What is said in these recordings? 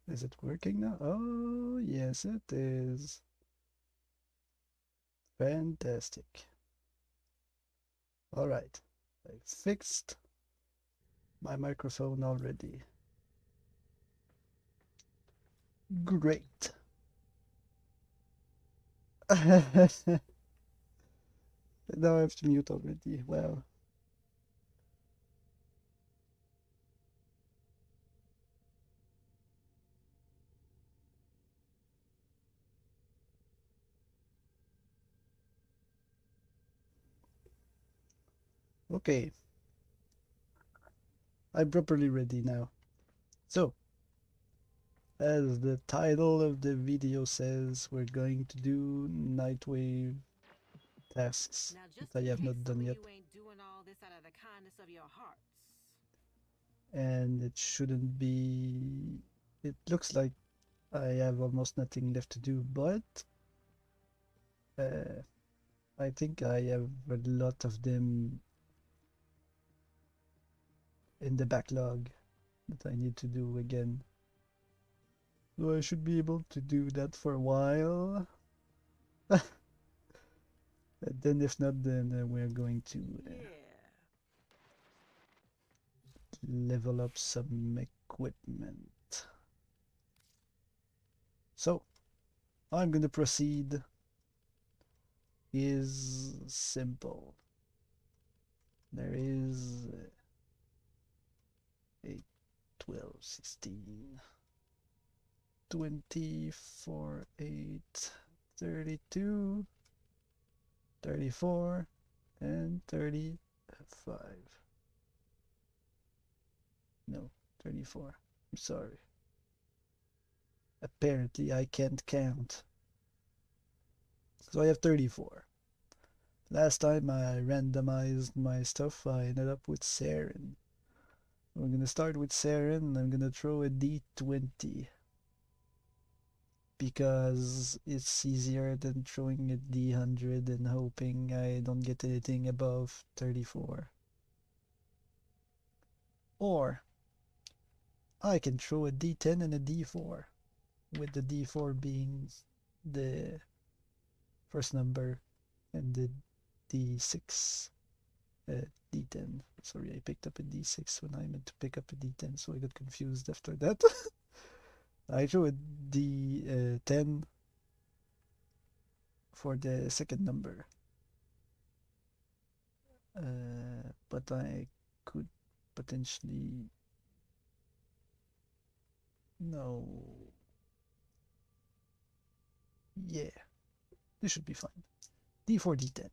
Is it working now? Oh, yes, it is. Fantastic. All right, I fixed my microphone already. Great. Now I have to mute already. Well, okay. I'm properly ready now. So, as the title of the video says, we're going to do Nightwave tasks Now, just that I in have case not some done of yet. you ain't doing all this out of the kindness of your hearts. And it shouldn't be... It looks like I have almost nothing left to do, but uh, I think I have a lot of them in the backlog that I need to do again. So I should be able to do that for a while. And then if not, then we're going to Yeah. level up some equipment. So, I'm going to proceed is simple. There is 8, 12, 16, 24, 8, 32, 34, and 35. No, 34. I'm sorry. Apparently I can't count. So I have 34. Last time I randomized my stuff, I ended up with Saren. We're gonna start with Saren. I'm gonna throw a D20 because it's easier than throwing a D100 and hoping I don't get anything above 34. Or I can throw a D10 and a D4, with the D4 being the first number and the D6 D10. Sorry, I picked up a D6 when I meant to pick up a D10, so I got confused after that. I drew a D10 for the second number, but I could potentially... No. Yeah, this should be fine. D4, D10.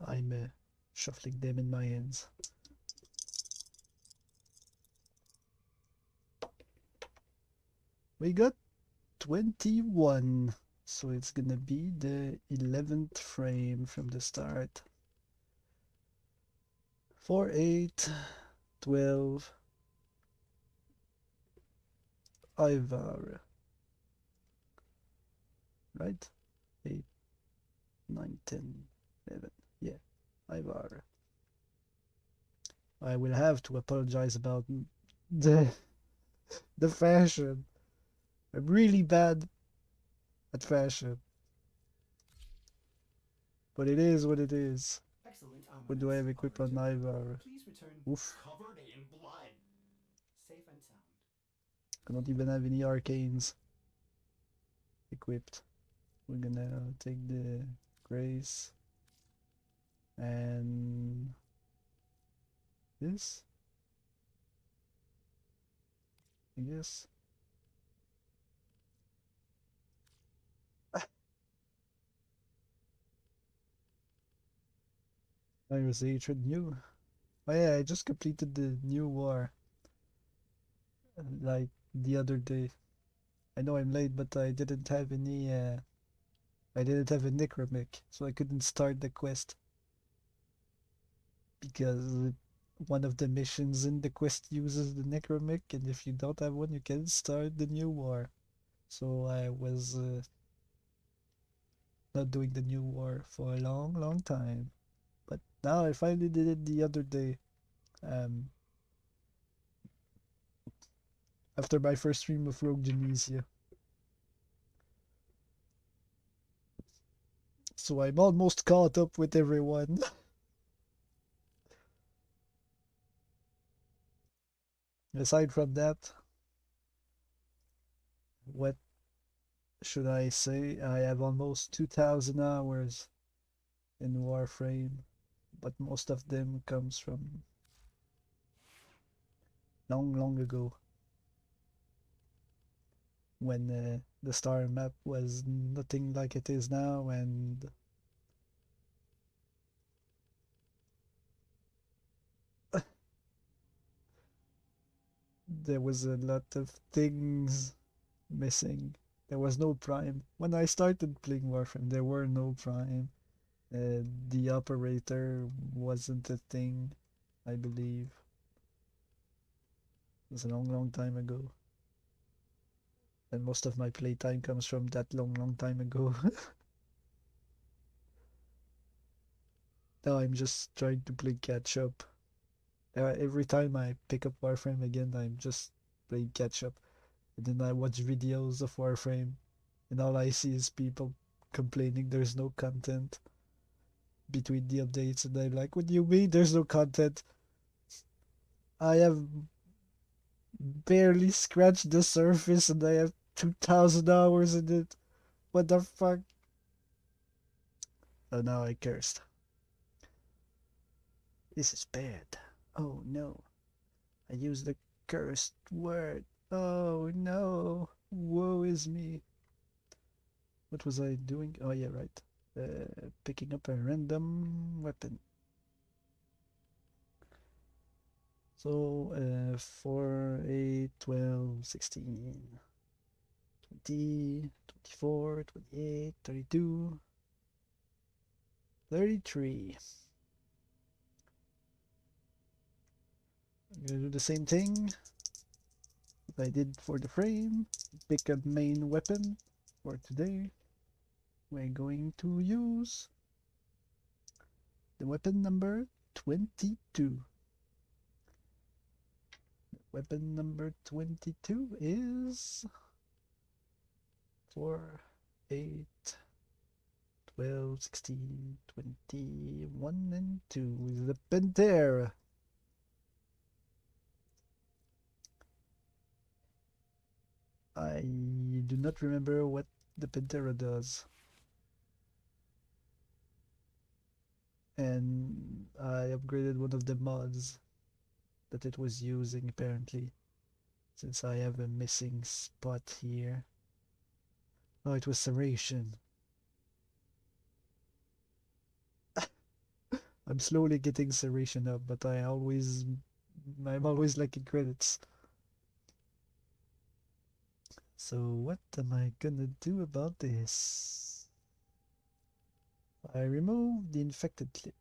I'm shuffling them in my hands. We got 21. So it's gonna be the 11th frame from the start. 4, 8, 12, Ivar, right? 8, 9, 10, 11. Yeah, Ivar. I will have to apologize about the the fashion. I'm really bad at fashion, but it is what it is. Excellent What do I armaments, have equipped on operator. Ivar? Please return Oof, covered in blood. Safe and sound. I don't even have any arcanes equipped. We're gonna take the grace and this, I guess. Iris Hatred new. Oh yeah, I just completed the new war like the other day. I know I'm late, but I didn't have any I didn't have a necromic, so I couldn't start the quest because one of the missions in the quest uses the necromic, and if you don't have one, you can start the new war. So I was not doing the new war for a long, long time. Now I finally did it the other day. Um, after my first stream of Rogue Genesia. So I'm almost caught up with everyone. Aside from that, what should I say? I have almost 2,000 hours in Warframe, but most of them comes from long, long ago when the star map was nothing like it is now, and there was a lot of things missing. There was no Prime. When I started playing Warframe, there were no Prime. The operator wasn't a thing, I believe. It was a long, long time ago. And most of my playtime comes from that long, long time ago. Now I'm just trying to play catch up. Every time I pick up Warframe again, I'm just playing catch up. And then I watch videos of Warframe, and all I see is people complaining there's no content between the updates, and I'm like, what do you mean there's no content? I have barely scratched the surface and I have 2,000 hours in it. What the fuck? Oh, now I cursed. This is bad. Oh no. I used the cursed word. Oh no. Woe is me. What was I doing? Oh yeah, right. Picking up a random weapon. So, 4, 8, 12, 16, 20, 24, 28, 32, 33. I'm gonna do the same thing that I did for the frame. Pick a main weapon for today. We're going to use the weapon number 22. Weapon number 22 is 4, 8, 12, 16, 21, and 2 is the Pantera. I do not remember what the Pantera does. And I upgraded one of the mods that it was using apparently, since I have a missing spot here. Oh, it was Serration. I'm slowly getting Serration up, but I'm always lacking credits. So what am I gonna do about this? I remove the infected clip.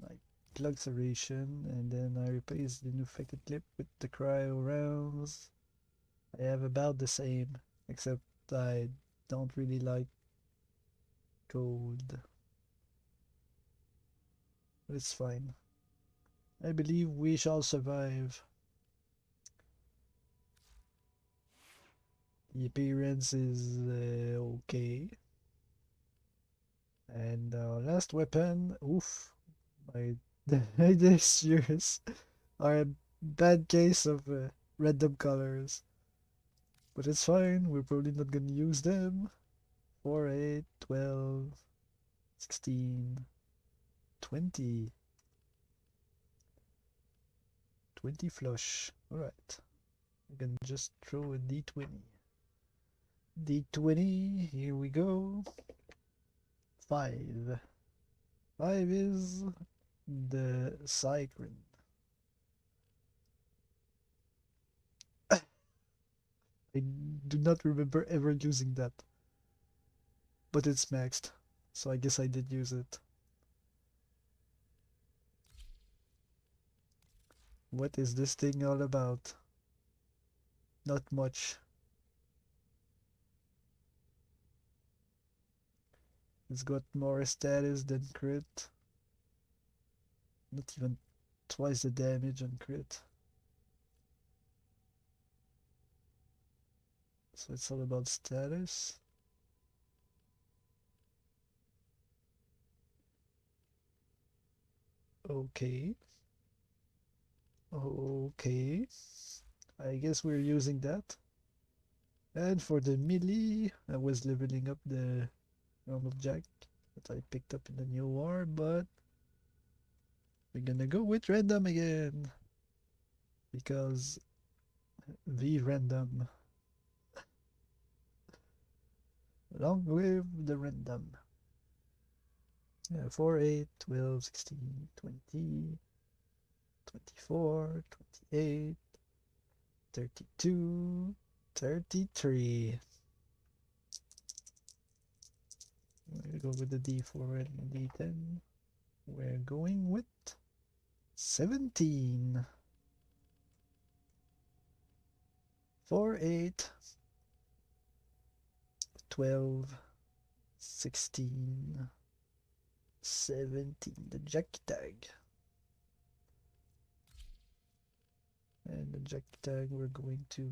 I plug Serration, and then I replace the infected clip with the cryo rounds. I have about the same, except I don't really like cold. But it's fine. I believe we shall survive. The appearance is okay. And last weapon, oof, my serious are a bad case of random colors. But it's fine, we're probably not gonna use them. 4, 8, 12, 16, 20. 20 flush. Alright. I can just throw a d20. D20, here we go. 5. 5 is the Siren. I do not remember ever using that. But it's maxed, so I guess I did use it. What is this thing all about? Not much. It's got more status than crit. Not even twice the damage on crit. So it's all about status. Okay. Okay. I guess we're using that. And for the melee, I was leveling up the normal jack that I picked up in the new war, but we're gonna go with random again. Because the random. Long live the random. Yeah, 4, 8, 12, 16, 20, 24, 28, 32, 33. We're gonna go with the D4 and D10. We're going with 17. 4, 8, 12, 16, 17. The jack tag. And the jack tag we're going to...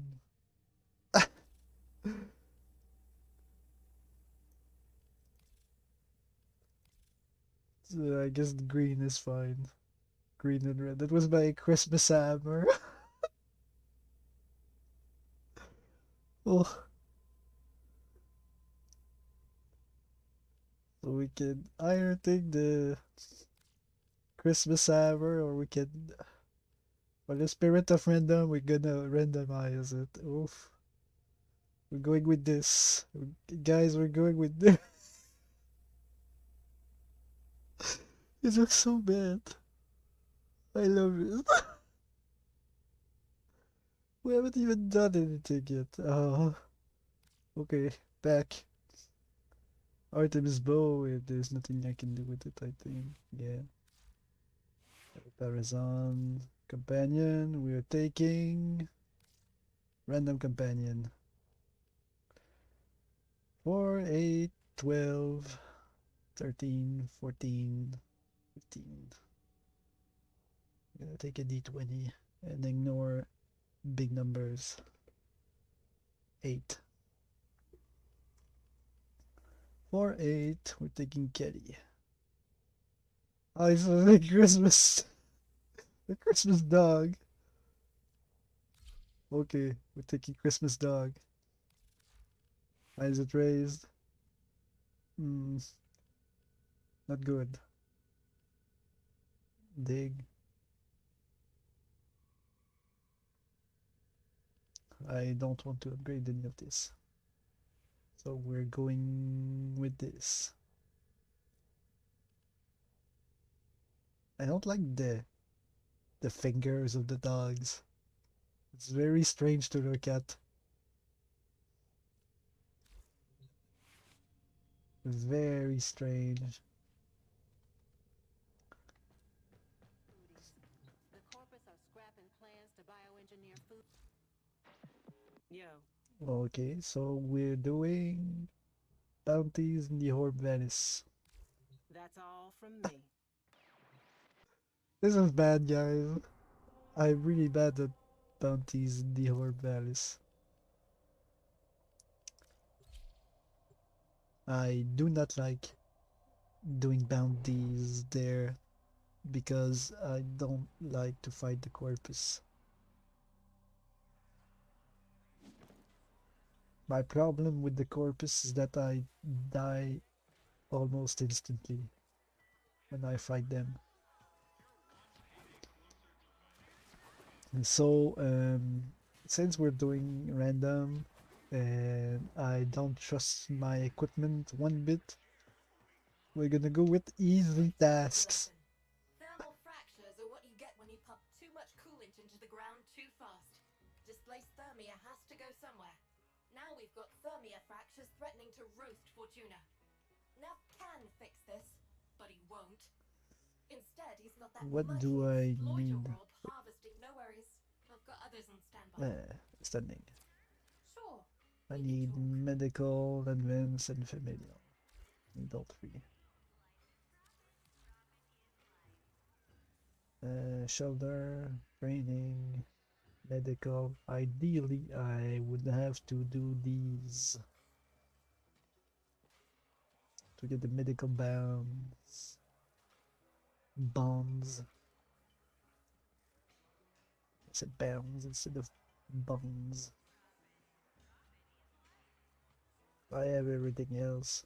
So I guess green is fine. Green and red. That was my Christmas hammer. Oh. So we can either take the Christmas hammer or we can... For the spirit of random, we're gonna randomize it. Oof. We're going with this. Guys, we're going with this. It looks so bad. I love it. We haven't even done anything yet. Okay, back. Artemis bow, there's nothing I can do with it, I think. Yeah. Parazon companion, we are taking random companion. 4, 8, 12, 13, 14, 15. I'm gonna take a d20 and ignore big numbers. 8. 4, 8, we're taking Kitty. Oh, it's a Christmas. The Christmas dog. Okay, we're taking Christmas dog. Why is it raised? Not good. Dig. I don't want to upgrade any of this. So we're going with this. I don't like the fingers of the dogs. It's very strange to look at. Very strange. The corpus are scrapping plans to bioengineer food. Yo. Okay, so we're doing bounties in the Orb Venice. That's all from me. This is bad, guys. I'm really bad at bounties in the Orb Venice. I do not like doing bounties there because I don't like to fight the corpus. My problem with the corpus is that I die almost instantly when I fight them. And so, since we're doing random and I don't trust my equipment one bit, we're gonna go with easy tasks. Thermal fractures are what you get when you pump too much coolant into the ground too fast. Displaced thermia has to go somewhere. Now we've got thermia fractures threatening to roast Fortuna. Neff can fix this, but he won't. Instead, he's got that What muddy do I exploiter need? orb harvesting. No worries. I've got others on standby. Standing. Sure. I we can need talk. medical, advanced, and familial. Need all three. Shelter, training, medical. Ideally, I would have to do these to get the medical bonds. I said bounds instead of bonds. I have everything else.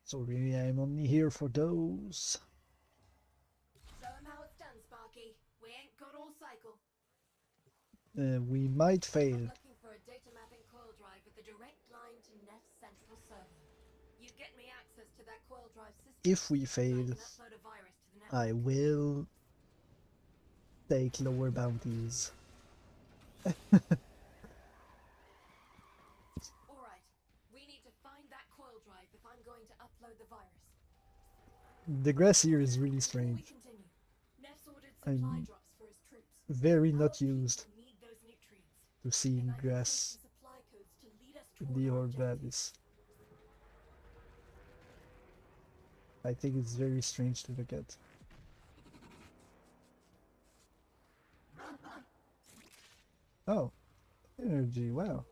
So really, I'm only here for those. Show 'em how it's done, Sparky. We ain't got all cycle. We might fail. I'm looking for a data mapping coil drive with a direct line to Neff's central server. You get me access to that coil drive system. If we I fail, can upload a virus to the network. I will take lower bounties. Alright, we need to find that coil drive if I'm going to upload the virus. The grass here is really Before we strange. continue, Neff's ordered supply I'm drops for his troops. very Our not people used need those nutrients, to seeing and I've been grass sent some supply codes to lead us in toward the our Orb objective. Valleys. I think it's very strange to look at. Oh, energy, wow.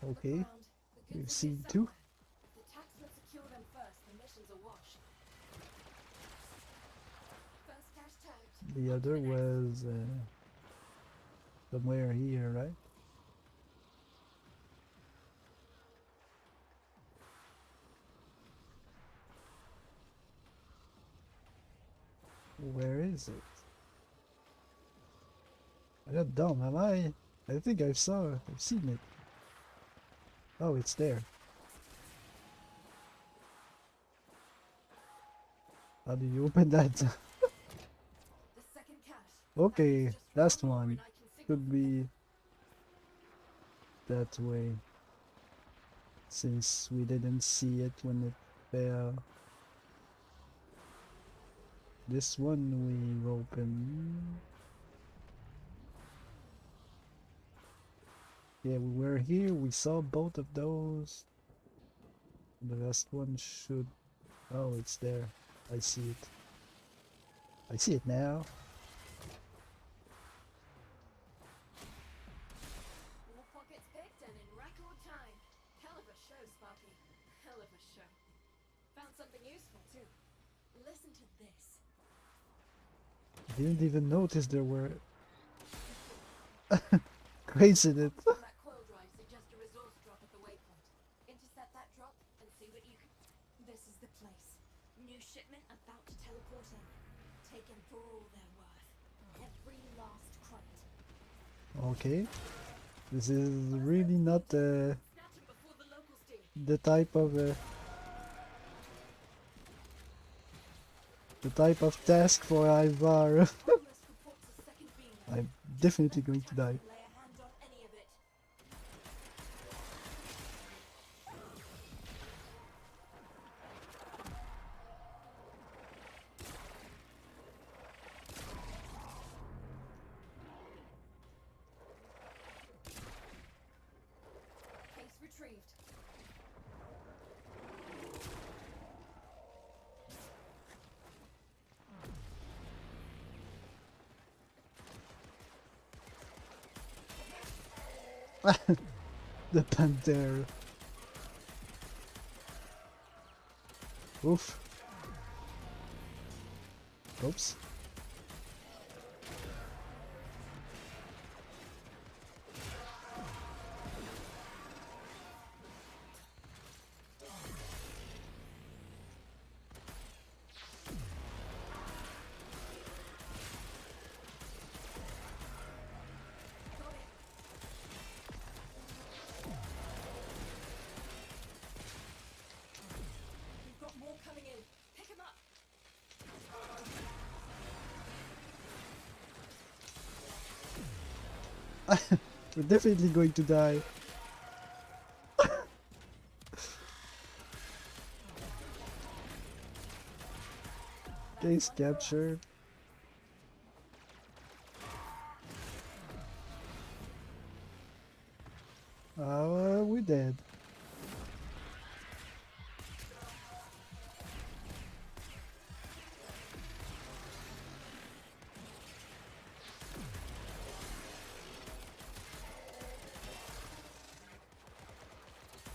Okay, we've seen two. If the taxmen secure them first, the mission's a wash. First cache tagged. The other was somewhere here, right? Where is it? I'm not dumb, am I? I think I've seen it. Oh, it's there. How do you open that? The second cache. Okay, Just last run over one. and I can signal Could to be that way. Since we didn't see it when it fell. This one we open. Yeah, we were here, we saw both of those. The last one should... Oh, it's there. I see it. I see it now. All pockets picked and in record time. Hell of a show, Sparky. Hell of a show. Found something useful too. Listen to this. Didn't even notice there were crates in it. On that coil drive suggests a resource drop at the waypoint. Intercept that drop and see what you can. This is the place. New shipment about to teleport in. Taken for all they're worth. Every last crate. Okay. This is really not Snatch 'em before the locals do. the type of task for Ivar. Armless reports a second beam. I'm definitely going to die. Lay a hand on any of it. Case retrieved. The Panther. Oof. Oops. We've got more coming in. Pick 'em up. We're definitely going to die. Case captured. We dead.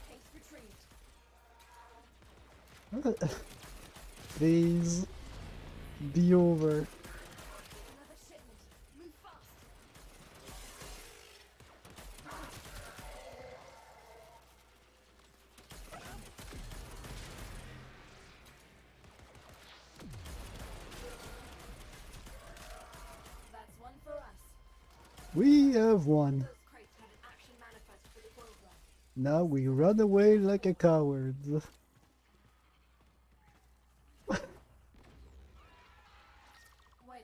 Case retrieved. Please be over. Another shipment. Move fast. That's one for us. We have won. Those crates had an action manifest for the Quill Drive. Now we run away like a coward. Wait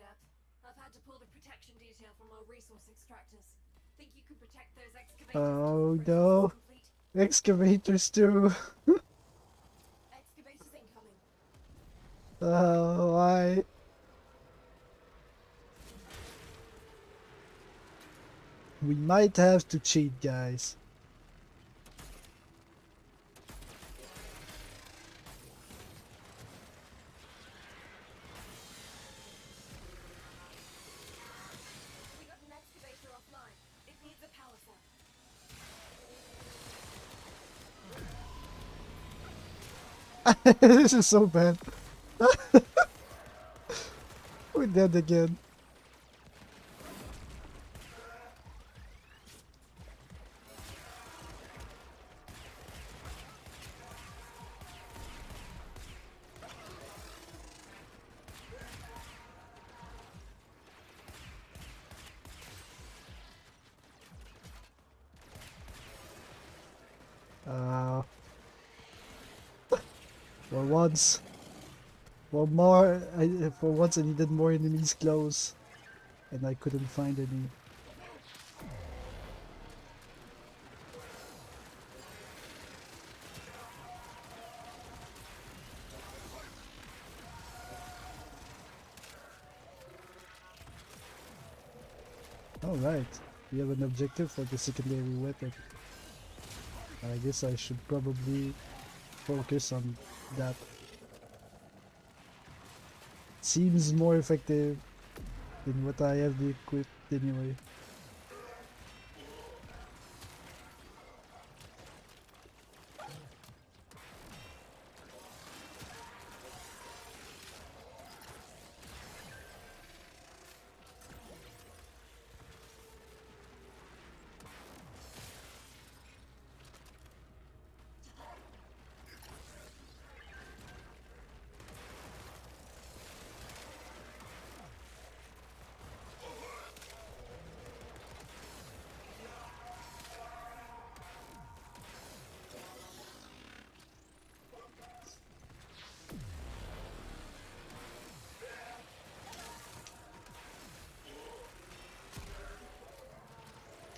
up. I've had to pull the protection detail from our resource extractors. Think you could protect those excavators? Oh till the no. process is complete? Excavators too. Excavators incoming. Why? We might have to cheat, guys. We got an excavator offline. It needs a power cell. This is so bad. We're dead again. For once. For once I needed more enemies close. And I couldn't find any. Alright, we have an objective for the secondary weapon. I guess I should probably focus on that. Seems more effective than what I have equipped anyway.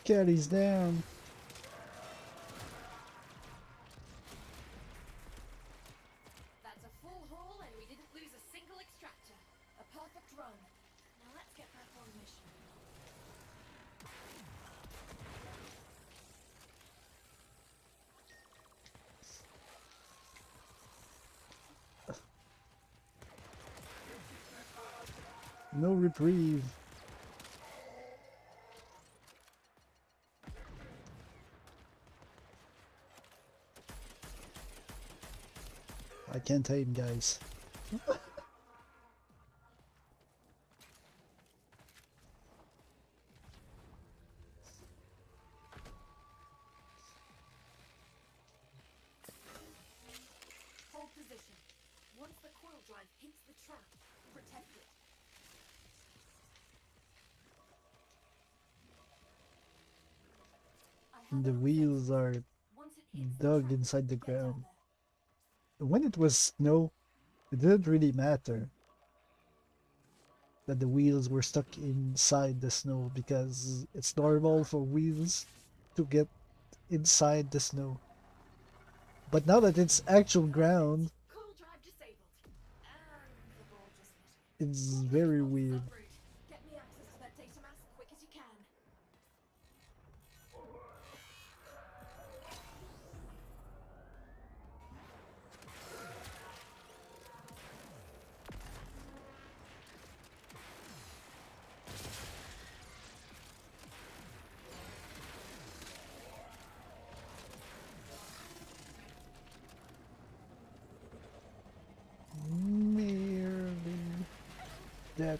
Carries down. That's a full haul and we didn't lose a single extractor. A perfect run. Now let's get back on mission. No reprieve. I can't aim, guys. Hold position. Once the coil drive hits the trap, protect it. I have The it on wheels sensor. are Once it hits the dug trap, inside the get down ground. there. When it was snow, it didn't really matter that the wheels were stuck inside the snow because it's normal for wheels to get inside the snow. But now that it's actual ground, Coil drive disabled. And the ball just missed It's very weird. Get me access to that data mass quick as you can. Merely that.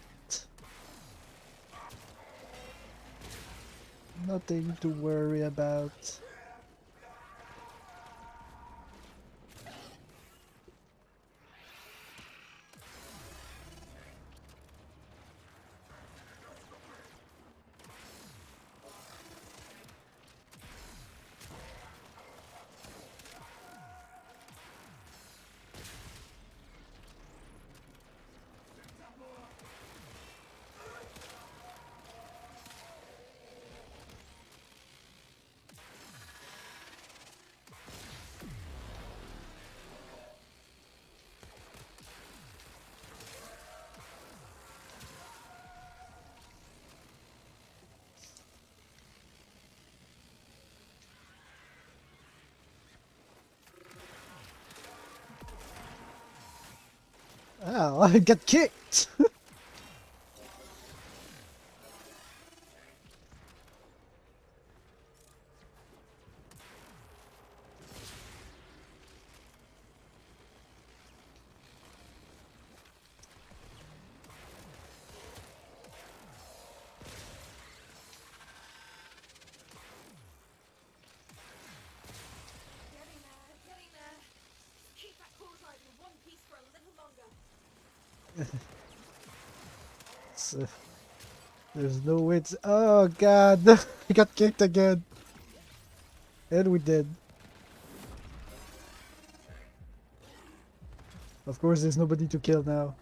Nothing to worry about. Oh, I got kicked! Getting there. Keep that core drive in one piece for a little longer. So, there's no way to... Oh god! I got kicked again! And we did. Of course, there's nobody to kill now.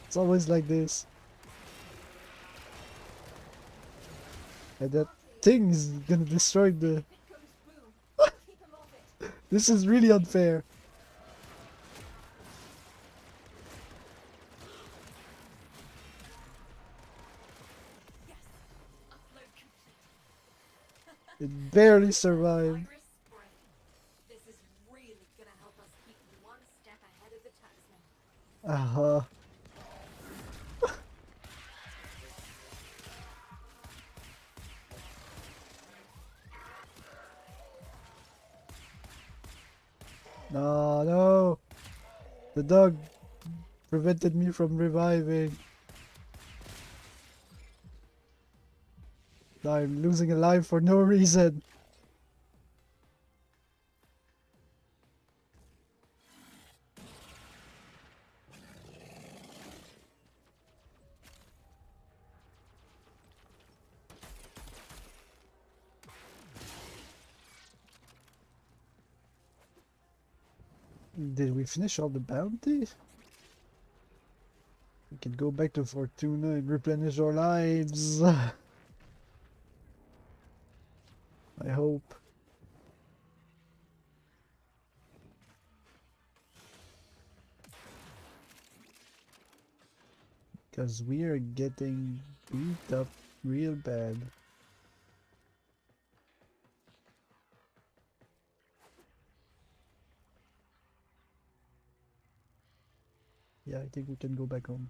It's always like this. And that thing is gonna destroy the... It goes boom. Keep him off it. This is really unfair. Yes. Upload complete. It barely survived. Iris spray. This is really gonna help us keep one step ahead of the taxman. Uh-huh. No, no. The dog prevented me from reviving. I'm losing a life for no reason. Did we finish all the bounty? We can go back to Fortuna and replenish our lives. I hope. Because we are getting beat up real bad. Yeah, I think we can go back home.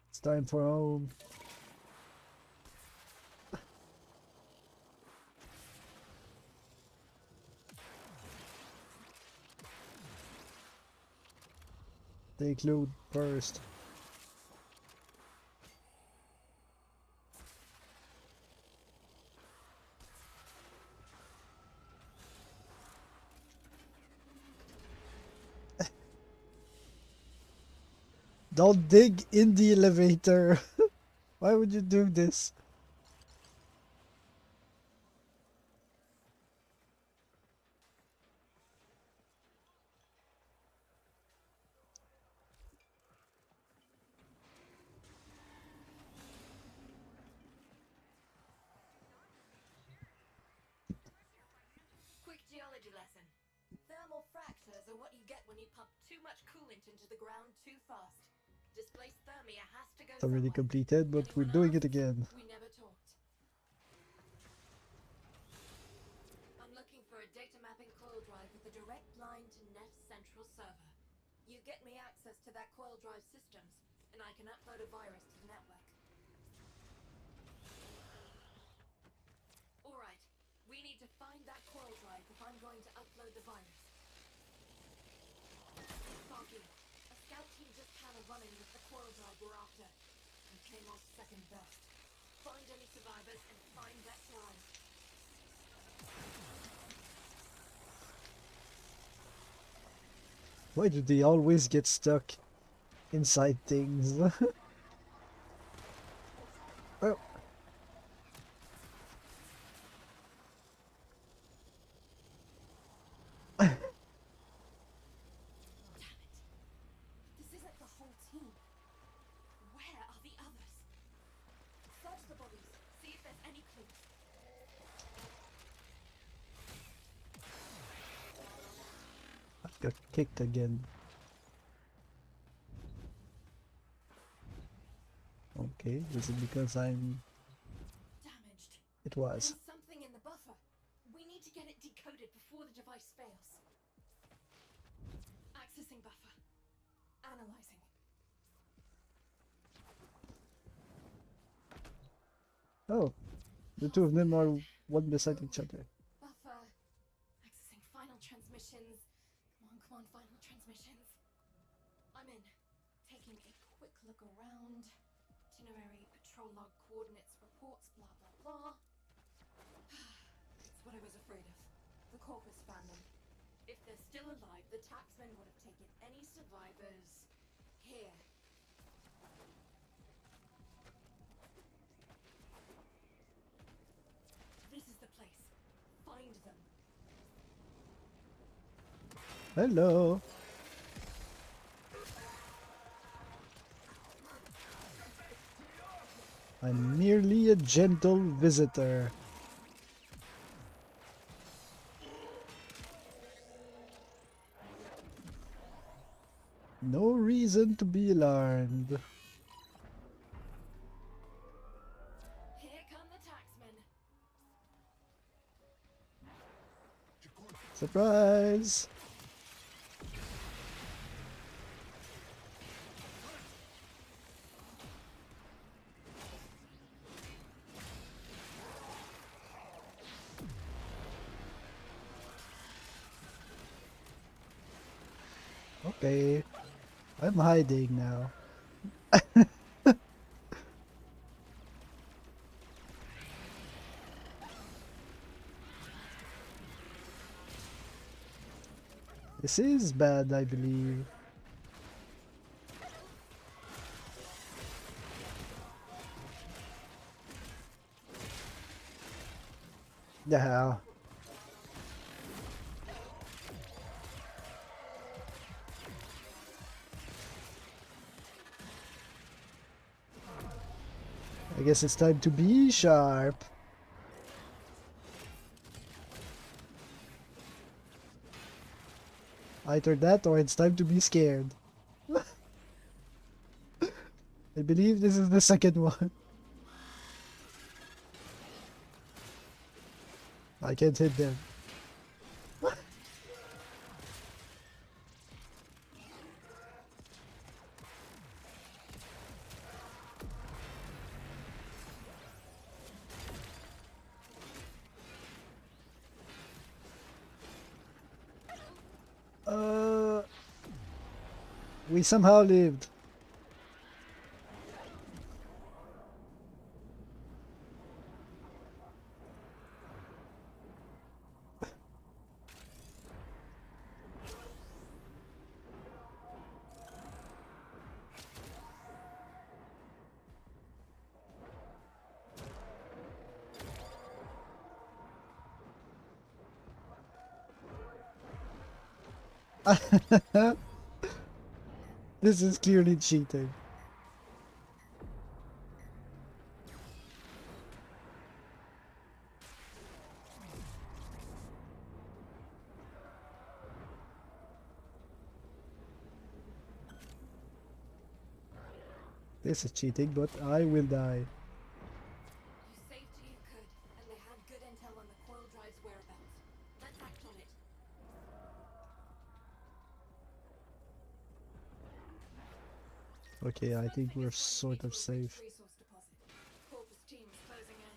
It's time for home. Take loot first. Don't dig in the elevator. Why would you do this? biology lesson. Thermal fractures are what you get when you pump too much coolant into the ground too fast. Displaced thermia has to go It's already somewhere. completed, but we're Anyone doing it asks, again. We never talked. I'm looking for a data mapping coil drive with a direct line to Net Central Server. You get me access to that coil drive systems, and I can upload a virus to the network. Alright, we need to find that coil drive if I'm going to upload the virus. Foggy, a scout team just had a run-in with the coil drive we're after. We came off second best. Find any survivors and find that drive. Why do they always get stuck inside things? Oh. Damn it. This isn't the whole team. Where are the others? Search the bodies. See if there's any clues. I got kicked again. Okay, is it because I'm... Damaged. It was. There's something in the buffer. We need to get it decoded before the device fails. Accessing buffer. Analyzing. Oh, the two of them are one beside each other. Buffer. Accessing final transmissions. Come on, final transmissions. I'm in. Taking a quick look around. Itinerary, patrol log, coordinates, reports, blah blah blah. It's what I was afraid of. The Corpus found them. If they're still alive, the taxmen would have taken any survivors here. This is the place. Find them. Hello. I'm merely a gentle visitor. No reason to be alarmed. Here come the taxmen. Surprise! Okay, I'm hiding now. This is bad, I believe. Yeah. I guess it's time to be sharp. Either that or it's time to be scared. I believe this is the second one. I can't hit them. We somehow lived. This is clearly cheating. This is cheating, but I will die. You saved who you could, and they had good intel on the coil drive's whereabouts. Let's act on it. Okay, I think Smoke we're is running sort me of to a safe. rich resource deposit. Corpus team is closing in.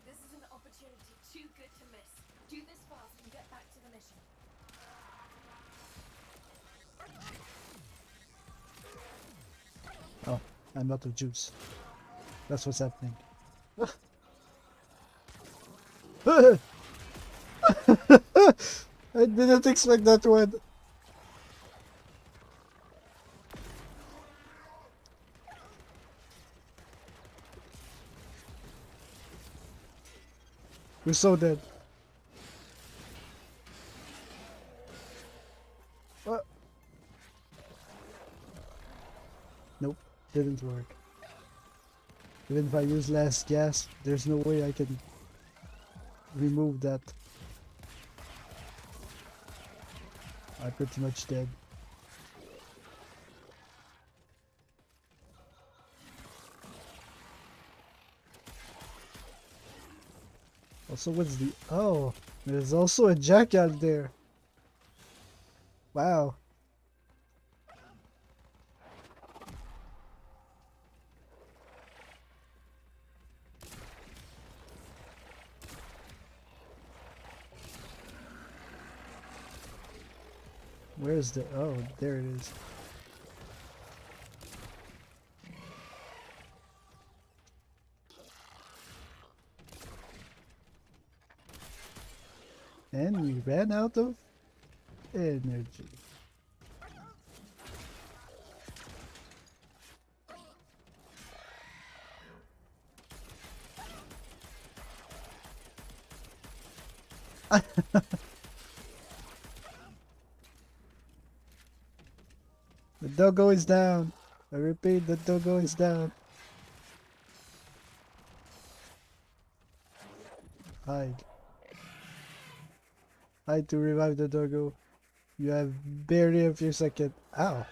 This is an opportunity too good to miss. Do this fast and get back to the mission. Oh, I'm out of juice. That's what's happening. I didn't expect that one. We're so dead. Nope, didn't work. Even if I use less gas, there's no way I can remove that. I'm pretty much dead. Also, what's the... Oh, there's also a jackal there. Wow. Where's the... Oh, there it is. And we ran out of energy. The doggo is down. I repeat, the doggo is down. Hide. Hide to revive the doggo. You have barely a few seconds. Ow.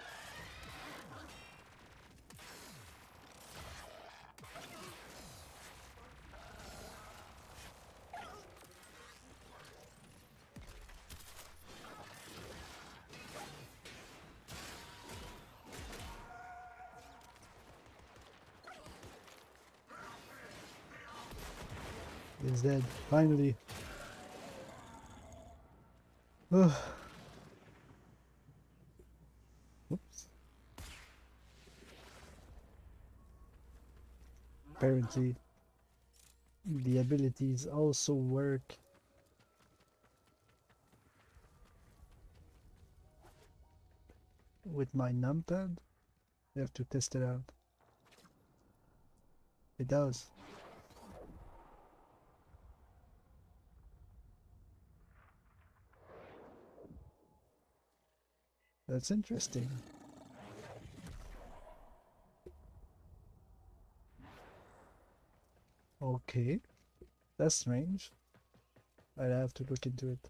He's dead. Finally. Oops. Apparently, the abilities also work with my numpad. I have to test it out. It does. That's interesting. Okay, that's strange. I'd have to look into it.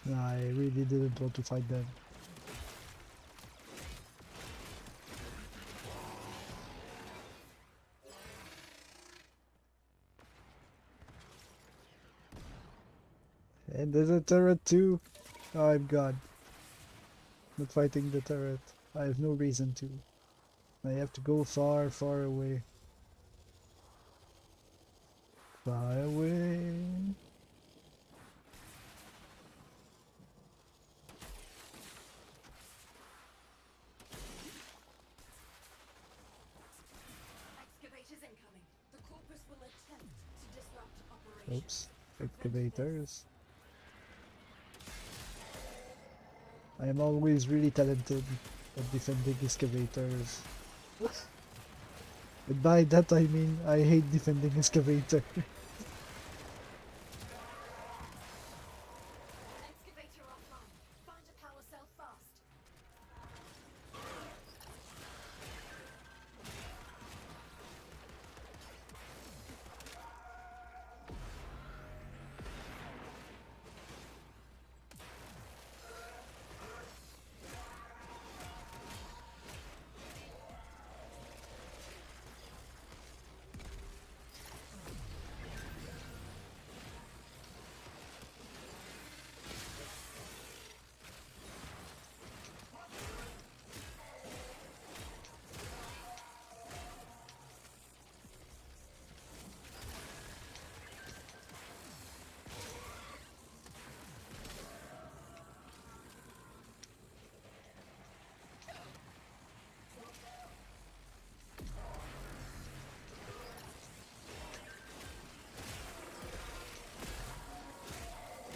No, I really didn't want to fight them. And there's a turret too. Oh, I'm gone. Not fighting the turret. I have no reason to. I have to go far, far away. Far away. Excavators incoming. The corpus will attempt to disrupt operations. Oops. Excavators. I am always really talented at defending excavators. And by that I mean I hate defending excavator. Excavator offline. Find a power cell fast.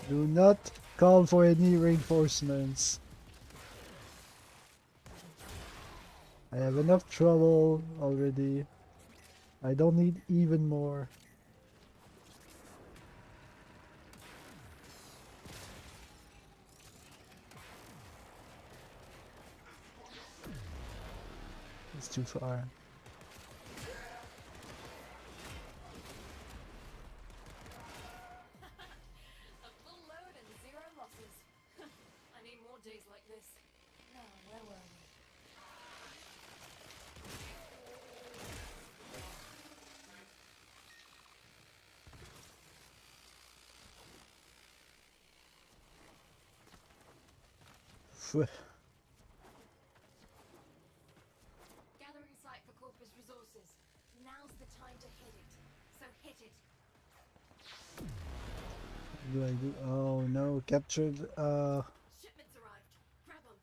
Do not call for any reinforcements. I have enough trouble already. I don't need even more. It's too far. A full load and 0 losses. I need more days like this. Now, where were we? Gathering site for Corpus resources. Now's the time to hit it. So hit it. What do I do? Oh no, captured. Shipments arrived. Grab them.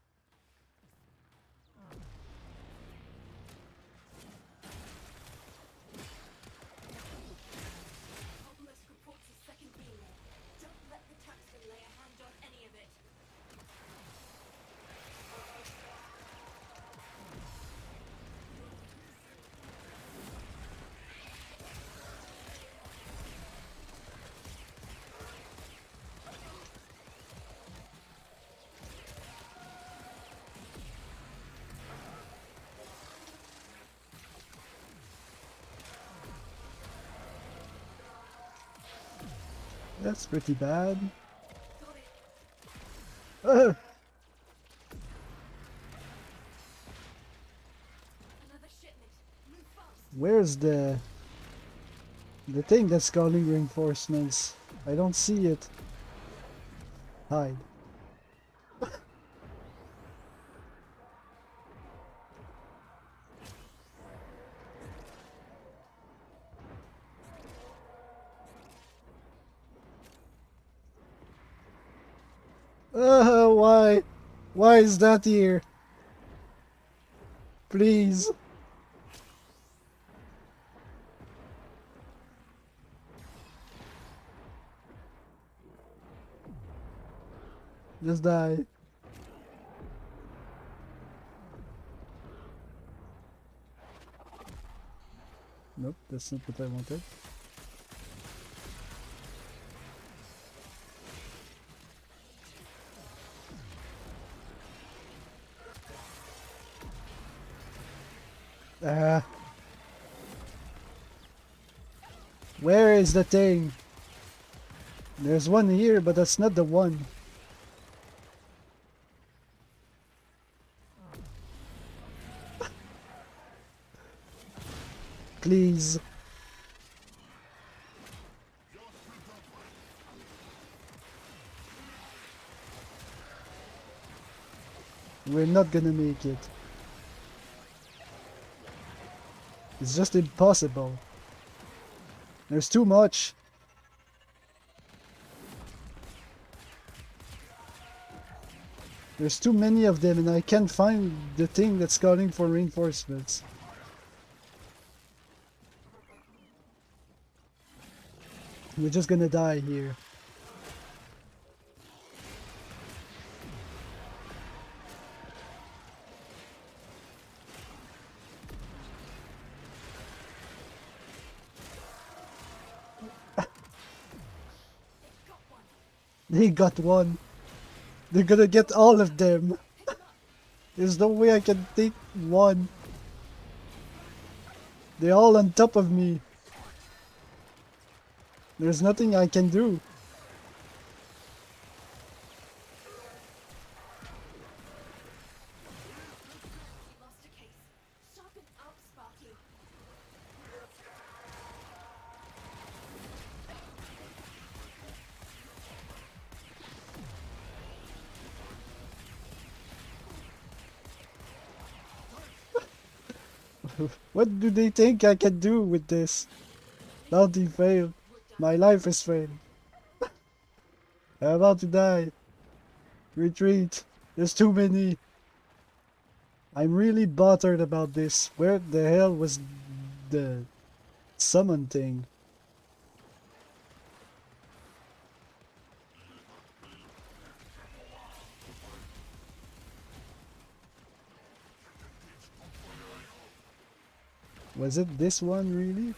Obelisk reports a second beam there. Don't let the Taxman lay a hand on any of it. That's pretty bad. Got it. Uh, Another shipment. Move fast. where's the thing that's calling reinforcements? I don't see it. Hide. Why? Why is that here? Please. Just die. Nope, that's not what I wanted. Where is the thing? There's one here, but that's not the one. Please. We're not gonna make it. It's just impossible. There's too much. There's too many of them and I can't find the thing that's calling for reinforcements. We're just gonna die here. They got one. They're gonna get all of them. There's no way I can take one. They're all on top of me. There's nothing I can do. You lost a case. Sharpen up, Sparky. What do they think I can do with this? Bounty failed. My life is failed. I'm about to die. Retreat. There's too many. I'm really bothered about this. Where the hell was the summon thing? Was it this one, really?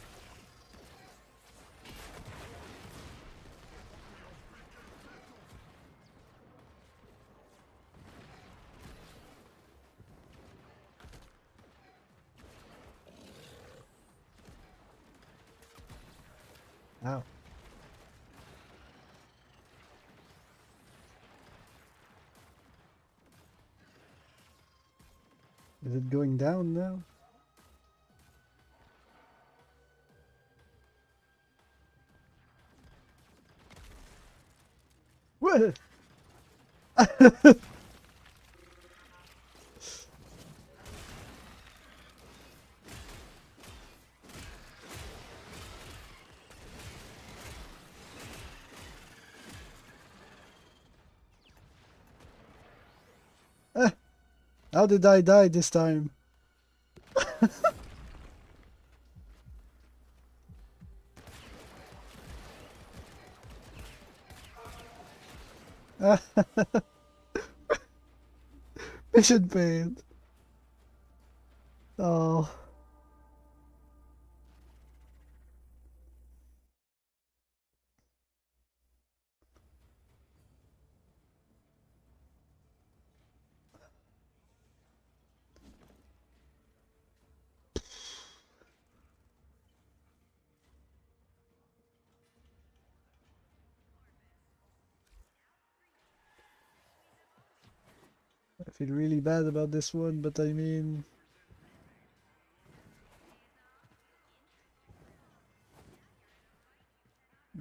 Ow. Is it going down now? What? How did I die this time? Mission failed. Oh. I feel really bad about this one, but I mean...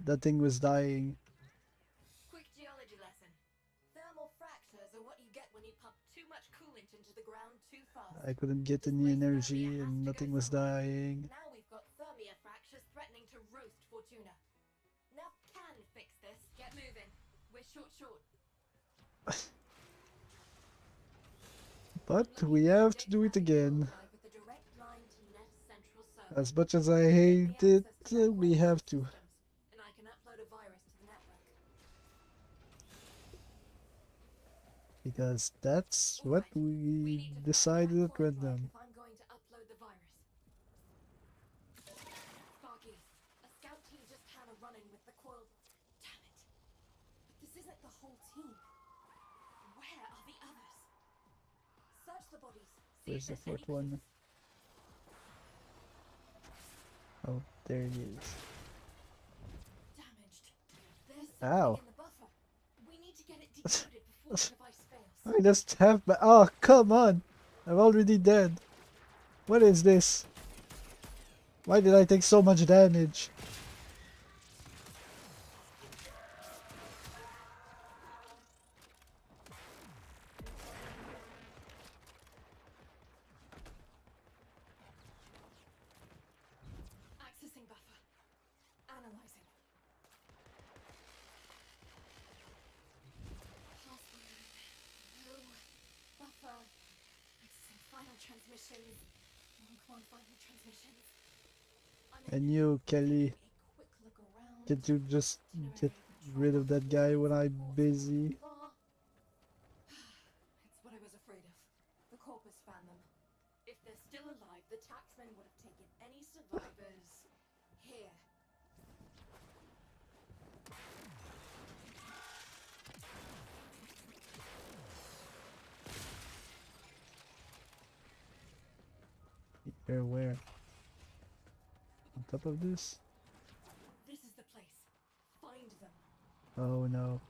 That thing was dying. Quick geology lesson. Thermal fractures are what you get when you pump too much coolant into the ground too fast. I couldn't get any energy and nothing was dying. Now we've got thermia fractures threatening to roast Fortuna. Nav can fix this. Get moving. We're short. But we have to do it again. As much as I hate it, we have to. And I can upload a virus to the network. Because that's what we decided at random. If I'm going to upload the virus. Sparky, a scout team just had a run-in with the coil. Damn it. This isn't the whole team. Where are the others? Search the bodies. Where's the fourth one? Oh, there he is. Damaged. There's Ow. something in the buffer. We need to get it decoded before the device fails. I just have my... Oh, come on! I'm already dead. What is this? Why did I take so much damage? Accessing buffer. Analyzing. Password. No. Buffer. Accessing final transmissions. Come on, final transmissions. And you, Kelly, A quick look around. can't you just get rid of that guy when I'm busy? It's what I was afraid of. The corpus found them. If they're still alive, the taxmen would have taken any survivors here. Here, where? On top of this? This is the place. Find them. Oh no.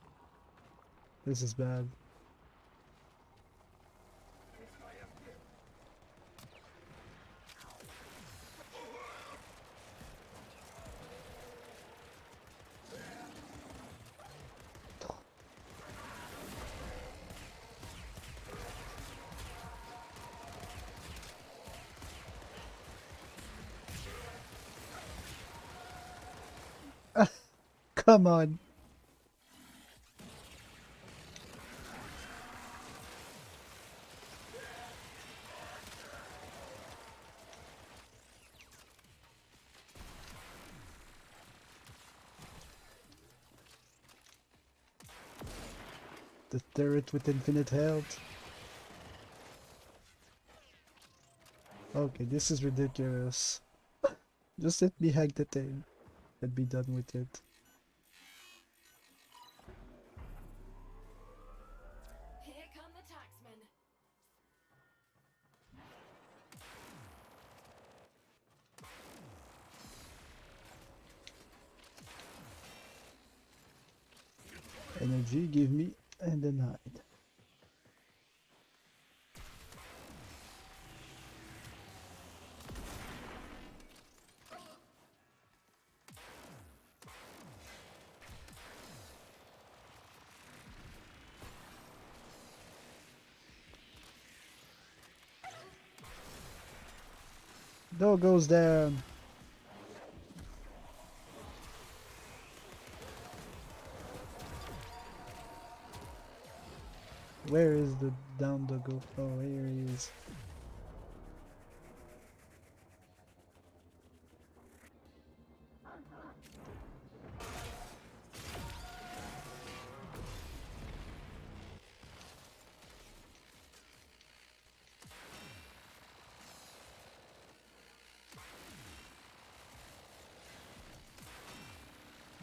This is bad. Come on. The turret with infinite health. Okay, this is ridiculous. Just let me hack the thing and be done with it. Here come the taxmen. Energy, give me, and denied. Door goes down. Where is the down doggo? Oh, here he is.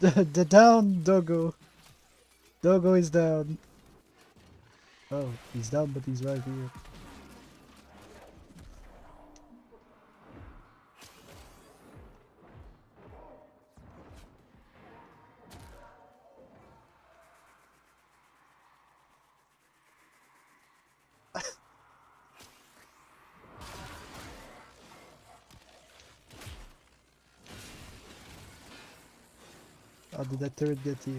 The down doggo. Doggo is down. Oh, he's down, but he's right here. How did that turret get here?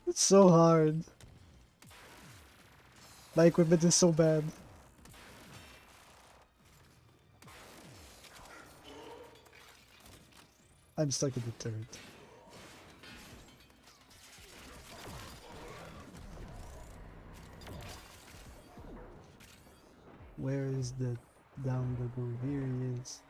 It's so hard. My equipment is so bad. I'm stuck in the turret. Where is the down doggo? Here he is.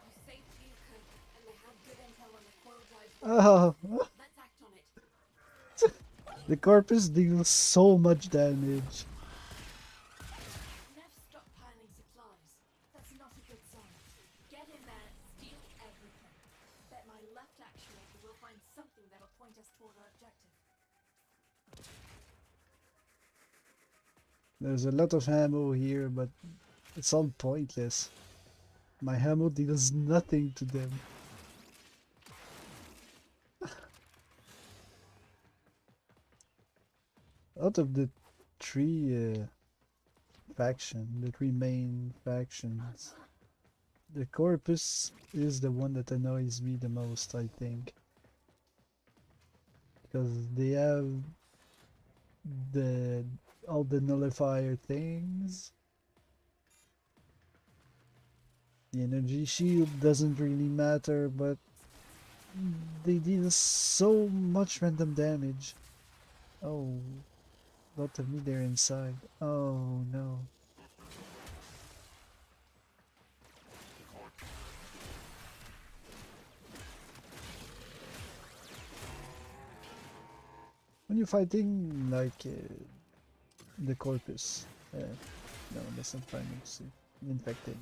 You saved Euclid, and they have good intel on the coil drive. Oh, Let's act on it. the corpus deals so much damage. Nev stockpiling supplies. That's not a good sign. Get in there, steal everything. Bet my left actuator will find something that'll point us toward our objective. There's a lot of ammo here, but it's all pointless. My ammo deals nothing to them. Out of the three the three main factions, the Corpus is the one that annoys me the most, I think. Because they have the all the nullifier things. The energy shield doesn't really matter, but they deal so much random damage. Oh, lot of me there inside. Oh no. When you're fighting like the Corpus, no, that's not finding suit. Infected.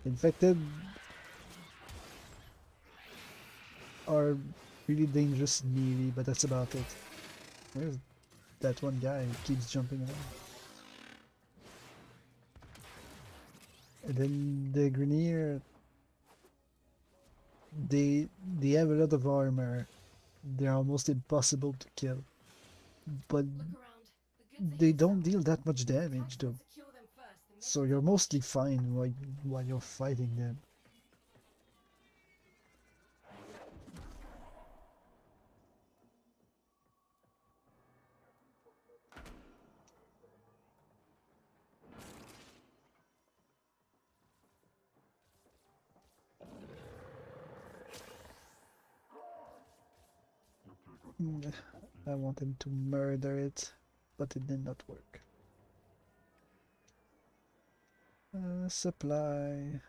Infected are really dangerous melee, but that's about it. Where's that one guy who keeps jumping around? And then the Grenier, they have a lot of armor. They're almost impossible to kill. But Look around. The goods are they here don't somewhere. deal that much damage Catch though. and secure them first, and get So to you're the mostly fine while you're fighting them. I want him to murder it, but it did not work. Supply.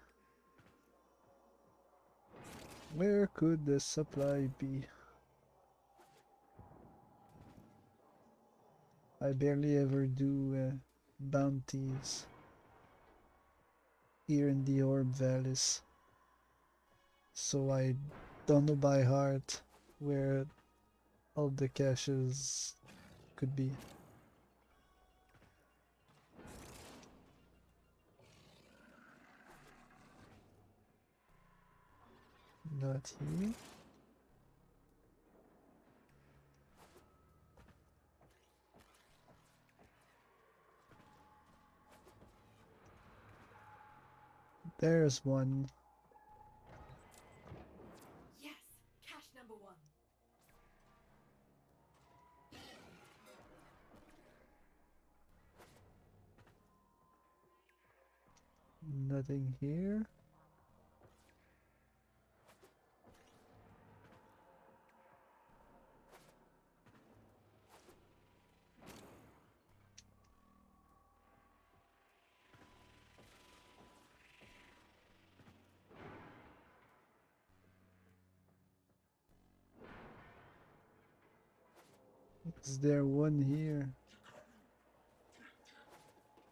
Where could the supply be? I barely ever do bounties here in the Orb Valleys, so I don't know by heart where all the caches could be. Not here. There's one. Yes, cache number 1. Nothing here. Is there one here?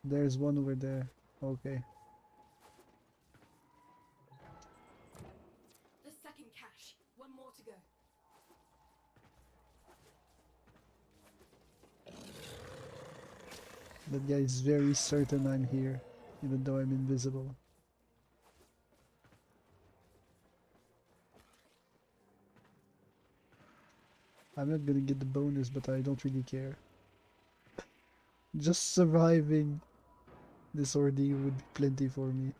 There's one over there. Okay. The second cache. One more to go. That guy is very certain I'm here, even though I'm invisible. I'm not gonna get the bonus, but I don't really care. Just surviving this ordeal would be plenty for me.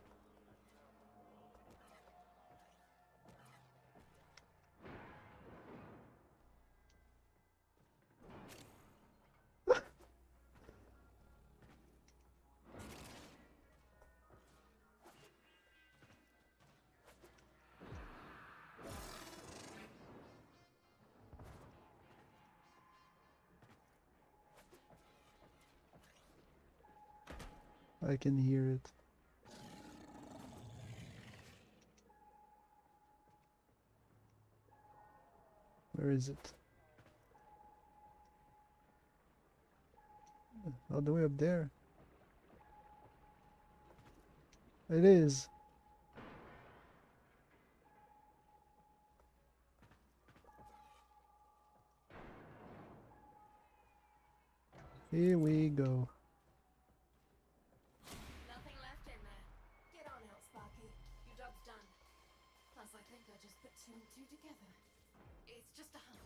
I can hear it. Where is it? All the way up there. It is. Here we go. Nothing left in there. Get on out, Sparky. Your job's done. Plus, I think I just put 2 and 2 together. It's just a hunch.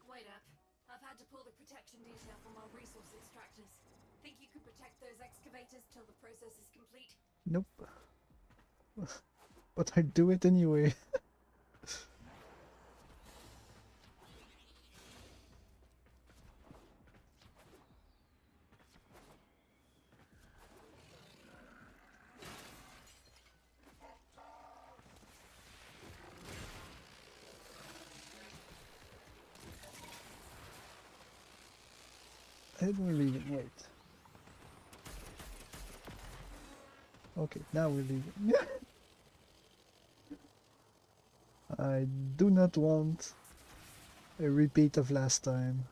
Wait up. I've had to pull the protection detail from our resource extractors. Think you could protect those excavators till the process is complete? Nope. But I do it anyway. I don't leave it. Wait. Okay, now we're leaving. I do not want a repeat of last time.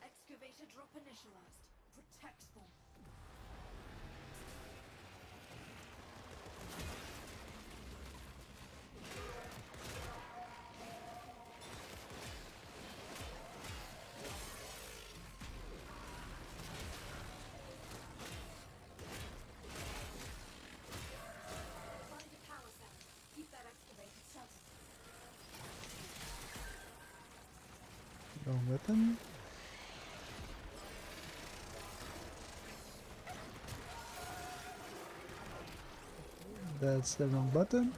Excavator drop initialized. Protect them. Find a power cell. Keep that excavator sheltered. Wrong weapon. That's the wrong button.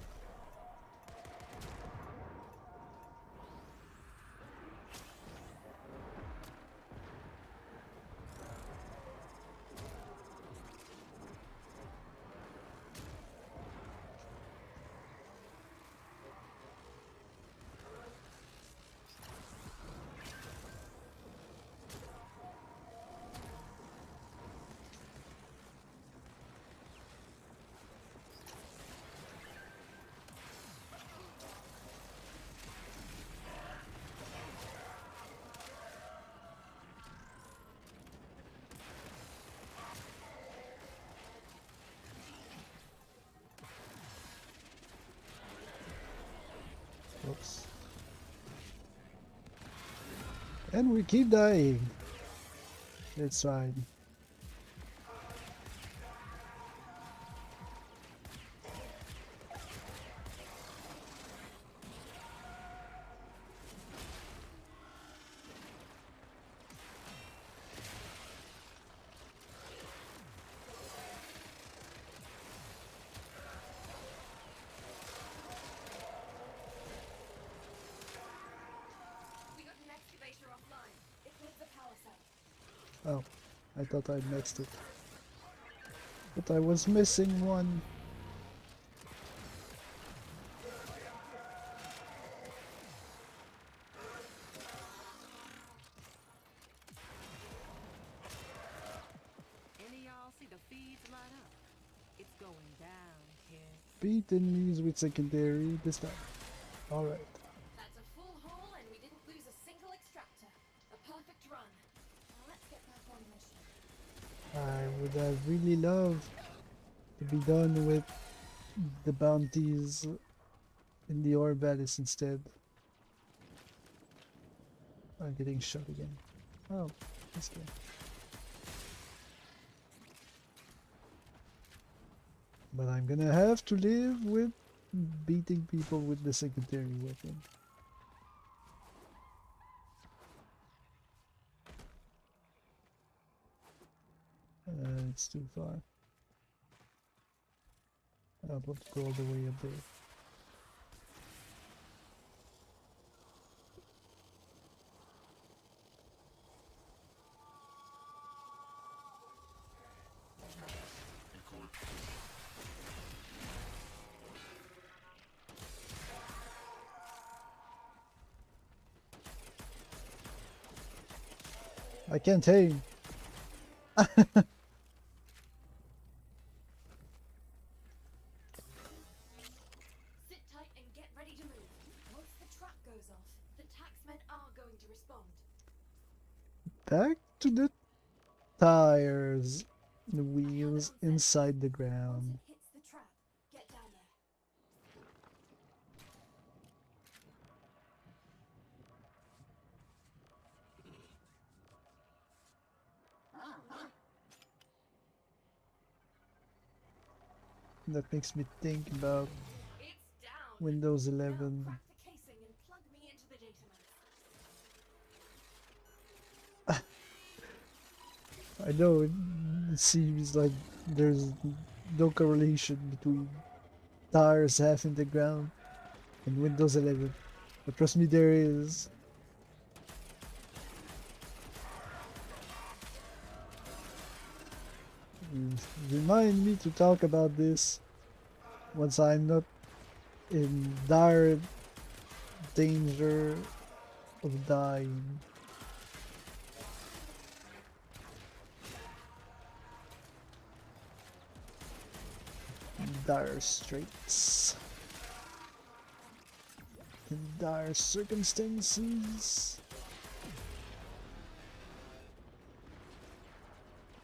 And we keep dying. It's fine. We got an excavator offline. It needs a power cell. Oh, I thought I mixed it. But I was missing one. Any of y'all see the feeds light up? It's going down, kids. Beat enemies with secondary this time. Alright. That's a full haul, and we didn't lose a single extractor. A perfect run. Now let's get back on mission. I would have really loved to be done with the bounties in the Orbalis instead. I'm getting shot again. Oh, this guy. But I'm gonna have to live with beating people with the secondary weapon. It's too far. I'll have to go all the way up there. I can't aim. Sit tight and get ready to move. Once the trap goes off, the taxmen are going to respond. Back to the tires. The wheels inside the Once ground. it hits the trap, get down there. That makes me think about It's down. Windows Now 11. crack the casing and plug me into the data node. I know it seems like there's no correlation between tires half in the ground and Windows 11, but trust me, there is. Remind me to talk about this once I'm not in dire danger of dying. Dire straits. In dire circumstances.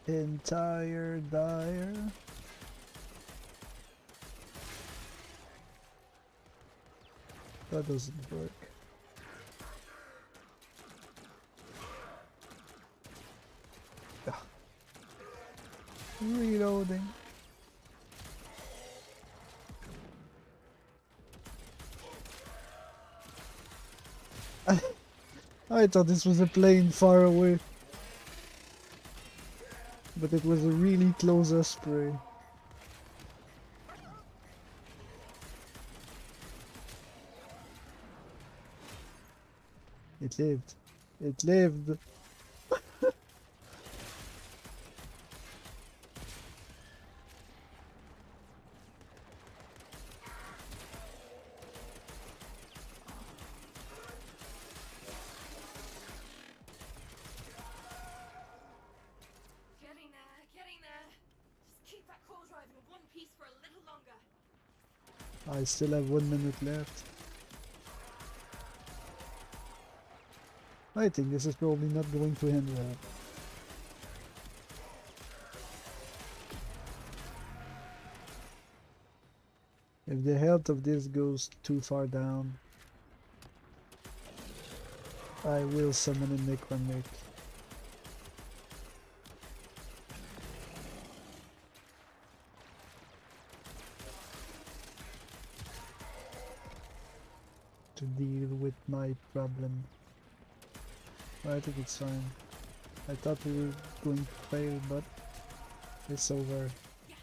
Entire dire. That doesn't work. Ah. Reloading. I thought this was a plane far away. But it was a really close spray. It lived. It lived. Getting there, getting there. Just keep that core drive in one piece for a little longer. I still have 1 minute left. I think this is probably not going to end well. If the health of this goes too far down, I will summon a Necronic. To deal with my problem. I think it's fine. I thought we were going to fail, but it's over. Yes!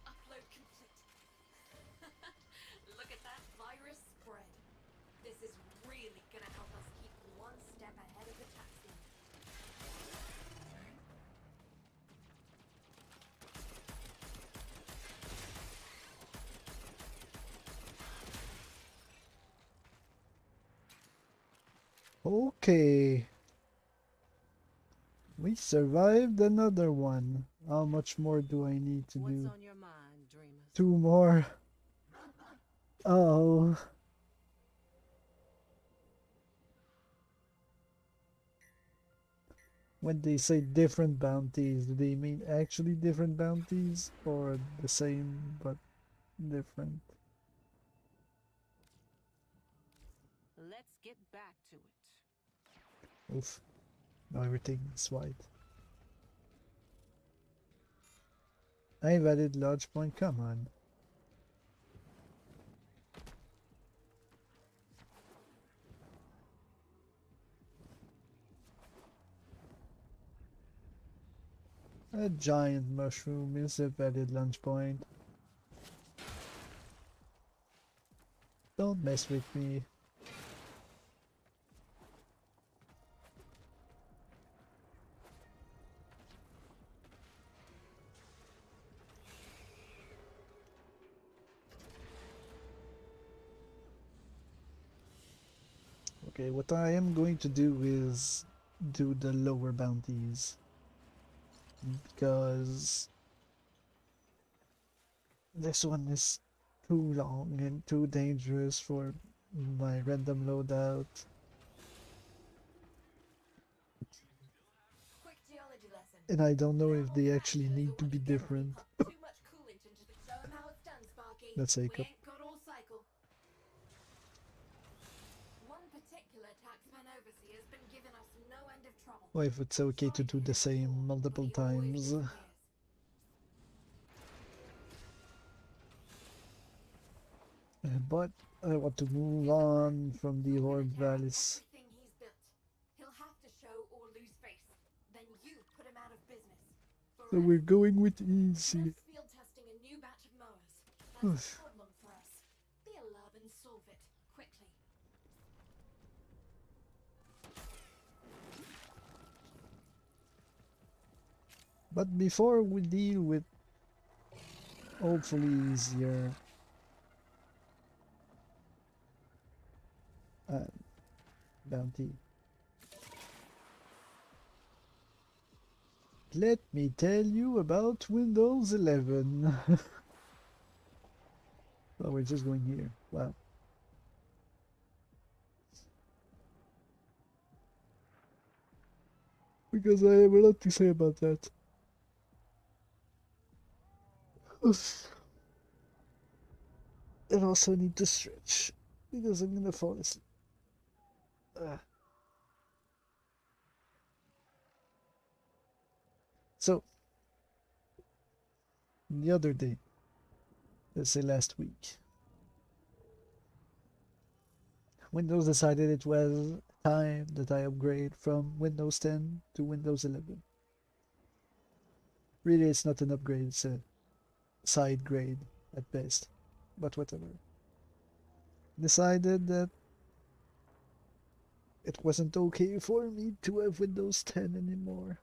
Upload complete. Look at that virus spread. This is really gonna help us keep one step ahead of the taxi. Okay. We survived another one. How much more do I need to What's do? on your mind, dreamers? 2 more. Oh. When they say different bounties, do they mean actually different bounties or the same but different? Let's get back to it. Oof. Now everything is white. I've added large point, come on. A giant mushroom is a valid launch point. Don't mess with me. Okay, what I am going to do is do the lower bounties. Because this one is too long and too dangerous for my random loadout. Quick geology lesson. And I don't know Thermal if they actually fractures need are to what be you get when you different. pump too much coolant into the. Show 'em how it's done, Sparky. Let's say We ain't got all cycle. One particular taxman overseer has been giving us no end of trouble. or if it's okay to do the same multiple times. But I want to move on from the Orb Valleys. Everything he's built. He'll have to show or lose face. Then you put him out of business. So we're going with easy. Next field testing a new batch of mowers. That's a problem for us. Be a love and solve it quickly. But before we deal with hopefully easier bounty, let me tell you about Windows 11. Oh, we're just going here. Wow. Because I have a lot to say about that. And also need to stretch because I'm gonna fall asleep. So, the other day, let's say last week, Windows decided it was time that I upgrade from Windows 10 to Windows 11. Really, it's not an upgrade, it's a side grade at best, but whatever. Decided that it wasn't okay for me to have Windows 10 anymore.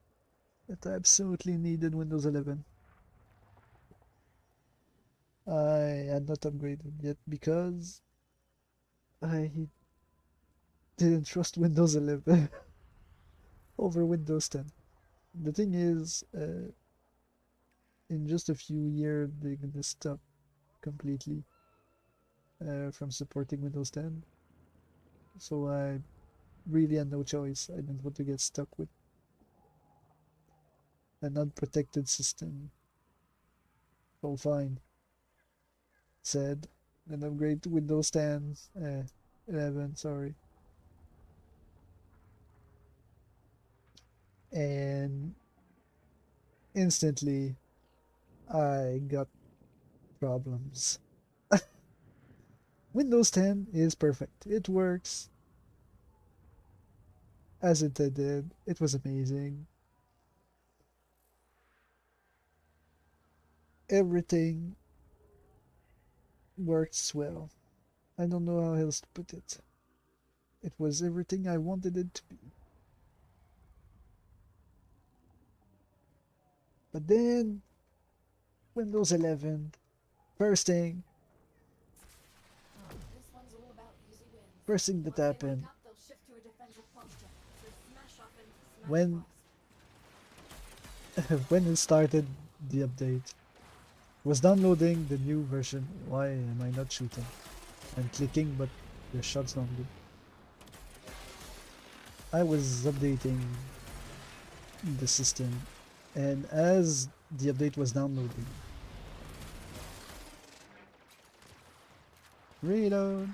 That I absolutely needed Windows 11. I had not upgraded yet because I didn't trust Windows 11 over Windows 10. The thing is, in just a few years, they're gonna stop completely from supporting Windows 10. So I really had no choice. I didn't want to get stuck with an unprotected system. So fine. Said, then upgrade to Windows 10, 11, sorry. and instantly I got problems. Windows 10 is perfect. It works as it did. It was amazing. Everything works well. I don't know how else to put it. It was everything I wanted it to be. But then, Windows 11, first thing, This one's all about easy wins. first thing that Once they wake happened up, they'll shift to a defensive posture. So smash often, smash when fast. when it started the update, was downloading the new version. Why am I not shooting? I'm clicking, but the shot's not good. I was updating the system, and as the update was downloading, reload.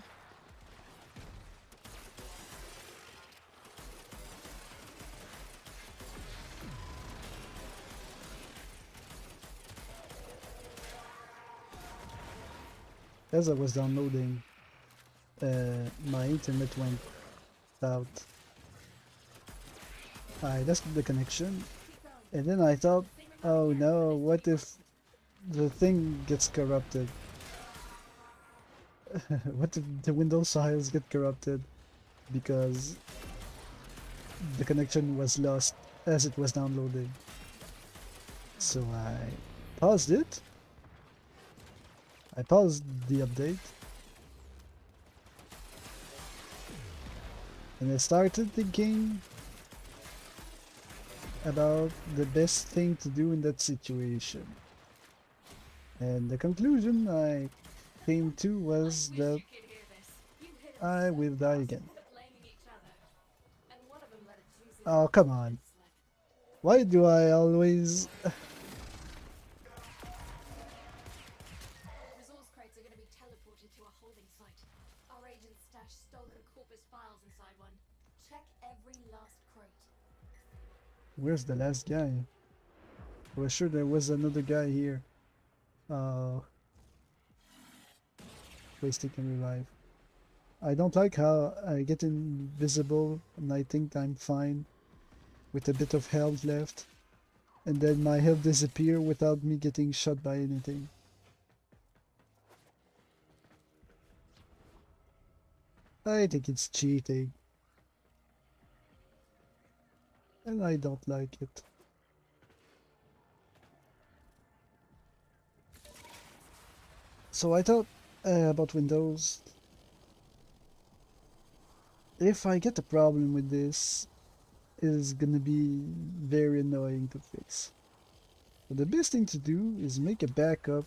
As I was downloading, my internet went out. I lost the connection, and then I thought, oh no, what if the thing gets corrupted? What if the Windows files get corrupted because the connection was lost as it was downloading? So I paused it. I paused the update. And I started thinking about the best thing to do in that situation. And the conclusion I came to was that I will die again. Oh, come on. Why do I always... Resource crates are going to be teleported to a holding site. Our agents stash stolen corpus files inside one. Check every last crate. Where's the last guy? I was sure there was another guy here. Wasting can revive. I don't like how I get invisible and I think I'm fine with a bit of health left, and then my health disappear without me getting shot by anything. I think it's cheating, and I don't like it. So I thought about Windows. If I get a problem with this, it's gonna be very annoying to fix. So the best thing to do is make a backup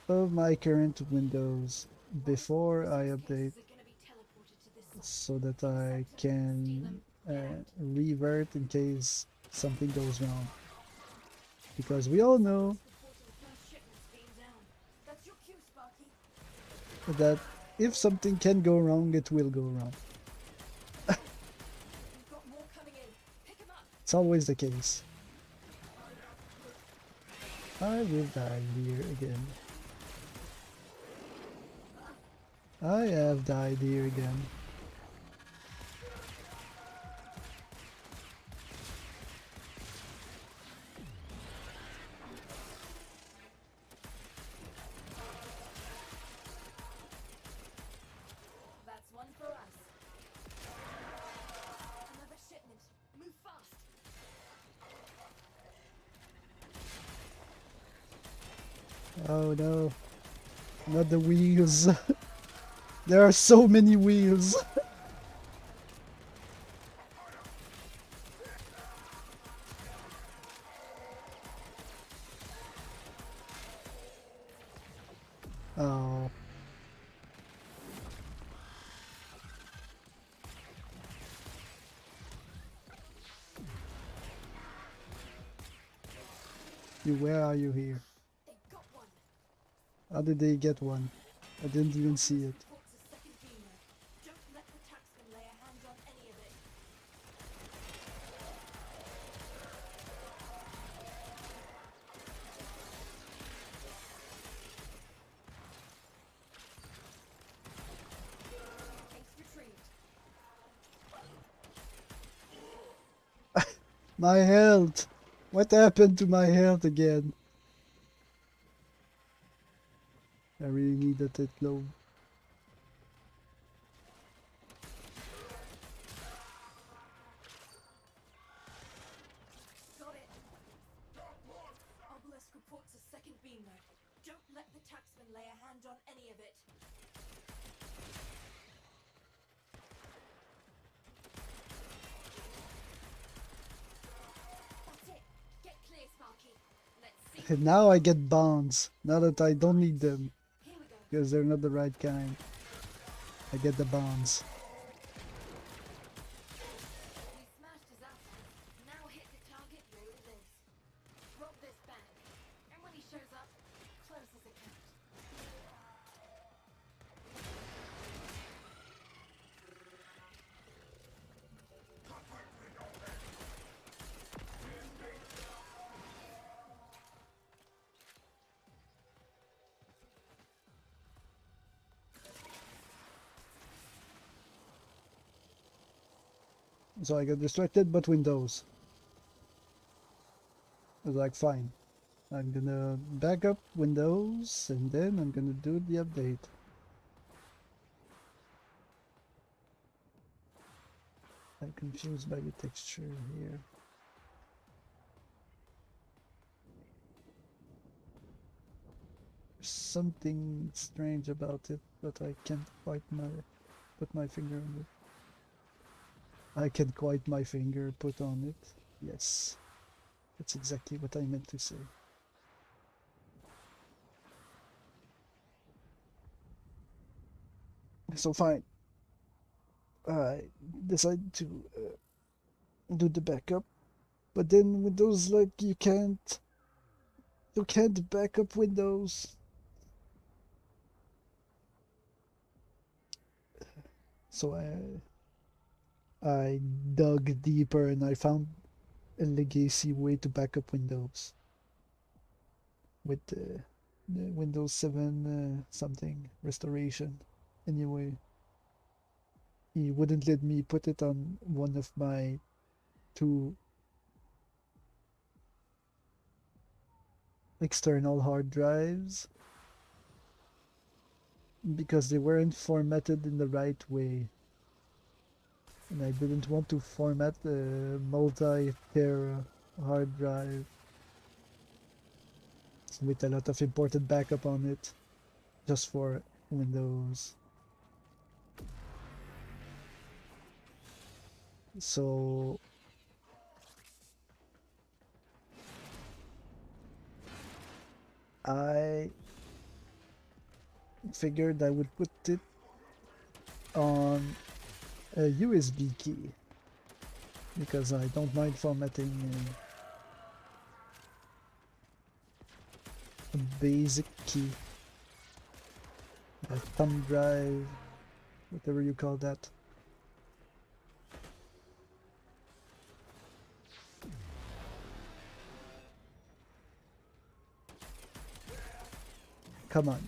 of my current Windows before I update, so that I can revert in case something goes wrong. Because we all know that if something can go wrong, it will go wrong. It's always the case. I will die here again. I have died here again. That's one for us. Another shipment. Move fast. Oh no. Not the wheels. There are so many wheels. Oh. Where are you here? They got one. How did they get one? I didn't even see it. Reports a second beamer. Don't let the taxman lay a hand on any of it. My health! What happened to my health again? I really needed it low. Got it. Obelisk reports a second beam node. Don't let the taxman lay a hand on any of it. That's it. Get clear, Sparky. Let's see. And now I get bonds. Now that I don't need them. Here we go. Because they're not the right kind. I get the bonds. We smashed his outfit. Now hit the target where it is. Rob this bank. And when he shows up, close his account. So I got distracted, but Windows. I was like, fine. I'm gonna back up Windows, and then I'm gonna do the update. I'm confused by the texture here. There's something strange about it, but I can't quite put my finger on it. I can quite my finger put on it. Yes. That's exactly what I meant to say. So fine. I decided to do the backup, but then Windows like you can't back up Windows. So I dug deeper and I found a legacy way to back up Windows with the Windows 7 something restoration. Anyway, he wouldn't let me put it on one of my two external hard drives because they weren't formatted in the right way. And I didn't want to format a multi-tera hard drive with a lot of important backup on it just for Windows. So I figured I would put it on a USB key because I don't mind formatting a basic key, a thumb drive, whatever you call that. Come on,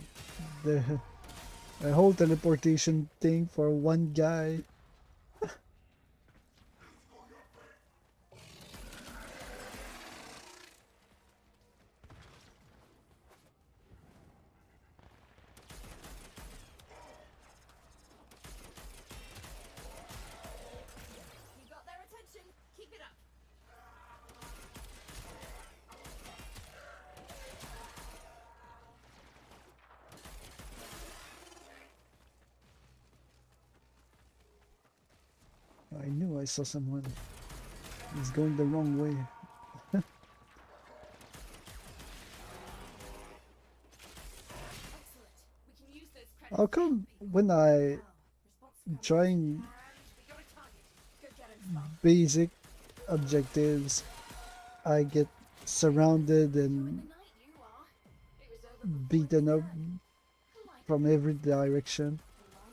a whole teleportation thing for one guy. You got their attention. Keep it up. I knew I saw someone. He's going the wrong way. Excellent. We can use those credits. How come when I trying We got a target. Go get him, Sparky. basic objectives, I get surrounded Enjoying and the night, you are. It was over before beaten it up began. Like from every direction.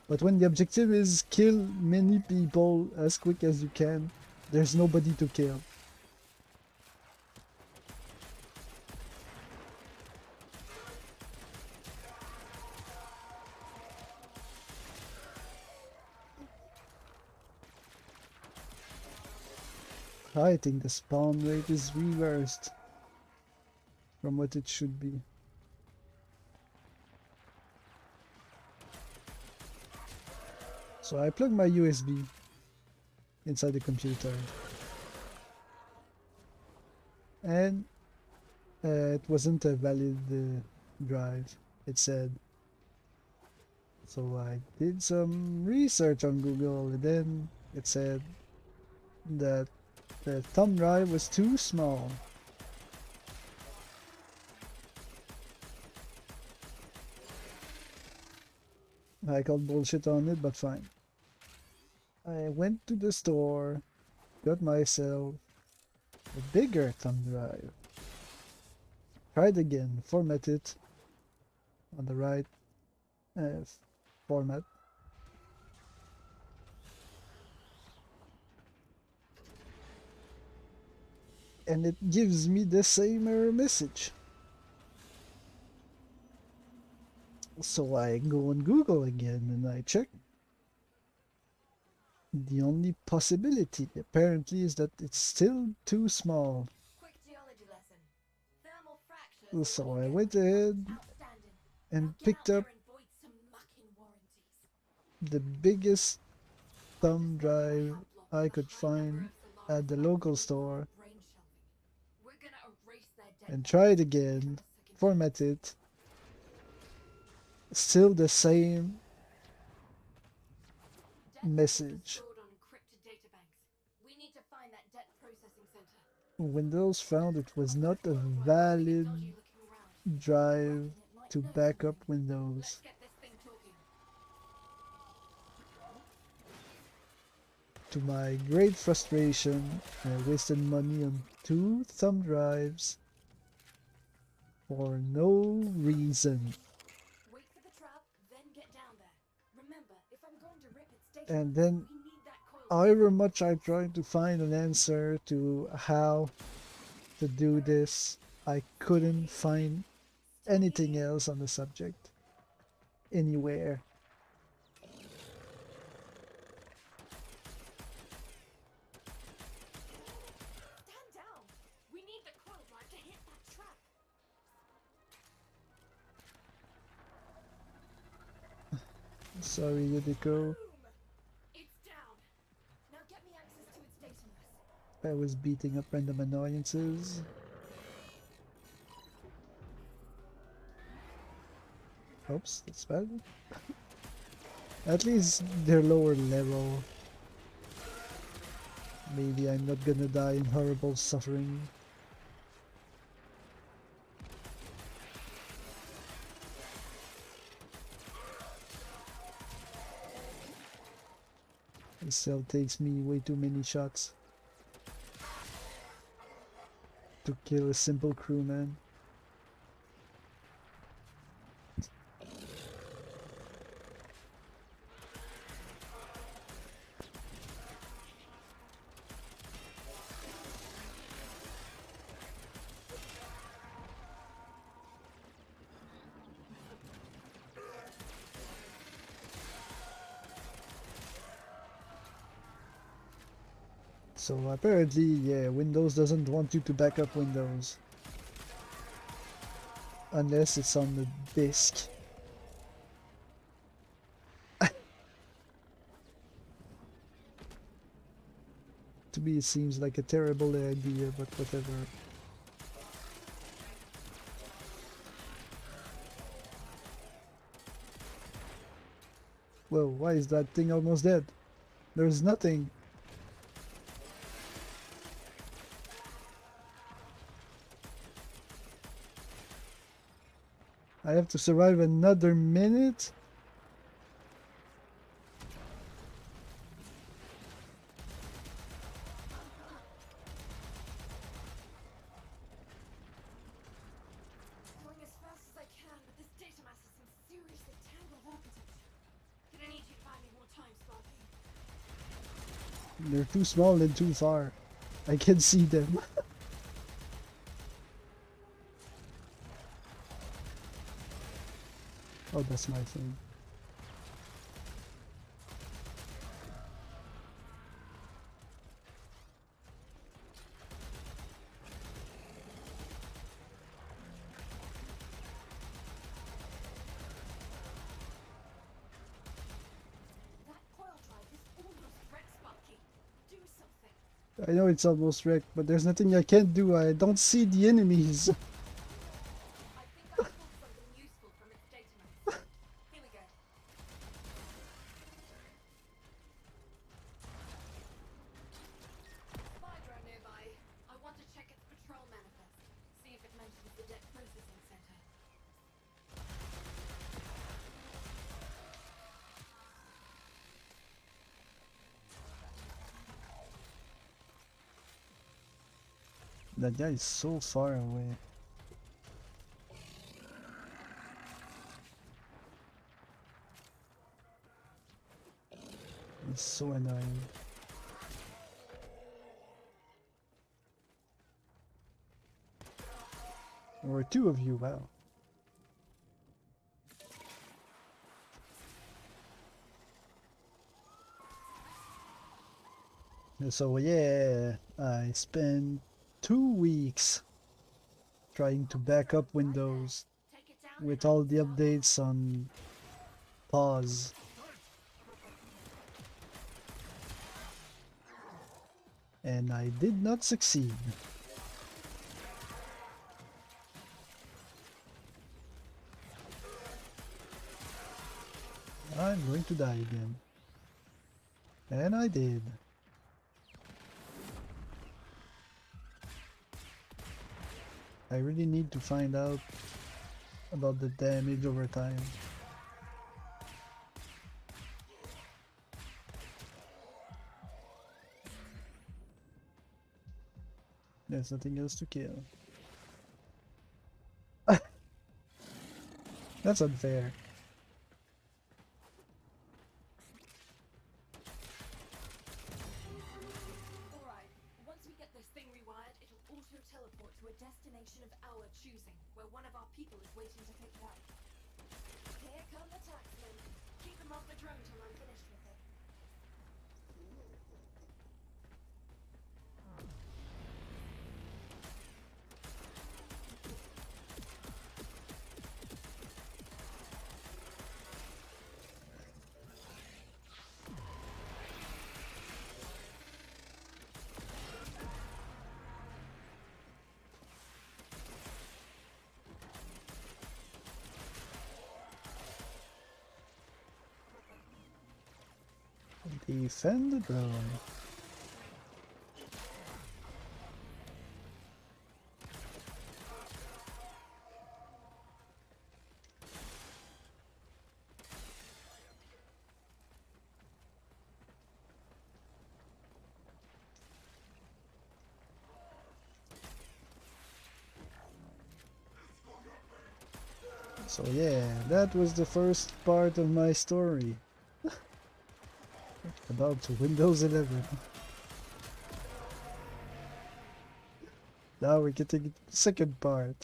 But when the objective is kill many people as quick as you can, there's nobody to kill. I think the spawn rate is reversed from what it should be. So I plug my USB inside the computer, and it wasn't a valid drive, it said. So I did some research on Google, and then it said that the thumb drive was too small. I called bullshit on it, but fine. I went to the store, got myself a bigger thumb drive. Tried again, format it on the right format. And it gives me the same error message. So I go on Google again and I check. The only possibility apparently is that it's still too small. Quick geology lesson. Thermal fractures. So I went ahead Outstanding. and Now get picked out up there and void some mucking warranties. the biggest thumb drive I could find at the local store and try it again, format it. Still the same message. Windows found it was not a valid drive to back up Windows. To my great frustration, I wasted money on 2 thumb drives for no reason. And then, however much I tried to find an answer to how to do this, I couldn't find anything else on the subject anywhere. Stand down. We need the coil drive to hit that trap. Sorry, Yudiko. It's down. Now get me access to its data mass. I was beating up random annoyances. Oops, that's bad. At least they're lower level. Maybe I'm not gonna die in horrible suffering. It still takes me way too many shots to kill a simple crewman. So apparently, yeah, Windows doesn't want you to back up Windows unless it's on the disk. To me, it seems like a terrible idea, but whatever. Whoa, why is that thing almost dead? There's nothing. I have to survive another minute? Going as fast as I can, but this data mass has some seriously tangled orbitals. Gonna need you to buy me more time, Sparky. They're too small and too far. I can see them. Oh, that's my thing. I know it's almost wrecked, but there's nothing I can't do. I don't see the enemies. I think I pulled something useful from its database. Here we go. Spy drone nearby. I want to check its patrol manifest. See if it mentions the debt processing center. That guy is so far away. It's so annoying. There were two of you, wow. So yeah, I spent 2 weeks trying to back up Windows Take it down. with all the updates on pause. And I did not succeed. I'm going to die again. And I did. I really need to find out about the damage over time. There's nothing else to kill. That's unfair. Alright, once we get this thing rewired, it'll auto-teleport to a destination of our choosing, where one of our people is waiting to pick it up. Here come the taxmen. Keep them off the drone till I'm finished with it. Defend the drone. So yeah, that was the first part of my story. About Windows 11. Now we're getting the second part.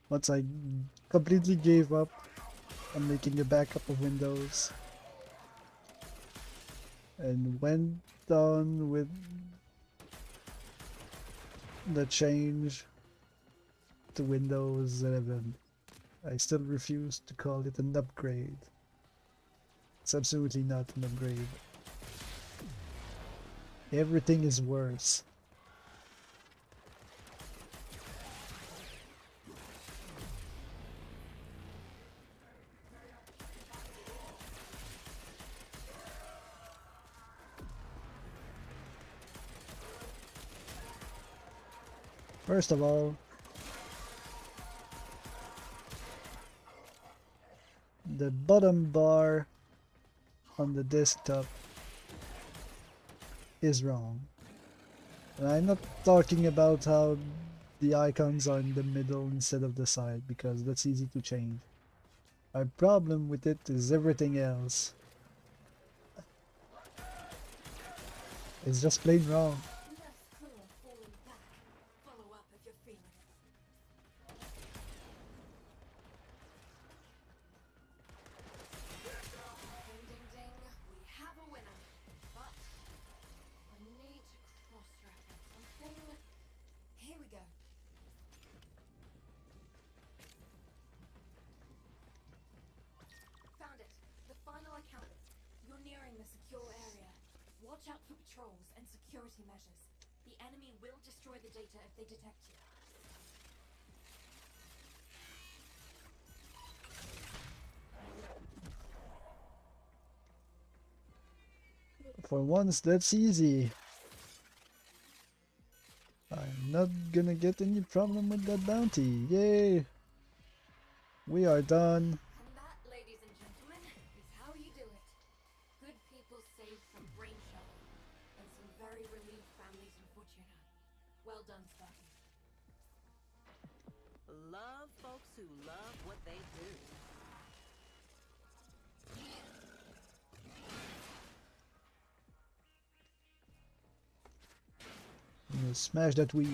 Once I completely gave up on making a backup of Windows and went on with the change to Windows 11. I still refuse to call it an upgrade. It's absolutely not an upgrade. Everything is worse. First of all, the bottom bar on the desktop is wrong. And I'm not talking about how the icons are in the middle instead of the side, because that's easy to change. My problem with it is everything else. It's just plain wrong. Less clear falling back. Follow up if you're feeling it. Ding ding ding. We have a winner. But I need to cross-reference something. Here we go. Found it. The final account. You're nearing the secure area. Watch out for patrols and security measures. The enemy will destroy the data if they detect you. For once, that's easy. I'm not gonna get any problem with that bounty. Yay! We are done. And that, ladies and gentlemen, is how you do it. Good people saved from brain shock, and some very relieved families in Fortuna. Well done, Sparky. Love folks who love what they do. I'm gonna smash that wheel.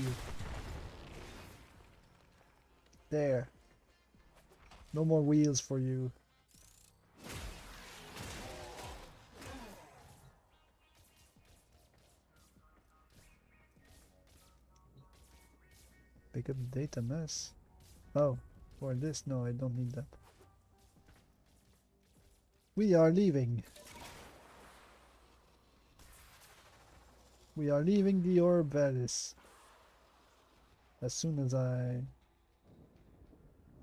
There. No more wheels for you. Pick up data mess. Oh, for this? No, I don't need that. We are leaving. We are leaving the Orbelis. As soon as I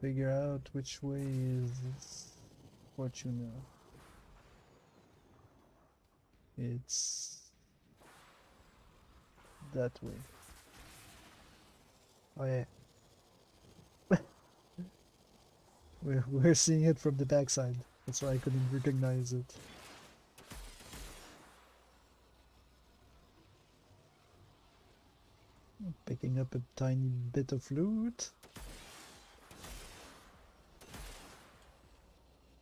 figure out which way is Fortuna. It's that way. Oh yeah. We're seeing it from the backside. That's why I couldn't recognize it. Picking up a tiny bit of loot.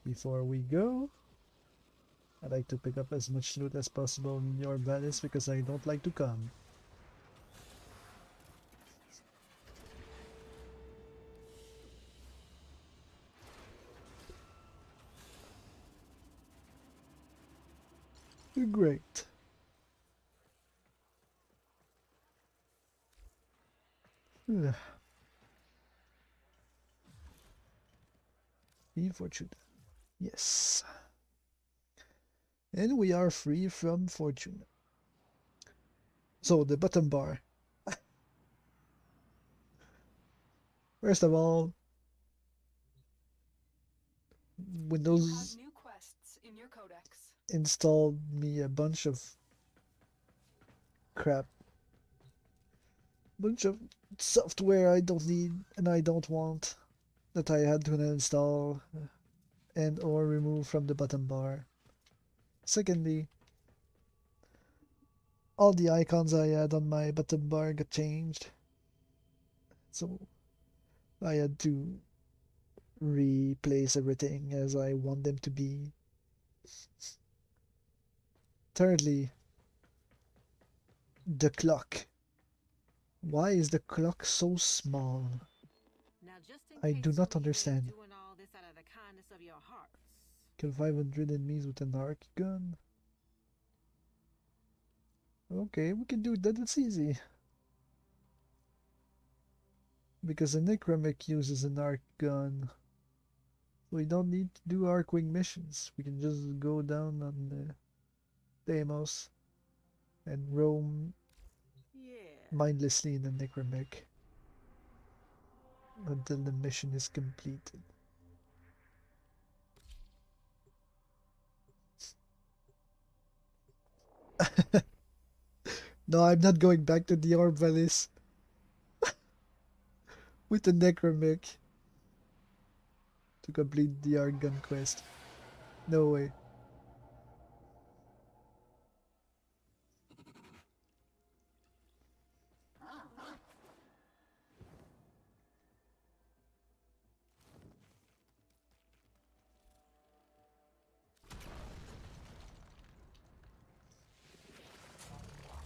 Before we go, I like to pick up as much loot as possible in your valleys because I don't like to come. Great. Be Fortuna. Yes. And we are free from Fortuna. So the bottom bar. First of all, Windows New quests in your codex. installed me a bunch of crap. Bunch of software I don't need and I don't want that I had to install and or remove from the bottom bar. Secondly, all the icons I had on my bottom bar got changed. So I had to replace everything as I want them to be. Thirdly, the clock. Why is the clock so small? Now, just in I case do not some of you ain't understand. doing all this out of the kindness of your hearts. Kill 500 enemies with an arc gun. Okay, we can do that. It's easy. Because the Necromic uses an arc gun. We don't need to do Arcwing missions. We can just go down on the Deimos and roam Yeah. mindlessly in the Necromic until the mission is completed. No, I'm not going back to the Orbelis with the Necromic to complete the arc gun quest. No way.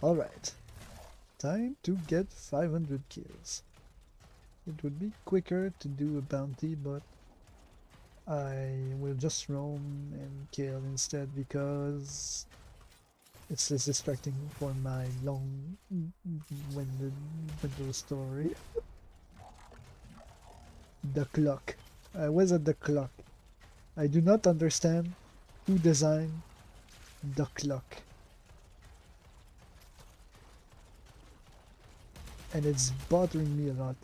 Alright. Time to get 500 kills. It would be quicker to do a bounty, but I will just roam and kill instead because it's less distracting for my long-winded Windows story. The clock. I was at the clock. I do not understand who designed the clock. and it's bothering me a lot.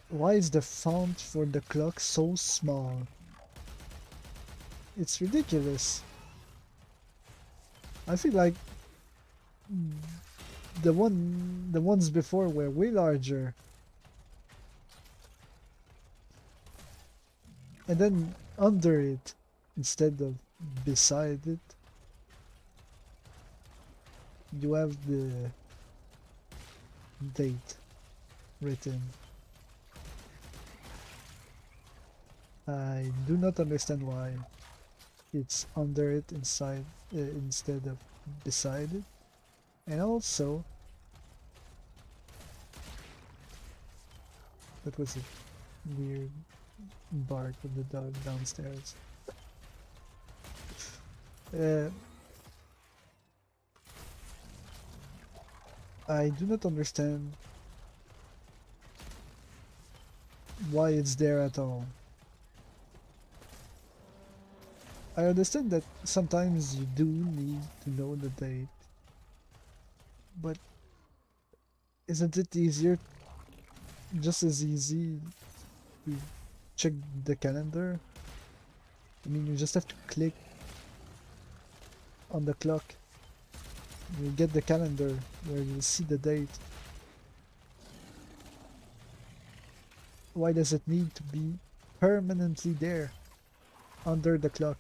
Why is the font for the clock so small? It's ridiculous. I feel like the ones before were way larger. And then under it, instead of beside it, you have the date written. I do not understand why it's under it instead of beside it. And also, that was a weird bark of the dog downstairs. I do not understand why it's there at all. I understand that sometimes you do need to know the date, but isn't it easier, just as easy, to check the calendar? I mean, you just have to click on the clock. You get the calendar where you see the date. Why does it need to be permanently there, under the clock,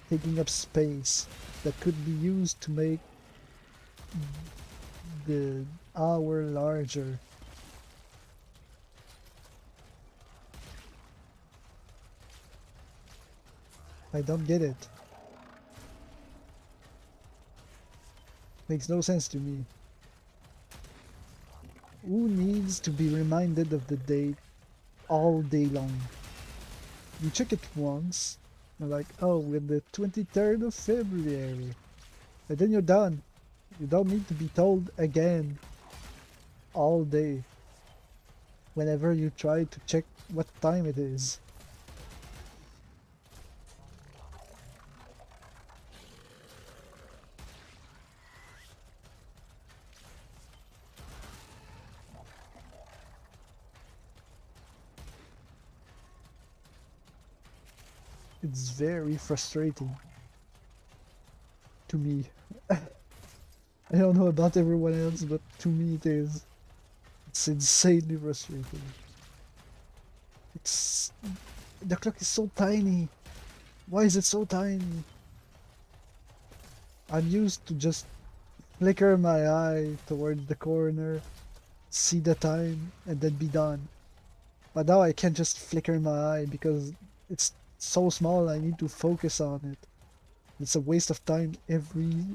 taking up space that could be used to make the hour larger? I don't get it. Makes no sense to me. Who needs to be reminded of the date all day long? You check it once, you're like, oh, we're the 23rd of February. And then you're done. You don't need to be told again all day whenever you try to check what time it is. It's very frustrating to me. I don't know about everyone else, but to me it is. It's insanely frustrating. The clock is so tiny. Why is it so tiny? I'm used to just flicker my eye towards the corner, see the time, and then be done. But now I can't just flicker my eye because it's so small. I need to focus on it. It's a waste of time every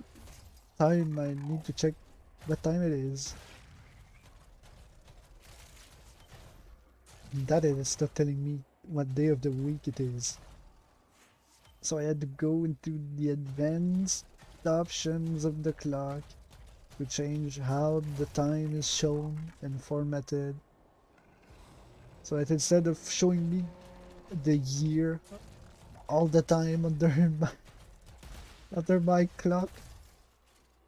time I need to check what time it is. That is still telling me what day of the week it is. So I had to go into the advanced options of the clock to change how the time is shown and formatted. So that instead of showing me the year all the time under my clock,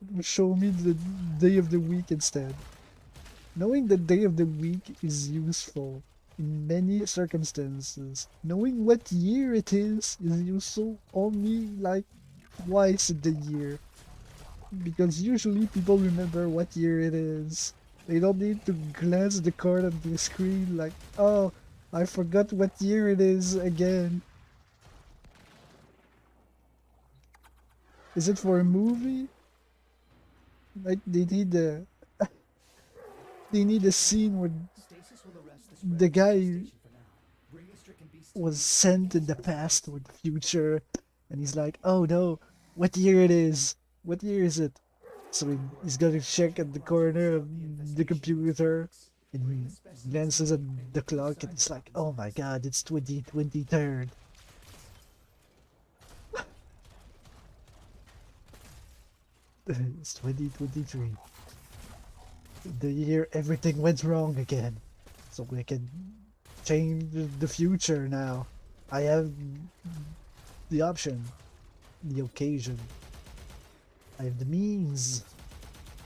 it will show me the day of the week instead. Knowing the day of the week is useful in many circumstances. Knowing what year it is useful only like twice in the year. Because usually people remember what year it is. They don't need to glance the card on the screen like, oh, I forgot what year it is again. Is it for a movie? Like they need a scene where the guy was sent in the past or the future, and he's like, oh no, what year it is? What year is it? So he's gonna check at the corner of the computer, and he glances at the clock, and it's like, oh my god, it's 2023rd. It's 2023. The year everything went wrong again. So we can change the future now. I have the option, the occasion. I have the means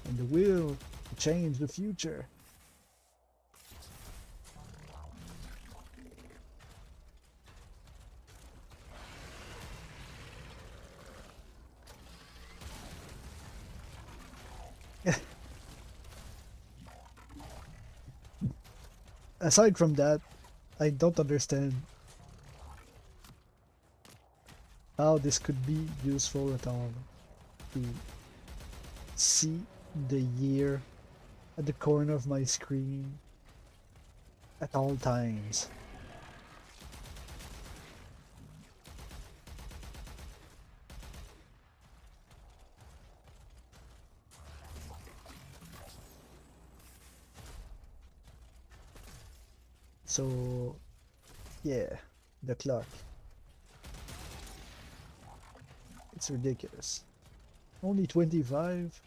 and the will to change the future. Aside from that, I don't understand how this could be useful at all to see the year at the corner of my screen at all times. So, yeah, the clock. It's ridiculous. Only 25?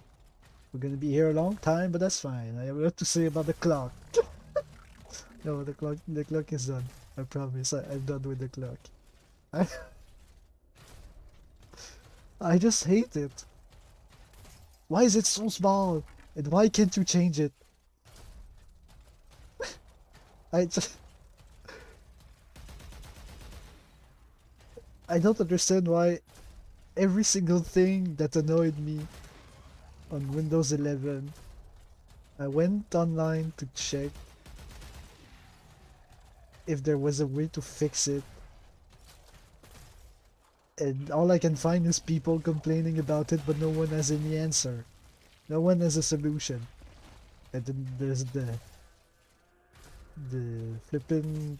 We're gonna be here a long time, but that's fine. I have a lot to say about the clock. No, the clock is done. I promise. I'm done with the clock. I, I just hate it. Why is it so small? And why can't you change it? I just, I don't understand why every single thing that annoyed me on Windows 11, I went online to check if there was a way to fix it, and all I can find is people complaining about it, but no one has any answer. No one has a solution. And then there's the flippin'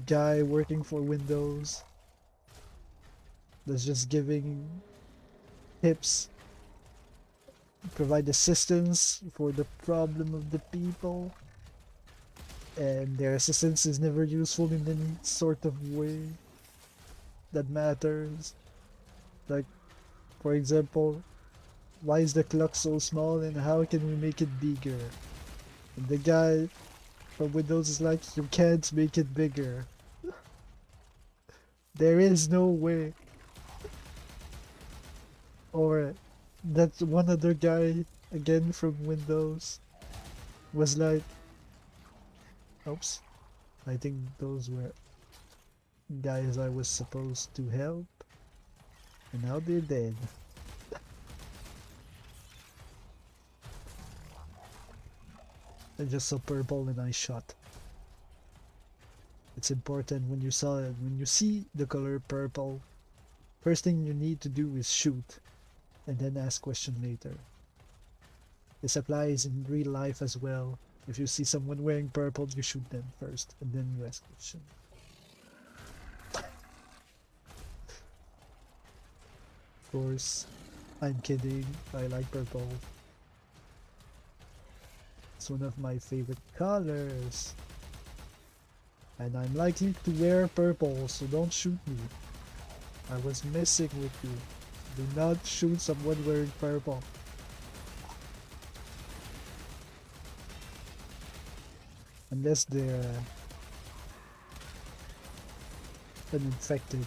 guy working for Windows that's just giving tips, provide assistance for the problem of the people, and their assistance is never useful in any sort of way that matters. Like, for example, why is the clock so small and how can we make it bigger? And the guy from Windows is like, you can't make it bigger. There is no way. Or that one other guy, again from Windows, was like, oops, I think those were guys I was supposed to help, and now they're dead. I just saw purple and I shot. It's important when you see the color purple, first thing you need to do is shoot, and then ask question later. This applies in real life as well. If you see someone wearing purple, you shoot them first, and then you ask question. Of course, I'm kidding. I like purple. It's one of my favorite colors. And I'm likely to wear purple, so don't shoot me. I was messing with you. Do not shoot someone wearing purple. Unless they're uninfected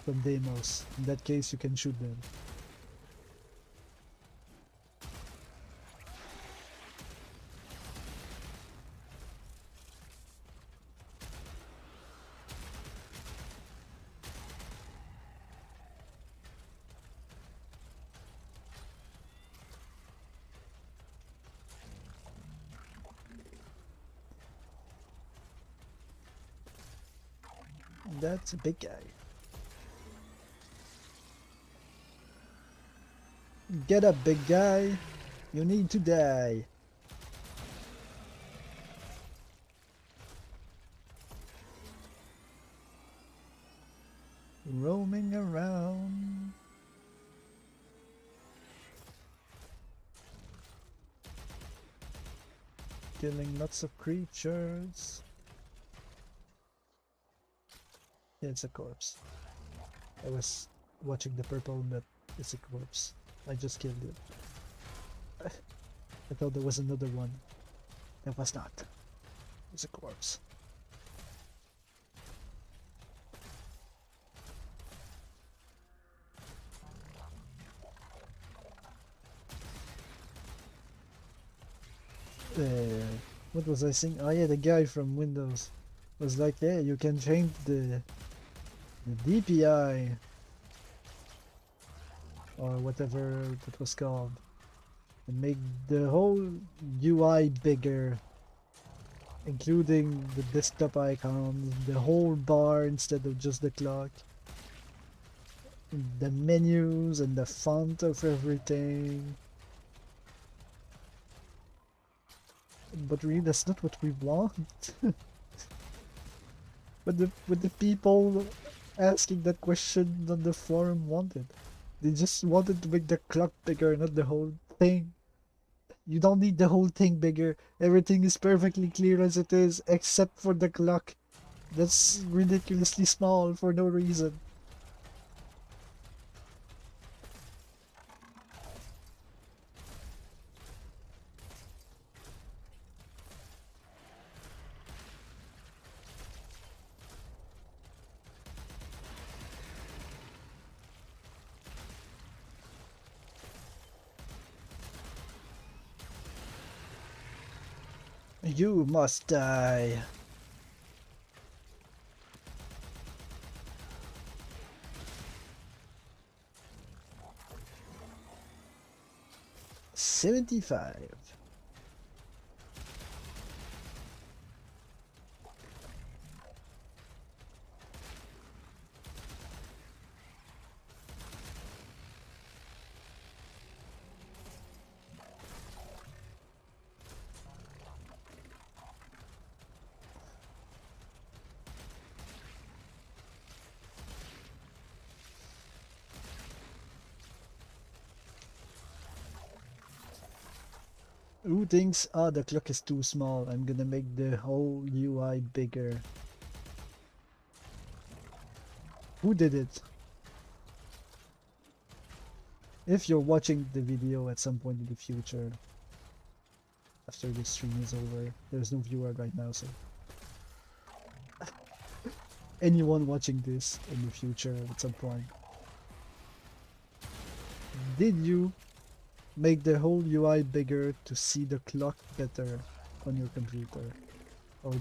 from demos. In that case, you can shoot them. That's a big guy. Get up, big guy. You need to die. Roaming around. Killing lots of creatures. Yeah, it's a corpse. I was watching the purple, but it's a corpse. I just killed it. I thought there was another one. There was not. It's a corpse. what was I saying? Oh yeah, the guy from Windows was like, yeah, you can change the DPI or whatever that was called and make the whole UI bigger, including the desktop icons, the whole bar instead of just the clock, the menus and the font of everything. But really, that's not what we want. But the people asking that question on the forum wanted. They just wanted to make the clock bigger, not the whole thing. You don't need the whole thing bigger. Everything is perfectly clear as it is, except for the clock. That's ridiculously small for no reason. You must die. $75. Who thinks, oh, the clock is too small, I'm gonna make the whole UI bigger? Who did it? If you're watching the video at some point in the future, after the stream is over, there's no viewer right now, so anyone watching this in the future at some point, did you make the whole UI bigger to see the clock better on your computer? Or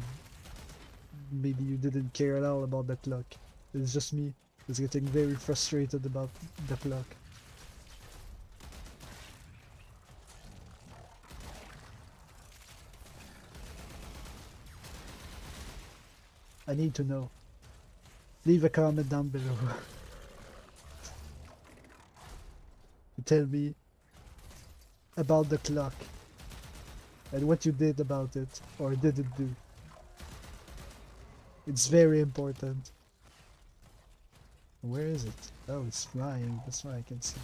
maybe you didn't care at all about the clock. It's just me who's getting very frustrated about the clock. I need to know. Leave a comment down below to tell me about the clock and what you did about it or didn't do. It's very important. Where is it? Oh, it's flying. That's why I can see.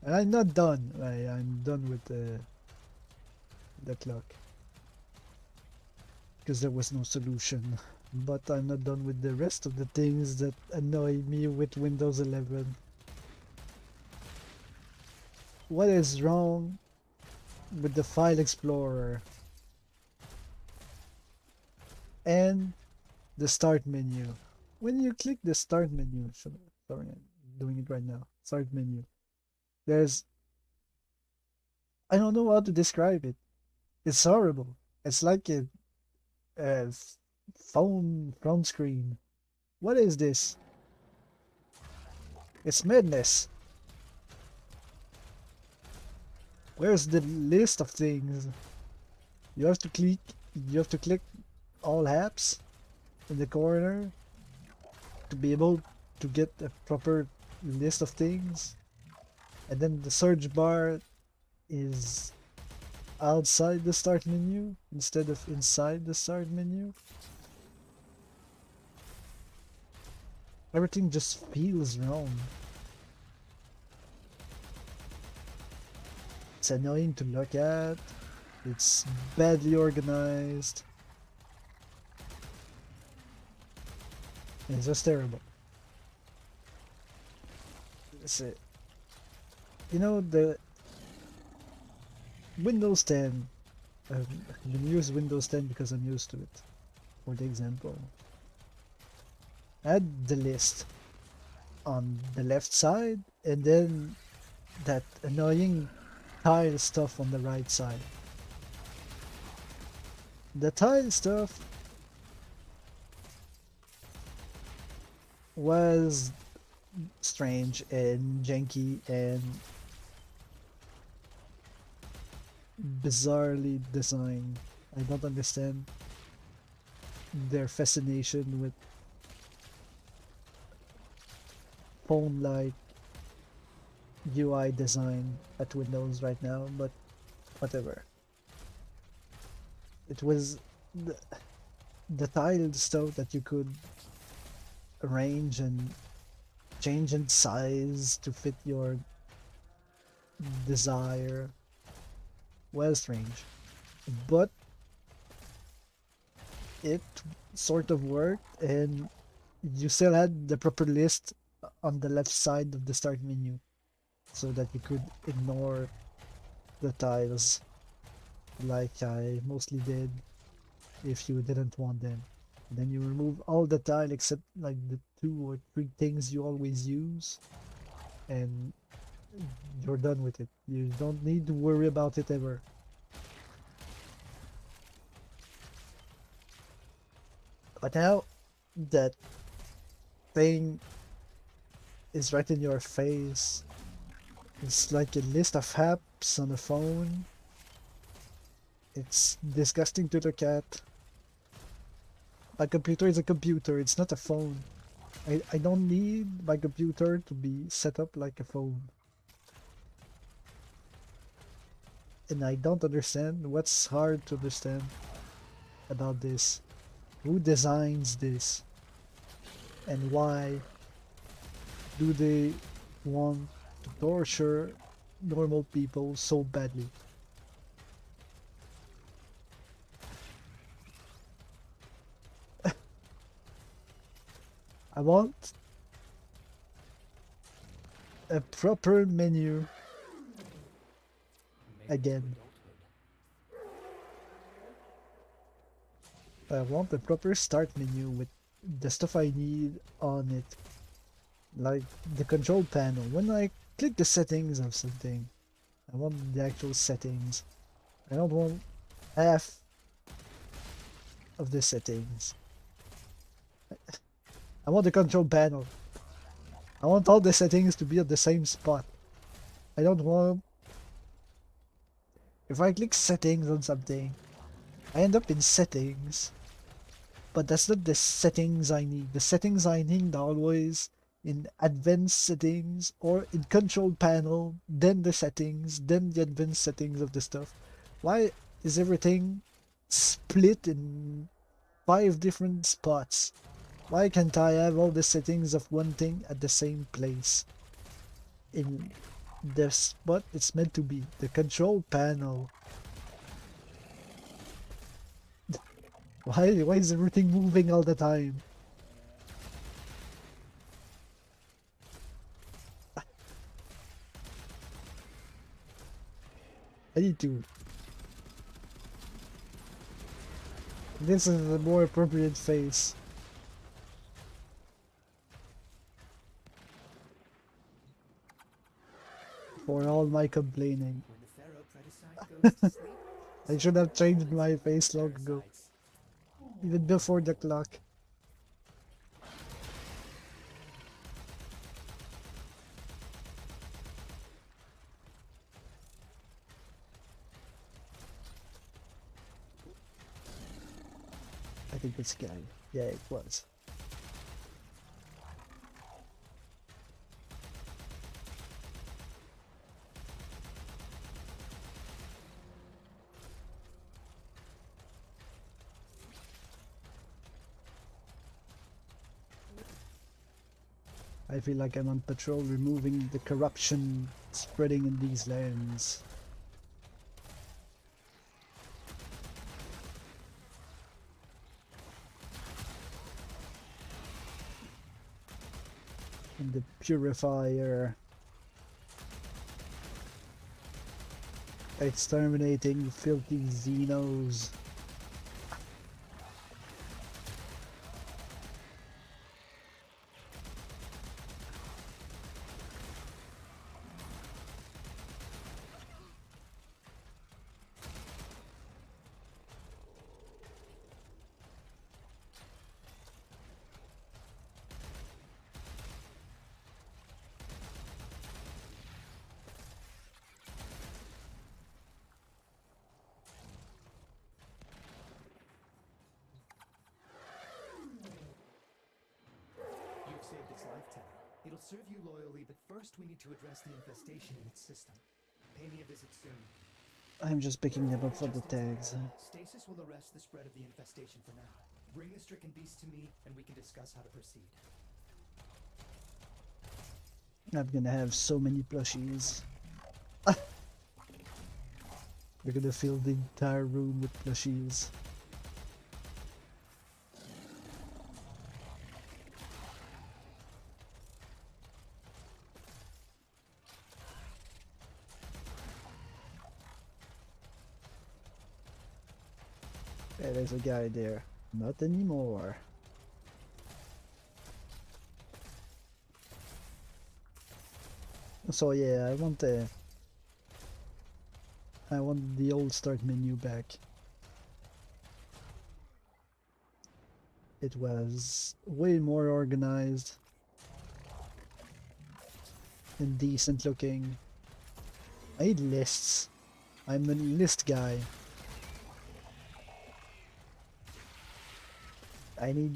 And I'm not done. I'm done with the clock. Because there was no solution. But I'm not done with the rest of the things that annoy me with Windows 11. What is wrong with the File Explorer and the Start menu? When you click the Start menu, sorry, I'm doing it right now. Start menu. There's, I don't know how to describe it. It's horrible. It's like a phone front screen. What is this? It's madness. Where's the list of things? You have to click all apps in the corner to be able to get a proper list of things. And then the search bar is outside the start menu instead of inside the start menu. Everything just feels wrong. It's annoying to look at. It's badly organized. It's just terrible. That's it. You know, the Windows 10, I'm gonna use Windows 10 because I'm used to it, for the example. Add the list on the left side and then that annoying tile stuff on the right side. The tile stuff was strange and janky and bizarrely designed. I don't understand their fascination with phone-like UI design at Windows right now, but whatever. It was the tiled stuff that you could arrange and change in size to fit your desire was strange, but it sort of worked, and you still had the proper list on the left side of the start menu so that you could ignore the tiles like I mostly did if you didn't want them. Then you remove all the tile except like the 2 or 3 things you always use, and you're done with it. You don't need to worry about it ever. But now that thing is right in your face, it's like a list of apps on a phone. It's disgusting to look at. My computer is a computer, it's not a phone. I don't need my computer to be set up like a phone. And I don't understand what's hard to understand about this. Who designs this? And why do they want to torture normal people so badly? I want a proper menu again. I want a proper start menu with the stuff I need on it. Like the control panel. When I click the settings of something, I want the actual settings. I don't want half of the settings. I want the control panel. I want all the settings to be at the same spot. I don't want... If I click settings on something, I end up in settings. But that's not the settings I need. The settings I need are always in advanced settings or in control panel, then the settings, then the advanced settings of the stuff. Why is everything split in 5 different spots? Why can't I have all the settings of one thing at the same place? In the spot it's meant to be, the control panel. Why is everything moving all the time? I need to... This is a more appropriate face. For all my complaining. When the Pharaoh Predicite goes to sleep, I should have changed my face long ago. parasites. Even before the clock. I think it's guy. Yeah, it was. I feel like I'm on patrol removing the corruption spreading in these lands. And the purifier. Exterminating filthy xenos. You've saved its life, Teddy. It'll serve you loyally, but first we need to address the infestation in its system. Pay me a visit soon. I'm just picking them up for the Just in tags. time. Stasis will arrest the spread of the infestation for now. Bring the stricken beast to me, and we can discuss how to proceed. I'm gonna have so many plushies. We're gonna fill the entire room with plushies. Yeah, there's a guy there. Not anymore. So yeah, I want the old start menu back. It was way more organized and decent looking. I need lists. I'm a list guy. I need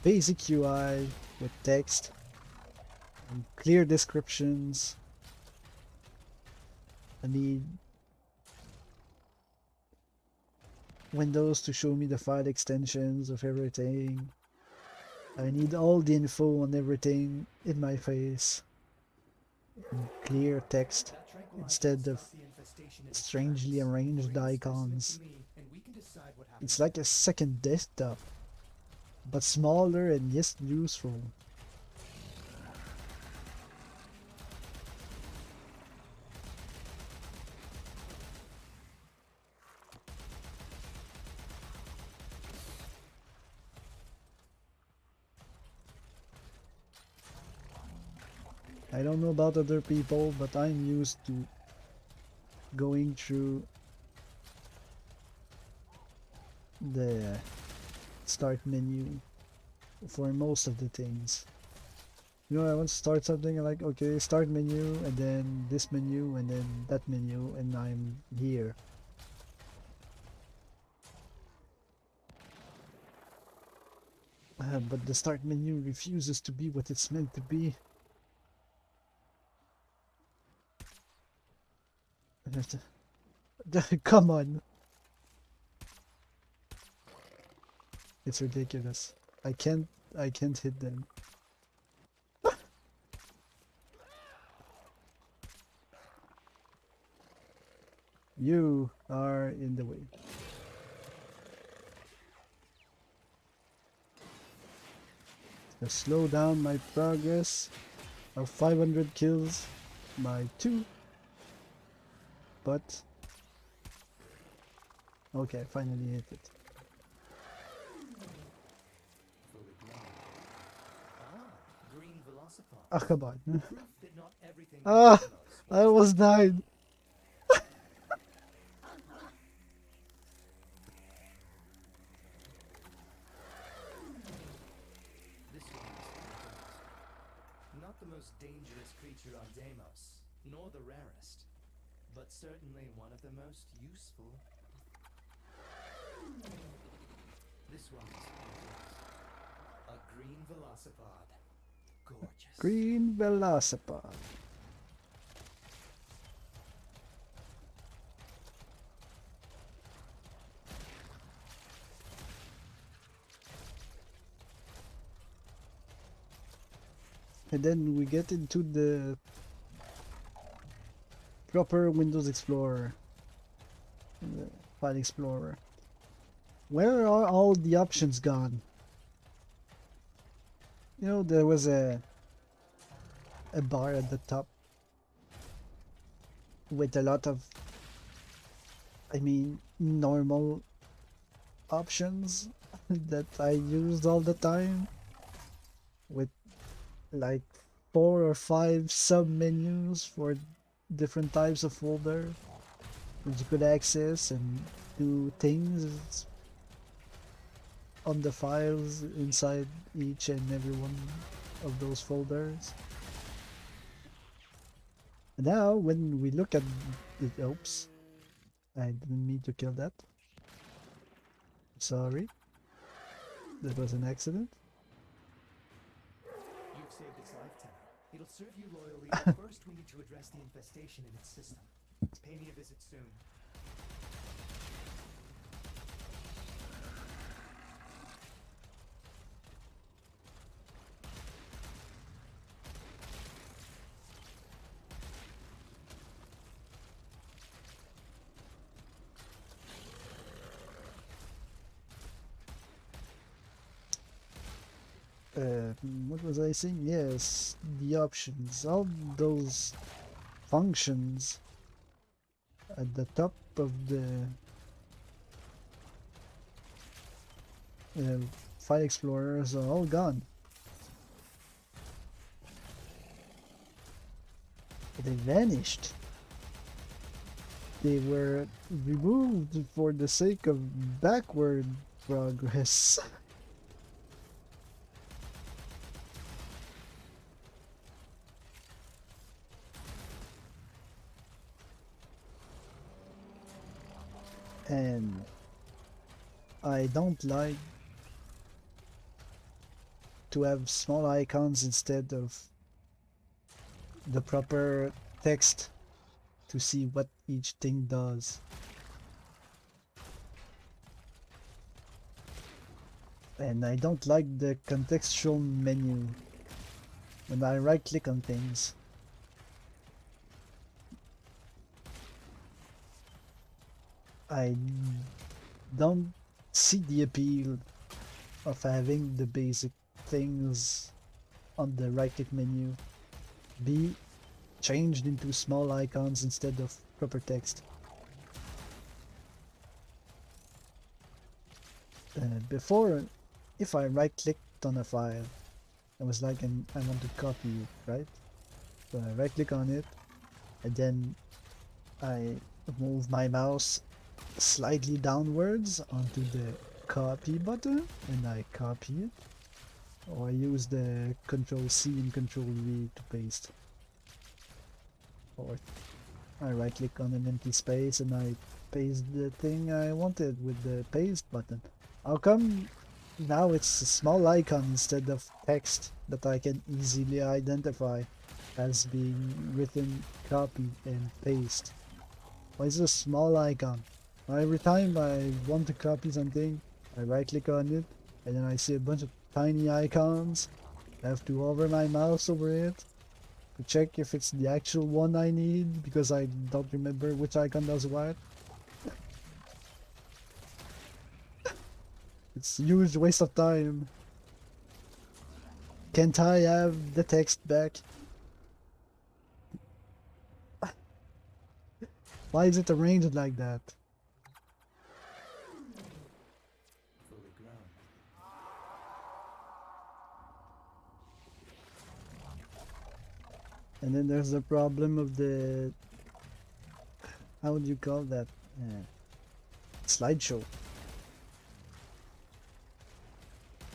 basic UI with text and clear descriptions. I need windows to show me the file extensions of everything. I need all the info on everything in my face. In clear text That tranquilizer instead will of stop the infestation in its strangely tracks. arranged Bring the specimen icons. to me, and we can decide what happens It's like a second desktop, but smaller and yes, useful. I don't know about other people, but I'm used to going through the start menu for most of the things. You know, I want to start something like, okay, start menu, and then this menu, and then that menu, and I'm here. But the start menu refuses to be what it's meant to be. I have to... Come on! It's ridiculous. I can't hit them. You are in the way. To slow down my progress of 500 kills by 2. But okay, I finally hit it. fully grown. Green velocipede. Ah, come on. Proof that not everything Ah, Deimos I almost died. This one is Deimos. Not the most dangerous creature on Deimos, nor the rarest, but certainly one of the most useful. This one is a green velocipede. Gorgeous. Green velocipede. And then we get into the proper Windows Explorer, the File Explorer. Where are all the options gone? You know, there was a bar at the top with a lot of, I mean, normal options that I used all the time, with like 4 or 5 sub menus for different types of folder that you could access and do things on the files inside each and every one of those folders. And now when we look at it, oops, I didn't mean to kill that. Sorry, that was an accident. You've saved its life, Tenno. It'll serve you loyally, but first we need to address the infestation in its system. Pay me a visit soon. What was I saying? Yes, the options, all those functions at the top of the file explorers are all gone. They vanished. They were removed for the sake of backward progress. And I don't like to have small icons instead of the proper text to see what each thing does. And I don't like the contextual menu when I right click on things. I don't see the appeal of having the basic things on the right click menu be changed into small icons instead of proper text. Before, if I right clicked on a file, I was like, I want to copy it, right? So I right click on it, and then I move my mouse slightly downwards onto the copy button and I copy it, or I use the Control C and Control V to paste, or I right click on an empty space and I paste the thing I wanted with the paste button. How come now it's a small icon instead of text that I can easily identify as being written, copy and paste? Why is it a small icon? Every time I want to copy something, I right click on it, and then I see a bunch of tiny icons. I have to hover my mouse over it to check if it's the actual one I need, because I don't remember which icon does what. It's a huge waste of time. Can't I have the text back? Why is it arranged like that? Fully grown. And then there's the problem of the, how would you call that? Slideshow.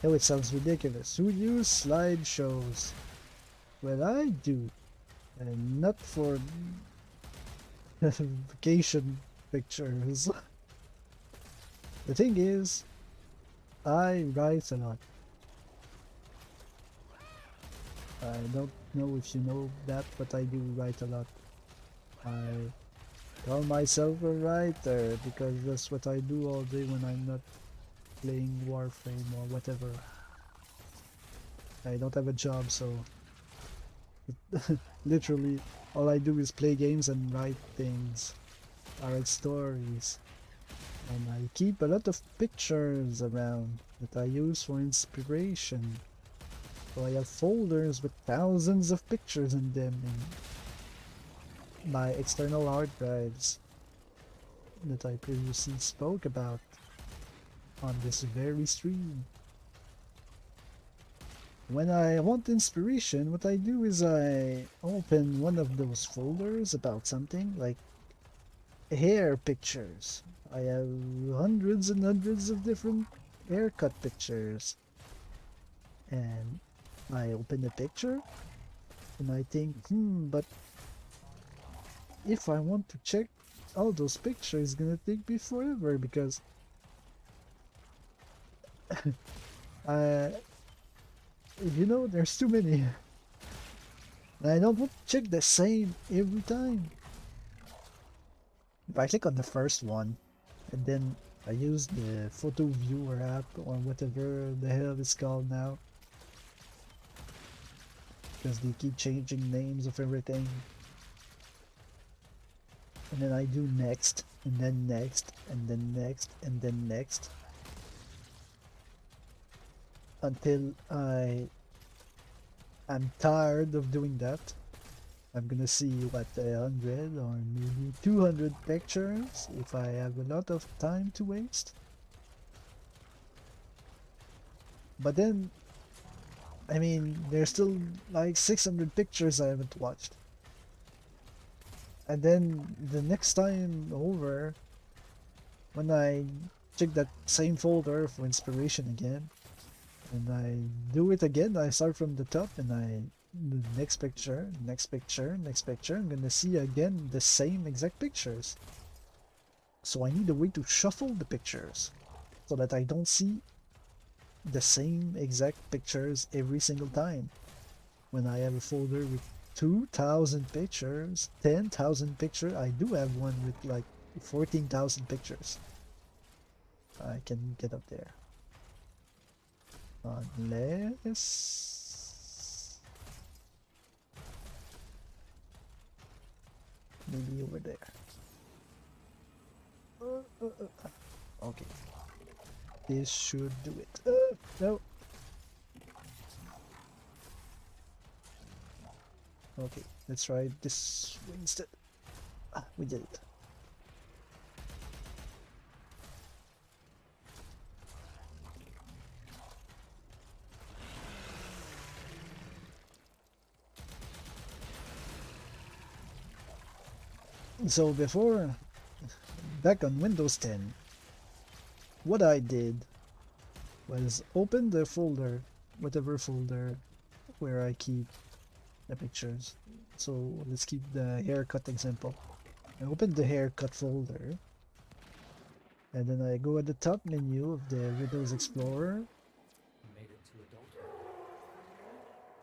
Oh, it sounds ridiculous. Who use slideshows? Well, I do. And not for vacation pictures. The thing is, I write a lot. I don't know if you know that, but I do write a lot. I call myself a writer because that's what I do all day when I'm not playing Warframe or whatever. I don't have a job, so Literally, all I do is play games and write things. I write stories. And I keep a lot of pictures around that I use for inspiration. So I have folders with thousands of pictures in them in my external hard drives that I previously spoke about on this very stream. When I want inspiration, what I do is I open one of those folders about something, like hair pictures. I have hundreds and hundreds of different haircut pictures. And I open the picture and I think, but if I want to check all those pictures, it's gonna take me forever because uh, there's too many. And I don't want to check the same every time. If I click on the first one and then I use the photo viewer app or whatever the hell it's called now, because they keep changing names of everything. And then I do next, and then next, and then next, and then next. Until I'm tired of doing that. I'm gonna see what 100 or maybe 200 pictures if I have a lot of time to waste. But then, I mean, there's still like 600 pictures I haven't watched. And then the next time over, when I check that same folder for inspiration again, and I do it again, I start from the top and I the next picture, next picture, next picture, I'm gonna see again the same exact pictures. So I need a way to shuffle the pictures so that I don't see the same exact pictures every single time. When I have a folder with 2,000 pictures, 10,000 pictures, I do have one with like 14,000 pictures. I can get up there. Unless... maybe over there. Okay. This should do it. No. Okay, let's try this way instead. We did it. So before, back on Windows 10, what I did was open the folder, whatever folder where I keep the pictures. So let's keep the haircut example. I open the haircut folder, and then I go at the top menu of the Windows Explorer, Made it to adulthood.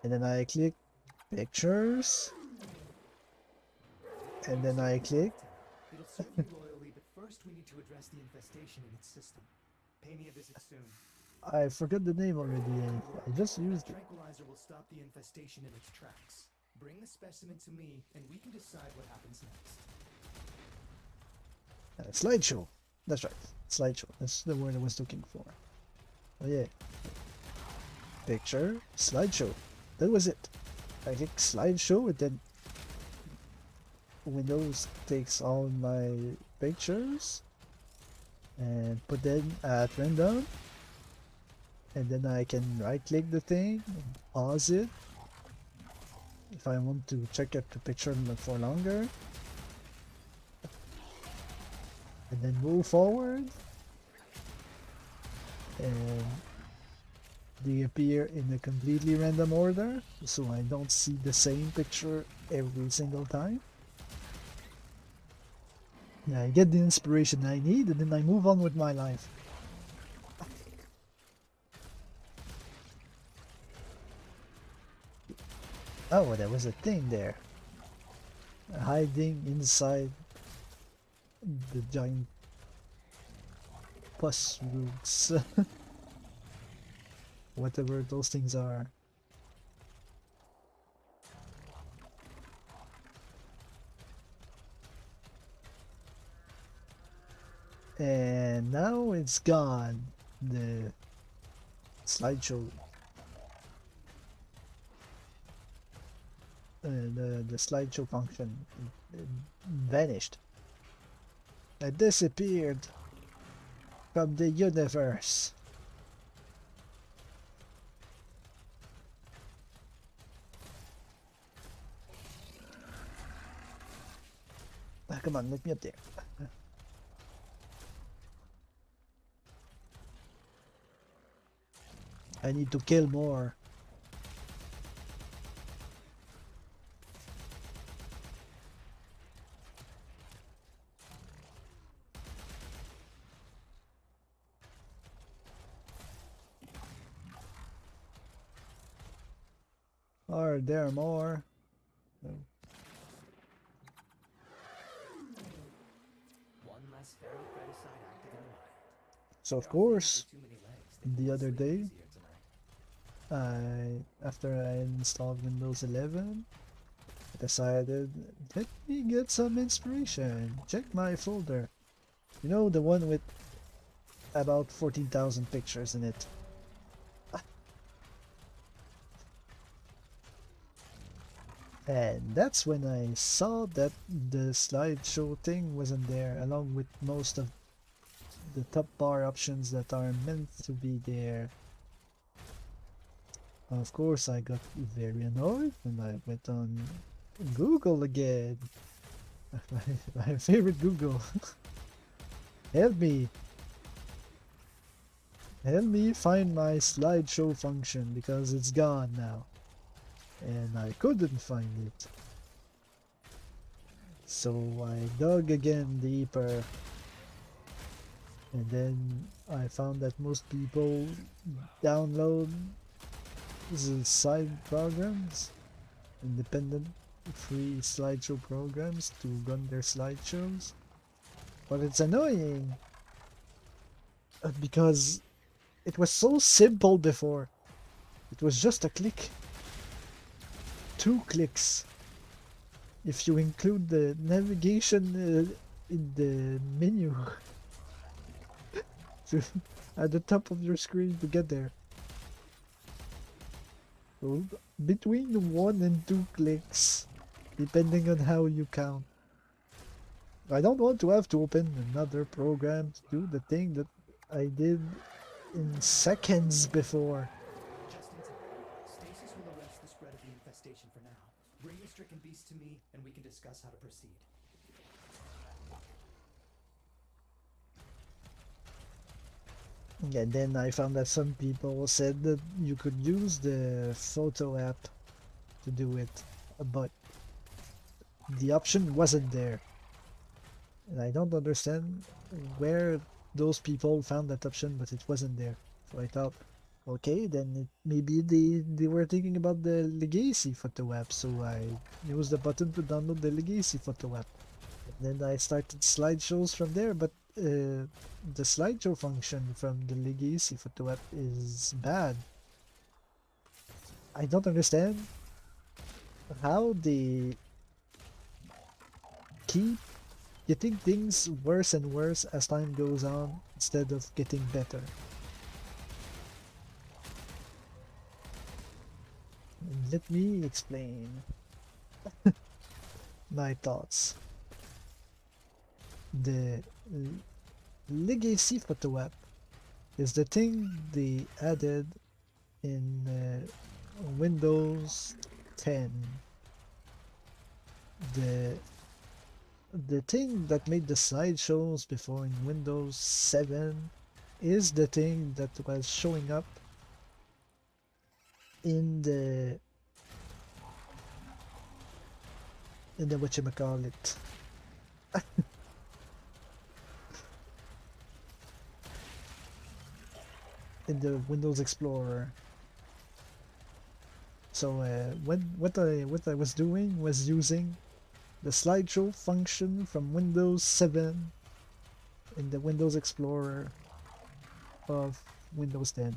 and then I click pictures, and then I click. It'll serve you loyally, but first we need to address the infestation in its system. Pay me a visit soon. I forgot the name already. I just used it. Tranquilizer will stop the infestation in its tracks. Bring the specimen to me, and we can decide what happens next. Slideshow. That's right. Slideshow. That's the word I was looking for. Oh yeah. Picture. Slideshow. That was it. I click slideshow and then Windows takes all my pictures and put them at random. And then I can right click the thing and pause it if I want to check out the picture for longer. And then move forward, and they appear in a completely random order, so I don't see the same picture every single time. Yeah, I get the inspiration I need, and then I move on with my life. Oh, there was a thing there, hiding inside the giant pus roots. Whatever those things are. And now it's gone. The slideshow. The slideshow function it vanished. It disappeared from the universe. Ah, come on, let me up there. I need to kill more. Are there more? No. One less ferropreticide active in the wild. So of There aren't course, too many legs. They the fall other asleep day, easier tonight. after I installed Windows 11, I decided, let me get some inspiration. Check my folder. You know, the one with about 14,000 pictures in it. And that's when I saw that the slideshow thing wasn't there, along with most of the top bar options that are meant to be there. Of course, I got very annoyed and I went on Google again. my favorite Google. Help me. Help me find my slideshow function because it's gone now. And I couldn't find it. So I dug again deeper. And then I found that most people download the side programs, independent free slideshow programs to run their slideshows. But it's annoying because it was so simple before. It was just a click. 2 clicks. If you include the navigation in the menu at the top of your screen to get there. So between 1 and 2 clicks, depending on how you count. I don't want to have to open another program to do the thing that I did in seconds before. Just in time. Stasis will arrest the spread of the infestation for now. Bring the stricken beast to me, and we can discuss how to proceed. And then I found that some people said that you could use the photo app to do it, but the option wasn't there. And I don't understand where those people found that option, but it wasn't there. So I thought, okay, then maybe they were thinking about the Legacy photo app, so I used the button to download the Legacy photo app. And then I started slideshows from there, but the slideshow function from the Legacy photo app is bad. I don't understand how they keep getting things worse and worse as time goes on instead of getting better. Let me explain my thoughts. The Legacy photo app is the thing they added in Windows 10. The thing that made the slideshows before in Windows 7 is the thing that was showing up in the whatchamacallit. In the Windows Explorer. So what I was doing was using the slideshow function from Windows 7 in the Windows Explorer of Windows 10.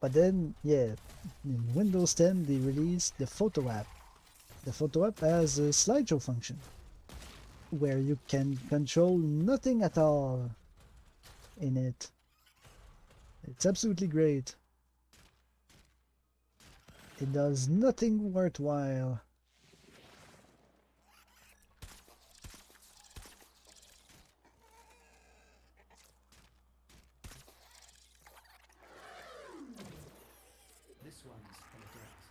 But then, yeah, in Windows 10 they released the photo app. The photo app has a slideshow function where you can control nothing at all in it. It's absolutely great. It does nothing worthwhile. This one's an adult.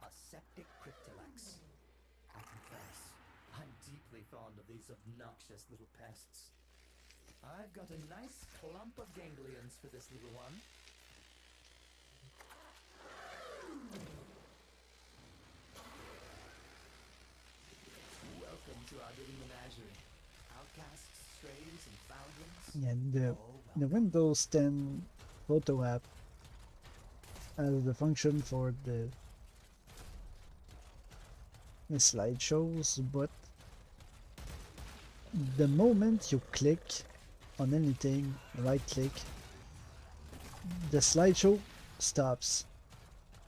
A septic cryptolex. I confess, I'm deeply fond of these obnoxious little pests. I've got a nice clump of ganglions for this little one. Welcome to our little menagerie. Outcasts, strays, and foundlings. And All the welcome. Windows 10 photo app has the function for the slideshows, but the moment you click on anything, right click, the slideshow stops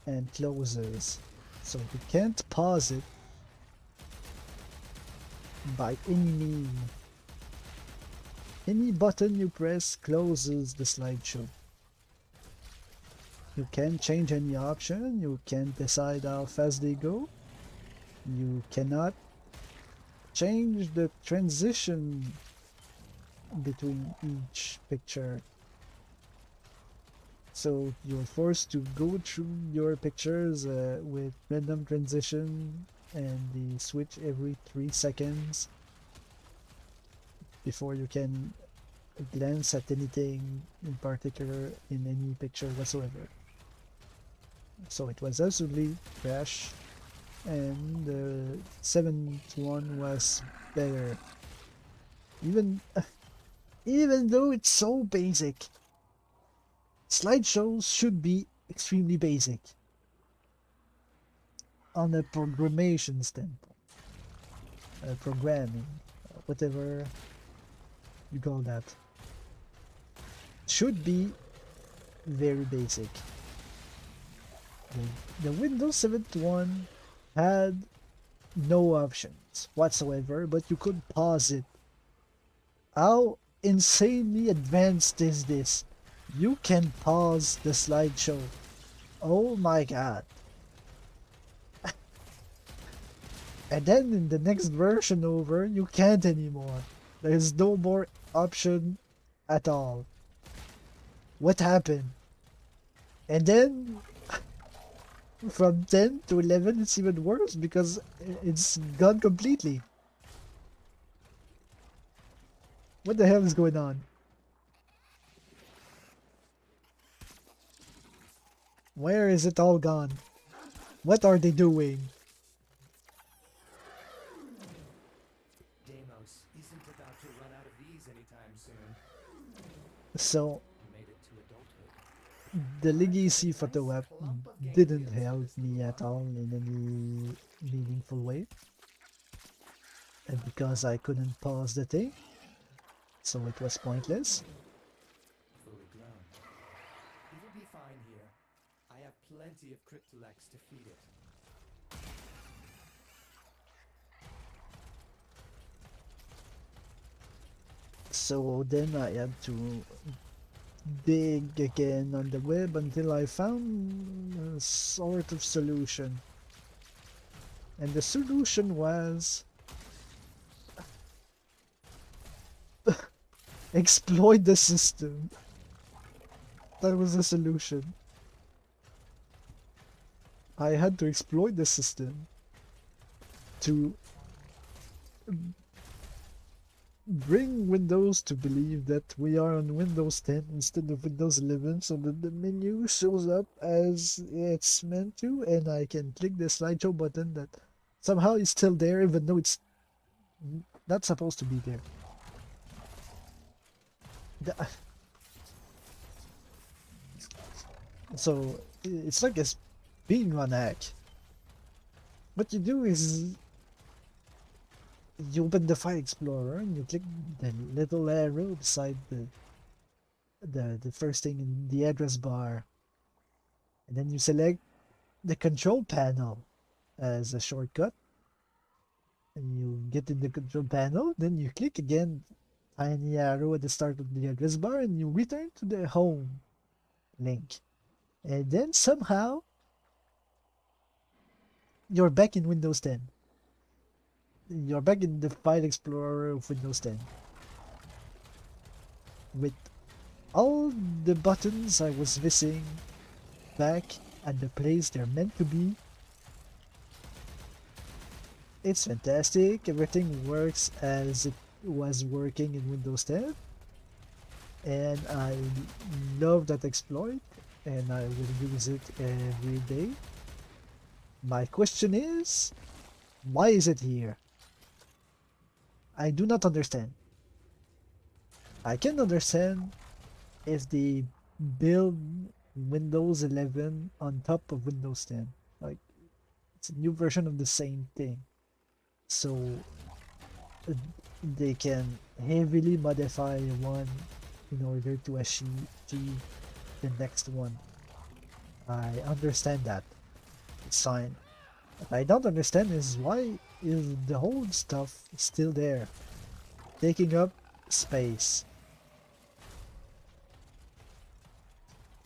and closes. So you can't pause it by any means. Any button you press closes the slideshow. You can't change any option, you can't decide how fast they go. You cannot change the transition between each picture. So you're forced to go through your pictures with random transition and the switch every 3 seconds before you can glance at anything in particular in any picture whatsoever. So it was absolutely trash, and the 7th one was better. Even though it's so basic, slideshows should be extremely basic on a programmation standpoint, programming, whatever you call that, should be very basic. The Windows 7th one had no options whatsoever, but you could pause it. How insanely advanced is this? You can pause the slideshow. Oh my god. And then in the next version over, you can't anymore. There's no more option at all. What happened? And then from 10 to 11 it's even worse because it's gone completely. What the hell is going on? Where is it all gone? What are they doing? Deimos isn't about to run out of these anytime soon. So Made it to adulthood. the legacy photo app didn't help me at all in any meaningful way. And because I couldn't pause the thing, so it was pointless. Fully grown. It'll be fine here. I have plenty of cryptolex to feed it. So then I had to dig again on the web until I found a sort of solution. And the solution was exploit the system. That was the solution. I had to exploit the system to bring Windows to believe that we are on Windows 10 instead of Windows 11 so that the menu shows up as it's meant to, and I can click the slideshow button that somehow is still there even though it's not supposed to be there. So it's like a speedrun hack. What you do is you open the File Explorer and you click the little arrow beside the first thing in the address bar, And then you select the control panel as a shortcut. And you get in the control panel, then you click again, tiny arrow at the start of the address bar, and you return to the home link. And then somehow you're back in Windows 10. You're back in the file explorer of Windows 10 with all the buttons I was missing back at the place they're meant to be. It's fantastic. Everything works as it was working in Windows 10, and I love that exploit, and I will use it every day. My question is, why is it here? I do not understand. I can understand if they build Windows 11 on top of Windows 10. Like, it's a new version of the same thing. So they can heavily modify one in order to achieve the next one. I understand that. It's fine. What I don't understand is why is the old stuff still there, taking up space.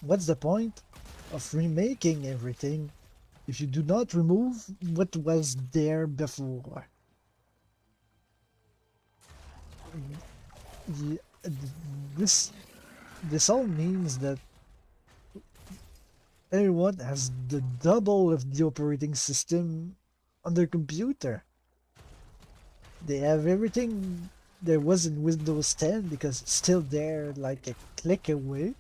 What's the point of remaking everything if you do not remove what was there before? This this all means that everyone has the double of the operating system on their computer. They have everything there was in Windows 10 because it's still there like a click away.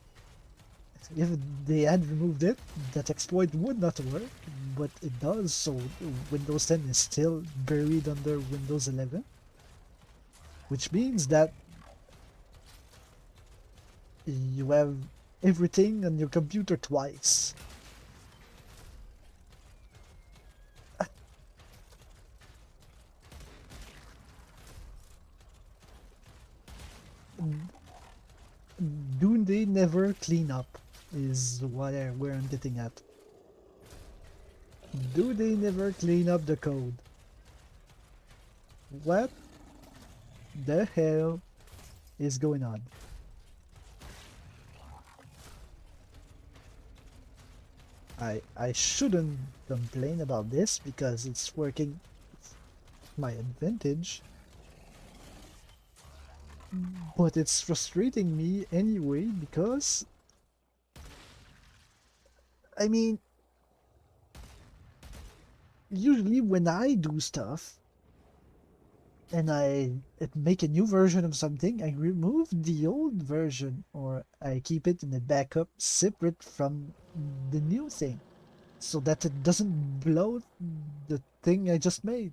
If they had removed it, that exploit would not work, but it does, so Windows 10 is still buried under Windows 11. Which means that you have everything on your computer twice. Do they never clean up is where I'm getting at. Do they never clean up the code? What the hell is going on? I shouldn't complain about this because it's working to my advantage. But it's frustrating me anyway because I mean usually when I do stuff and I make a new version of something, I remove the old version or I keep it in a backup separate from the new thing so that it doesn't blow the thing I just made.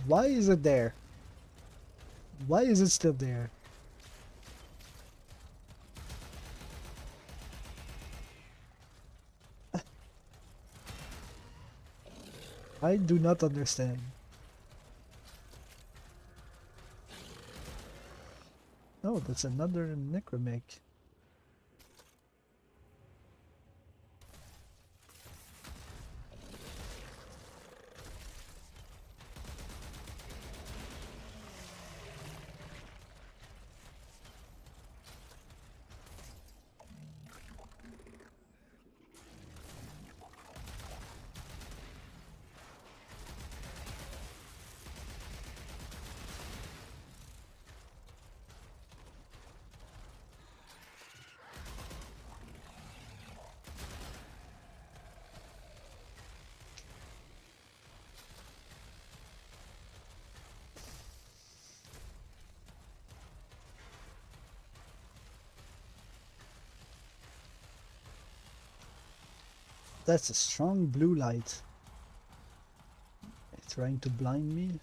Why is it there? Why is it still there? I do not understand. Oh, that's another necromic. That's a strong blue light. It's trying to blind me.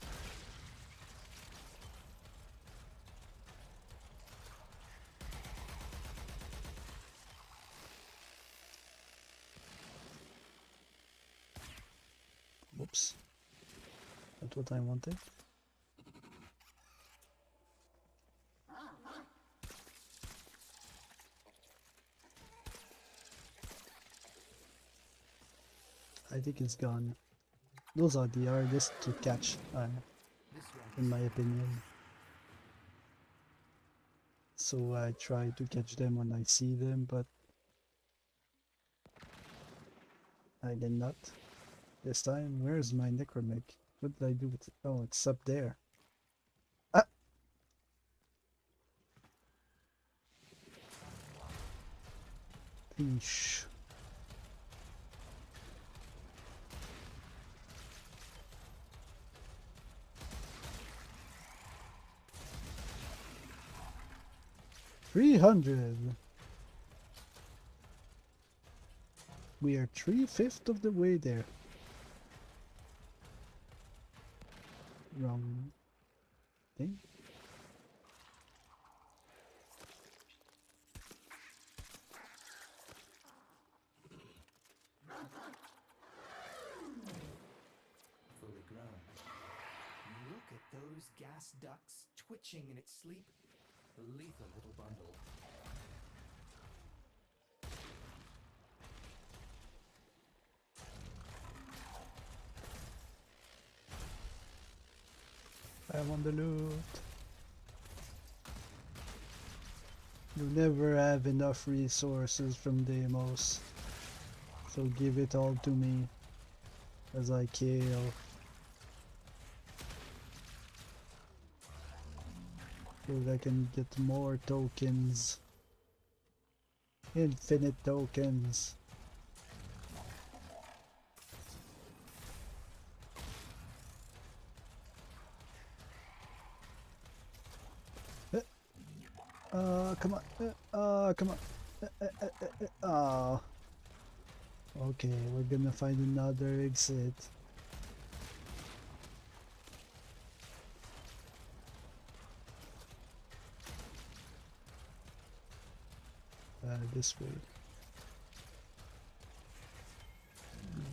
Whoops. That's what I wanted. I think it's gone. Those are the hardest to catch, This in one's my opinion. So I try to catch them when I see them, but I did not. This time, where's my necromic? What did I do with it? Oh, it's up there. Ah! Eesh. $300. We are 3/5 of the way there. Wrong thing. fully grown. Look at those gas ducts twitching in its sleep. A lethal little bundle. I want the loot. You never have enough resources from Deimos, so give it all to me as I kill. So that I can get more tokens. Infinite tokens. Come on. Come on. Okay, we're gonna find another exit. This way.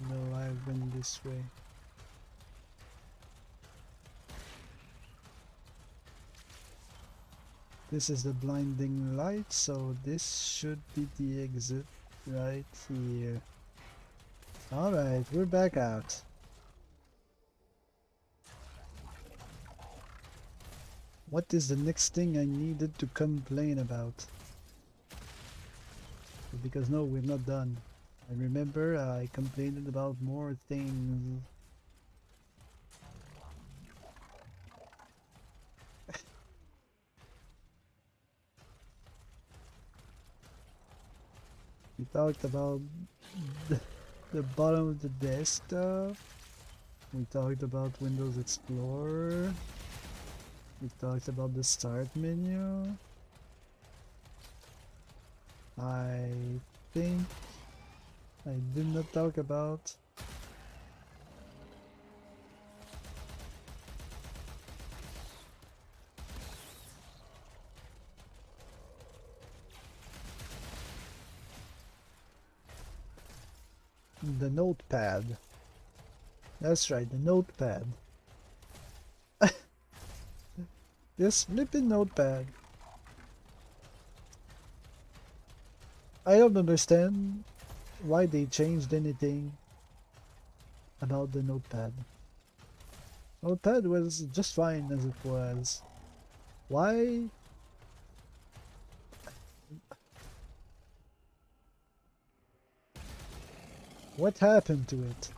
No, I've been this way. This is the blinding light, so this should be the exit right here. Alright, we're back out. What is the next thing I needed to complain about? Because no, we're not done. I remember I complained about more things. We talked about the bottom of the desktop. We talked about Windows Explorer. We talked about the start menu. I think I did not talk about the notepad. That's right, the notepad. This flipping notepad. I don't understand why they changed anything about the notepad. Notepad was just fine as it was. Why? What happened to it?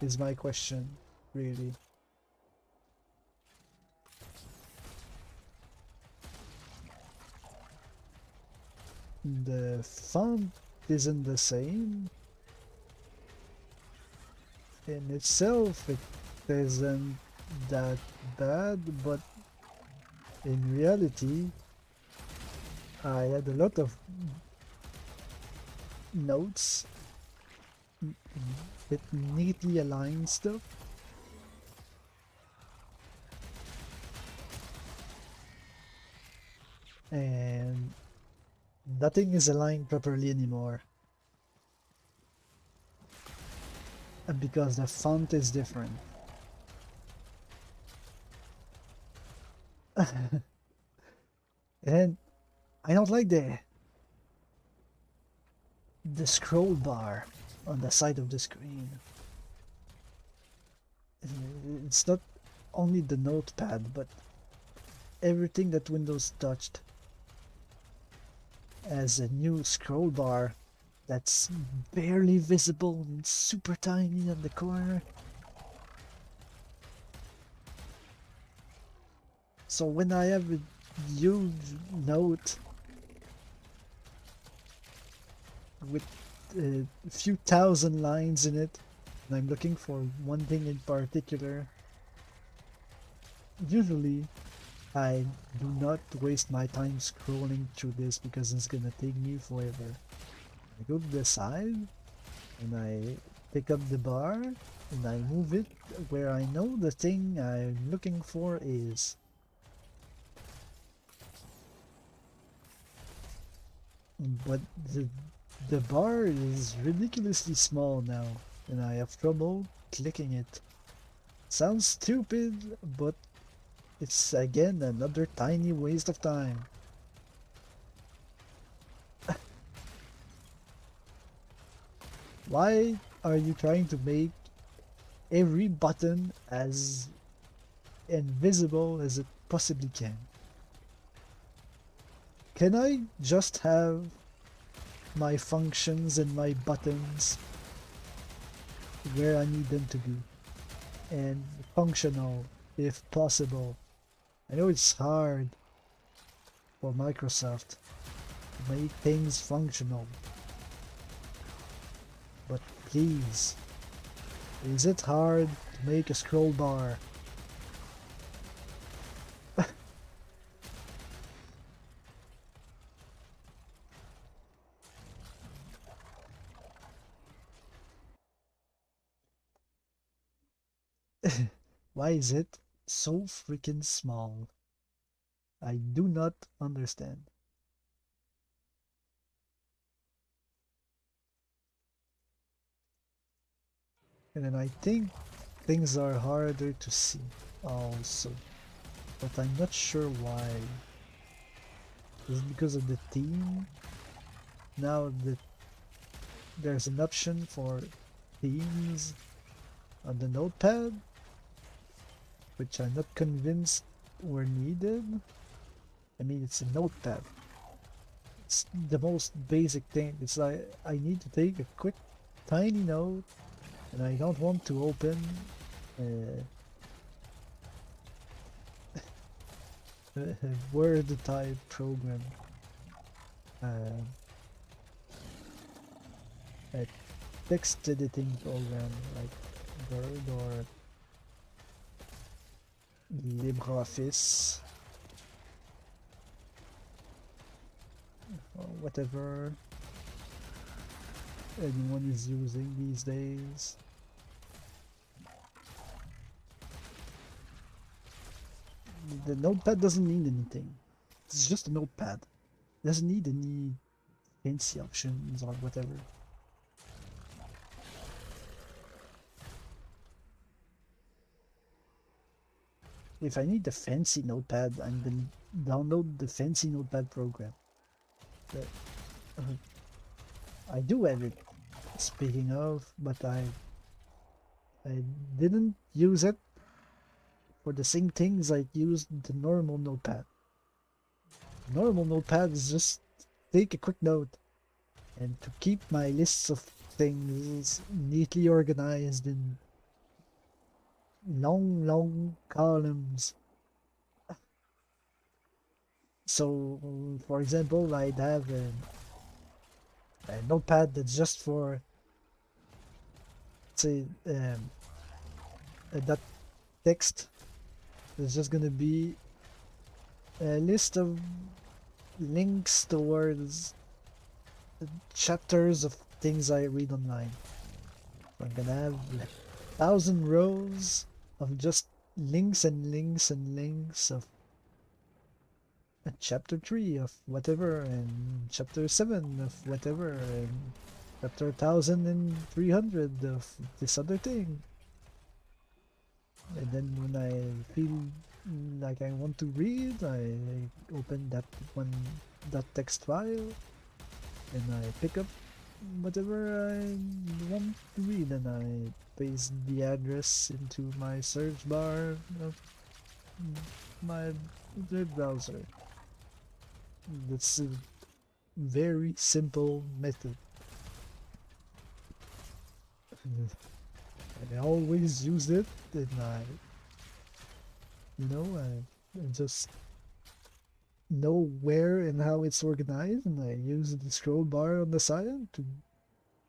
Is my question, really. The font isn't the same. In itself, it isn't that bad, but in reality, I had a lot of notes with neatly aligned stuff. And nothing is aligned properly anymore. And because the font is different. And I don't like the scroll bar on the side of the screen. It's not only the notepad, but everything that Windows touched as a new scroll bar that's barely visible and super tiny on the corner. So when I have a huge note with a few thousand lines in it, and I'm looking for one thing in particular, usually I do not waste my time scrolling through this because it's gonna take me forever. I go to the side and I pick up the bar and I move it where I know the thing I'm looking for is. But the bar is ridiculously small now and I have trouble clicking it. Sounds stupid, but it's again another tiny waste of time. Why are you trying to make every button as invisible as it possibly can? Can I just have my functions and my buttons where I need them to be? And functional, if possible. I know it's hard for Microsoft to make things functional, but please, is it hard to make a scroll bar? Why is it so freaking small? I do not understand. And then I think things are harder to see also, but I'm not sure why. Is it because of the theme? Now that there's an option for themes on the notepad, which I'm not convinced were needed. I mean, it's a notepad. It's the most basic thing. It's like I need to take a quick, tiny note, and I don't want to open a Word type program. A text editing program like Word or LibreOffice or whatever anyone is using these days. The notepad doesn't mean anything. It's just a notepad. It doesn't need any fancy options or whatever. If I need the fancy notepad, I'm gonna download the fancy notepad program. But, I do have it, speaking of, but I didn't use it for the same things I used the normal notepad. Normal notepad is just take a quick note and to keep my lists of things neatly organized in long columns. So, for example, I'd have a notepad that's just for, say, that text. There's just gonna be a list of links towards chapters of things I read online. So I'm gonna have 1,000 rows of just links and links and links of chapter 3 of whatever and chapter 7 of whatever and chapter 1,300 of this other thing. And then when I feel like I want to read, I open that text file and I pick up whatever I want to read, and I paste the address into my search bar of my web browser. That's a very simple method. I always use it, and I just know where and how it's organized, and I use the scroll bar on the side to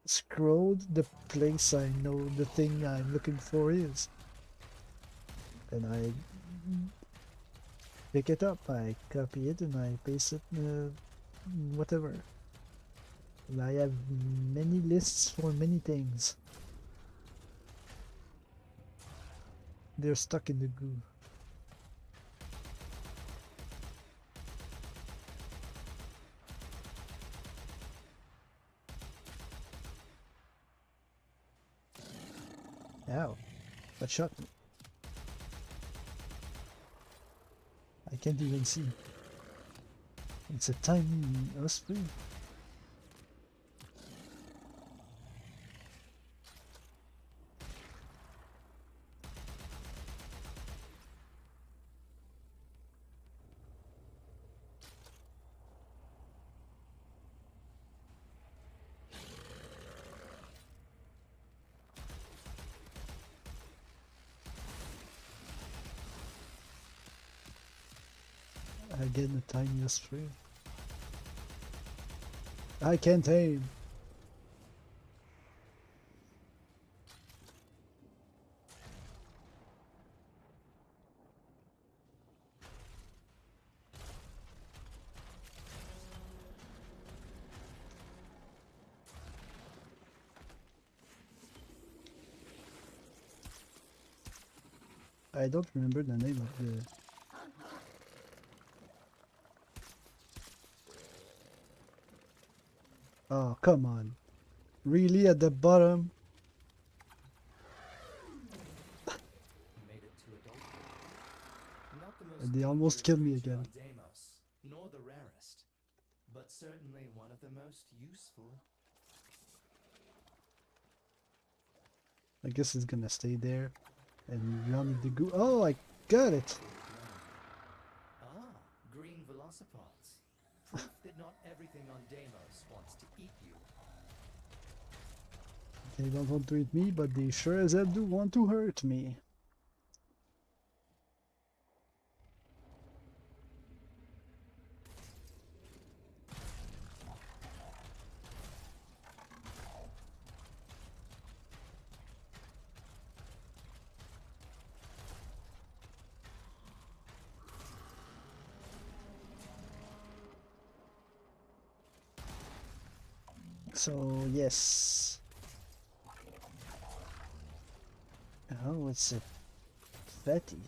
scroll the place I know the thing I'm looking for is. And I pick it up, I copy it, and I paste it, whatever. And I have many lists for many things. They're stuck in the goo. Ow, that shot me. I can't even see. It's a tiny osprey. Again, the tiniest tree. I can't aim. I don't remember the name of the... Oh, come on. Really at the bottom? Made it to adulthood. Not the most And they almost killed me dangerous again. creature on Deimos, nor the rarest, but certainly one of the most useful. I guess it's gonna stay there. And run the goo. Oh, I got it! Ah, green velocipods. Proof that not everything on Deimos wants to eat you. They don't want to eat me, but they sure as hell do want to hurt me. So, yes. Oh, it's a fatty.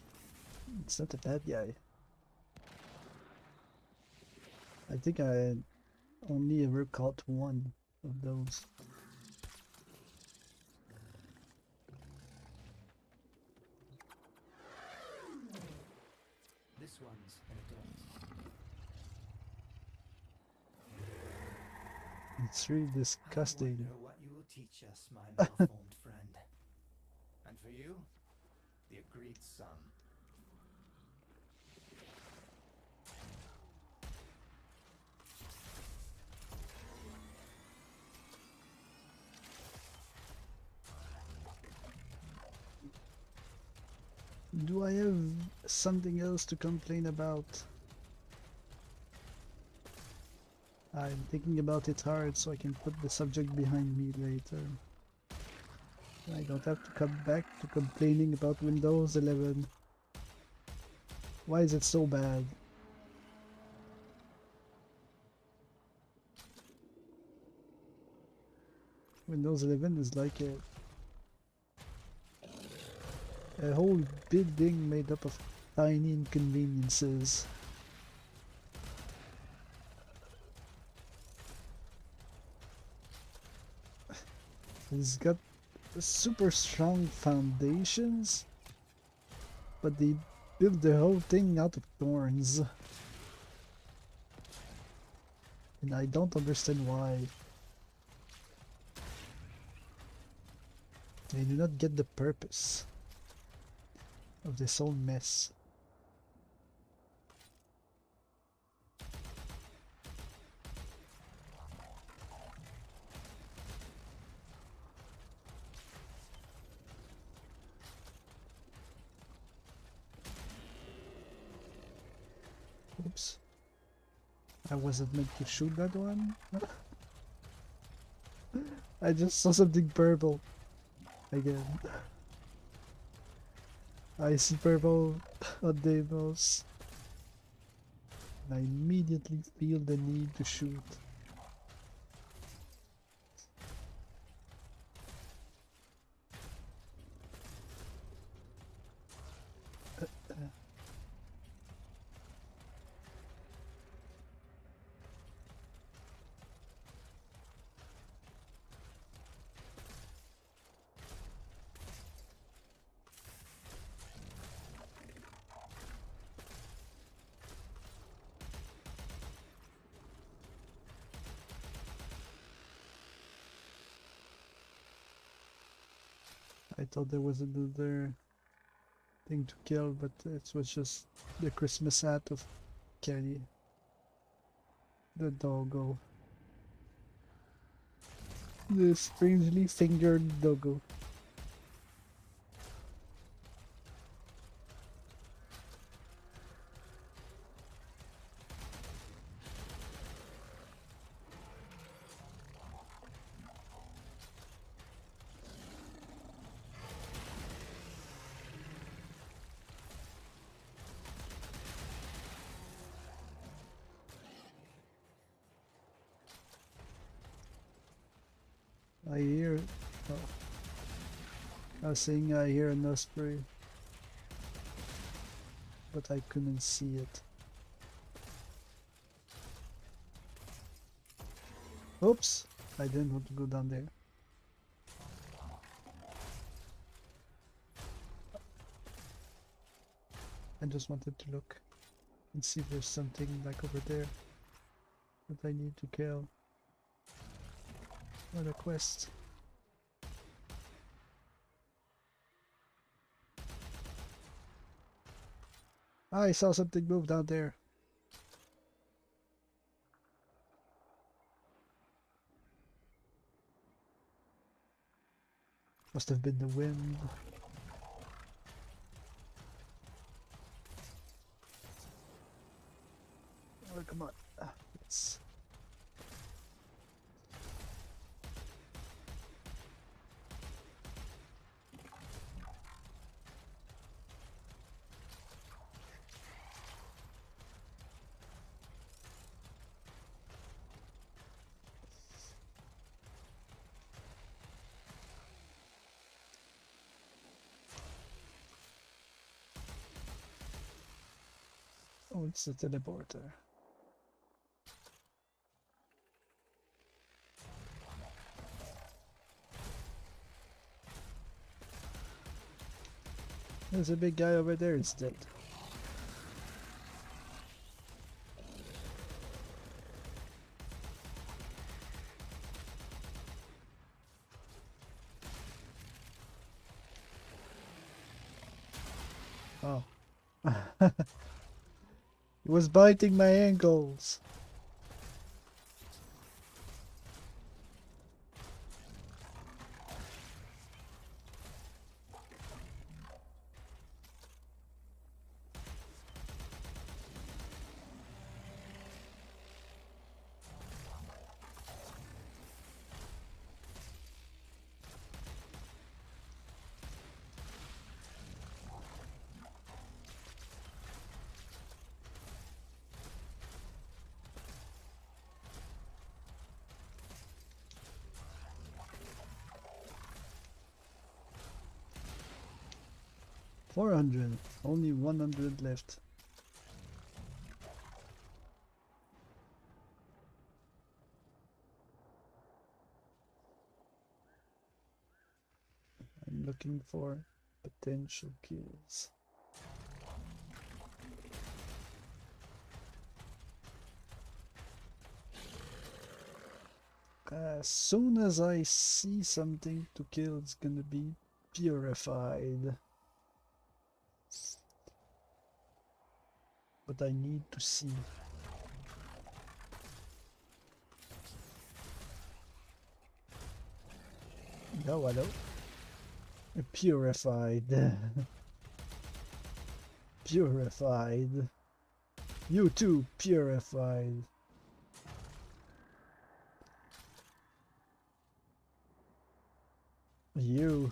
It's not a bad guy. I think I only ever caught one of those. This one's an adult. It's really I disgusting. wonder what you will teach us, my malformed friend. And for you, the agreed sum. Do I have something else to complain about? I'm thinking about it hard so I can put the subject behind me later. I don't have to come back to complaining about Windows 11. Why is it so bad? Windows 11 is like a whole building made up of tiny inconveniences. It's got super strong foundations, but they built the whole thing out of thorns. And I don't understand why. I do not get the purpose of this whole mess. Oops. I wasn't meant to shoot that one. I just saw something purple. Again. I see purple on the mouse. I immediately feel the need to shoot. I thought there was another thing to kill, but it was just the Christmas hat of Kenny. The doggo. The strangely fingered doggo. I hear. Oh. I was saying I hear an osprey, but I couldn't see it. Oops! I didn't want to go down there. I just wanted to look and see if there's something like over there that I need to kill. What a quest. I saw something move down there. Must have been the wind. Oh, come on. Let's... Oh, it's a teleporter. There's a big guy over there instead. Oh. It was biting my ankles. $400. Only 100 left. I'm looking for potential kills. As soon as I see something to kill, it's gonna be purified. But I need to see. No, hello. Purified. Purified. You too, purified. You.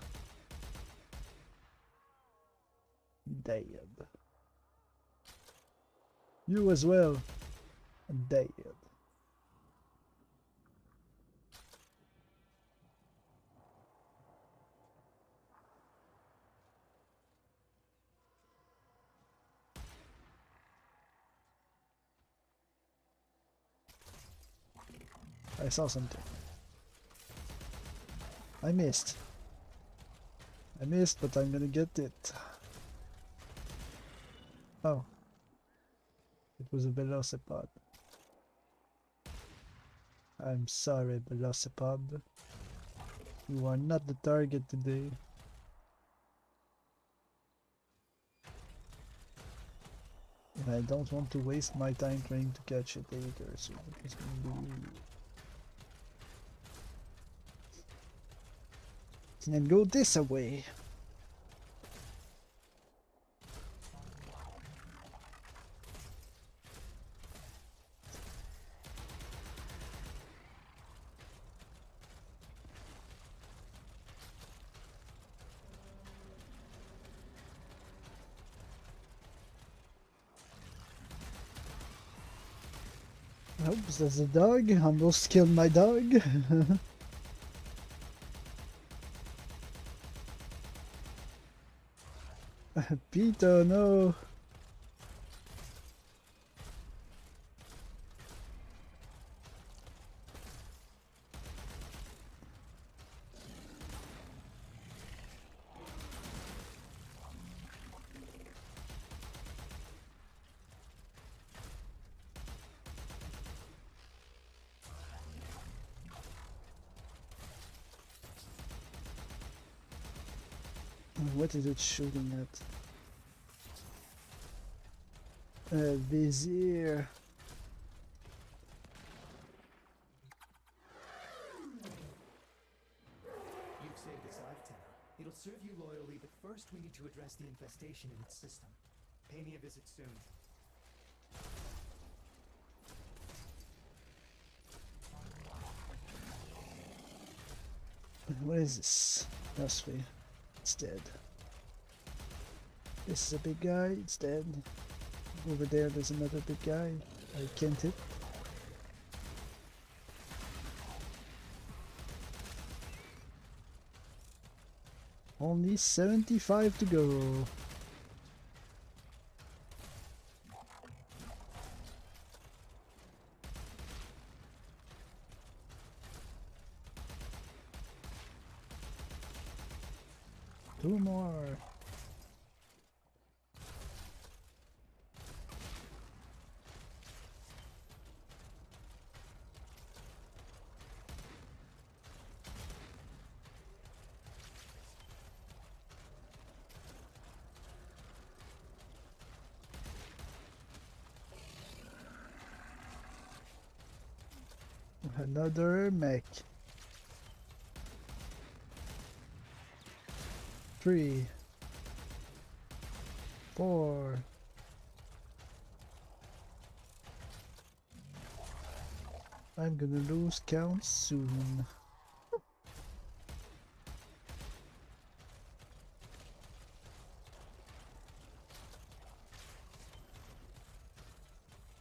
Dead. You as well. Dead. I saw something. I missed. I missed, but I'm gonna get it. Oh. It was a velocipede. I'm sorry, velocipede. You are not the target today. And I don't want to waste my time trying to catch it either, so it's gonna be... And go this away. Oops, there's a dog. Almost killed my dog. Peter, no. What is it shooting at? Vizier. You've saved its life, Tenno. It'll serve you loyally, but first we need to address the infestation in its system. Pay me a visit soon. What is this? Nosby. It's dead. This is a big guy, it's dead. Over there there's another big guy. I can't hit. Only 75 to go. Two more. Another mech. 3, 4. I'm gonna lose count soon.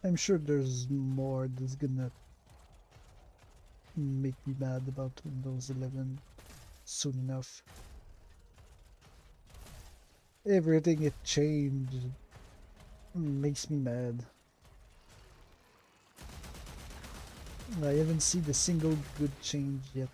I'm sure there's more that's gonna make me mad about Windows 11 soon enough. Everything it changed makes me mad. I haven't seen a single good change yet.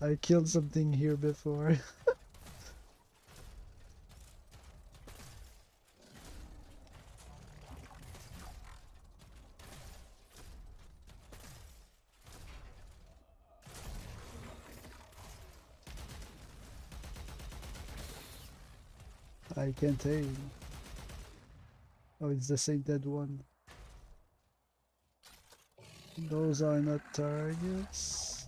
I killed something here before. I can't aim. Oh, it's the same dead one. Those are not targets.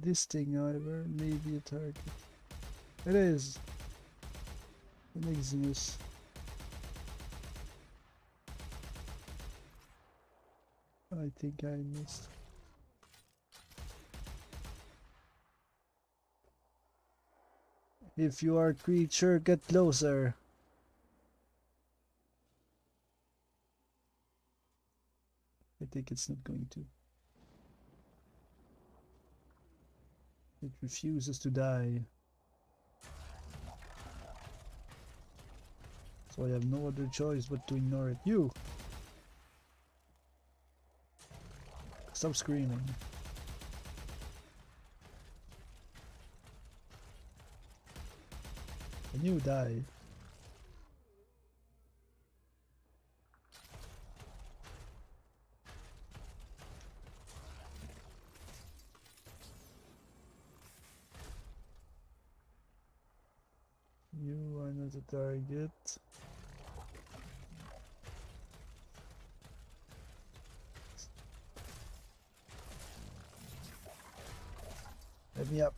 This thing, however, may be a target. It is. An Exymus. I think I missed. If you are a creature, get closer. I think it's not going to. It refuses to die. So I have no other choice but to ignore it. You! Stop screaming. And you die. You are not a target. Let me up.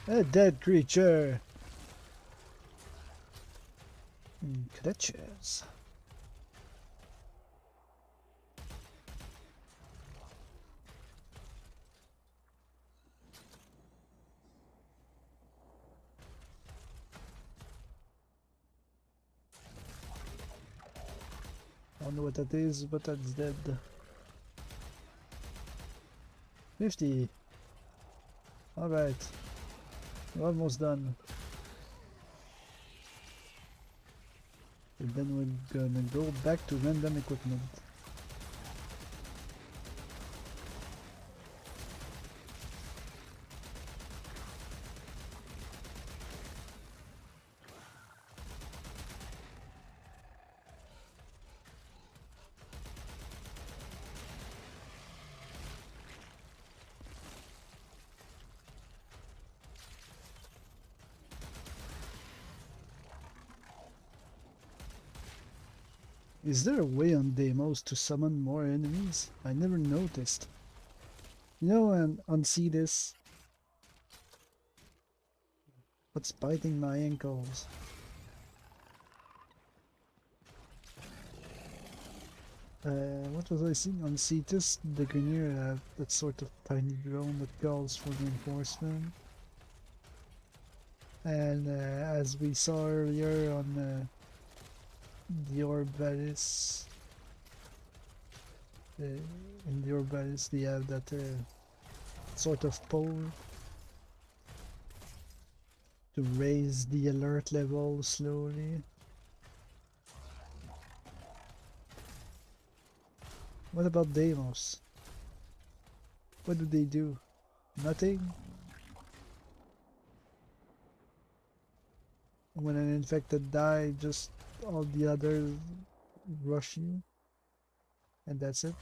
A dead creature! Clutches. I don't know what that is, but that's dead. 50. Alright. We're almost done. And then we're gonna go back to random equipment. Is there a way on demos to summon more enemies? I never noticed. You know, and unsee this. What's biting my ankles? What was I seeing? On Cetus, the Grenier have that sort of tiny drone that calls for reinforcement. And as we saw earlier on the Orbatis, in the Orbatis they have that sort of pole to raise the alert level slowly. What about Deimos? What do they do? Nothing? When an infected die, just all the others rush you? And that's it?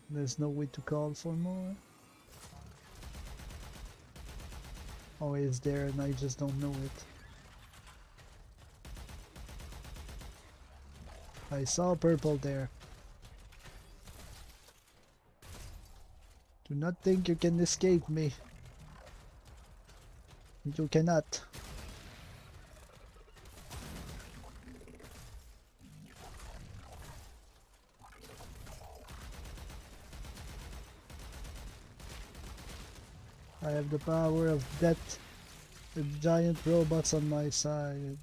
There's no way to call for more? Oh, it's there and I just don't know it. I saw purple there. Do not think you can escape me. You cannot. I have the power of death with giant robots on my side.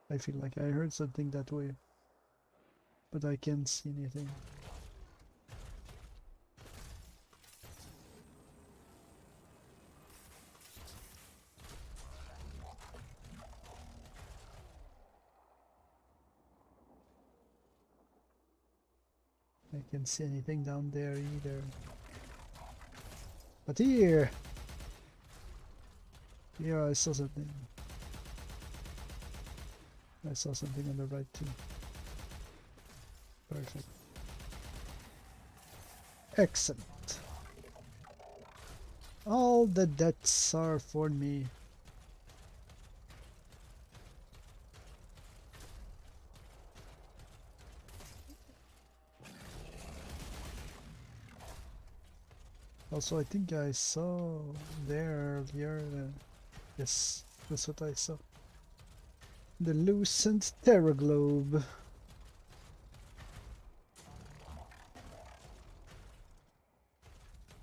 I feel like I heard something that way, but I can't see anything. I can't see anything down there either. But here I saw something. I saw something on the right too. Perfect. Excellent. All the debts are for me. Also, I think I saw there earlier. Yes, that's what I saw. The Lucent Terror Globe.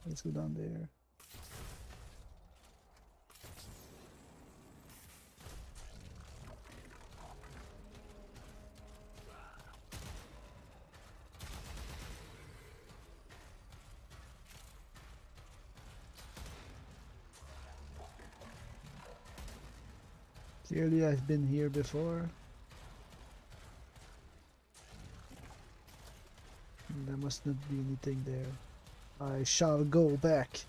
Let's go down there. Clearly I've been here before. There must not be anything there. I shall go back.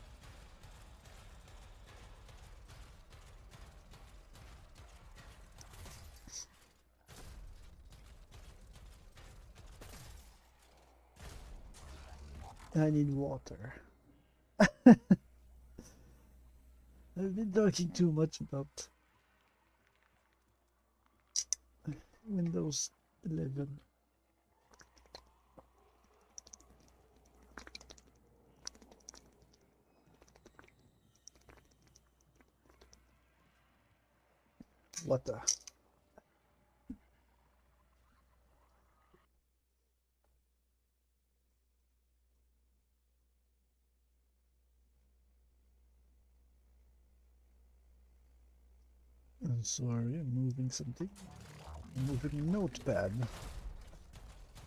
I need water. I've been talking too much about Windows 11. What the? I'm sorry, I'm moving something. I'm moving a notepad.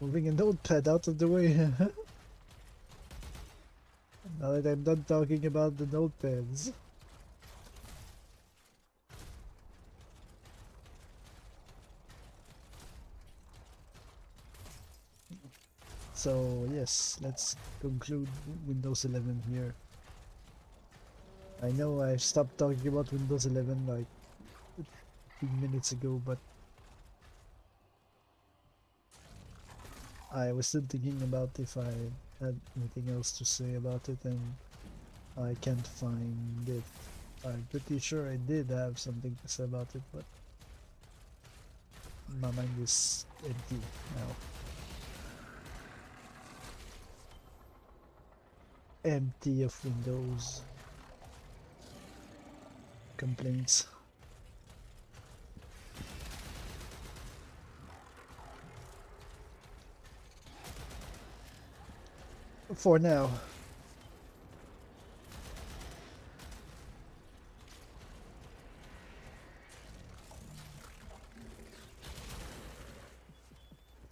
Moving a notepad out of the way. Now that I'm done talking about the notepads. So yes, let's conclude Windows 11 here. I know I stopped talking about Windows 11 like 15 minutes ago, but I was still thinking about if I had anything else to say about it, and I can't find it. I'm pretty sure I did have something to say about it, but my mind is empty now. Empty of Windows complaints. For now.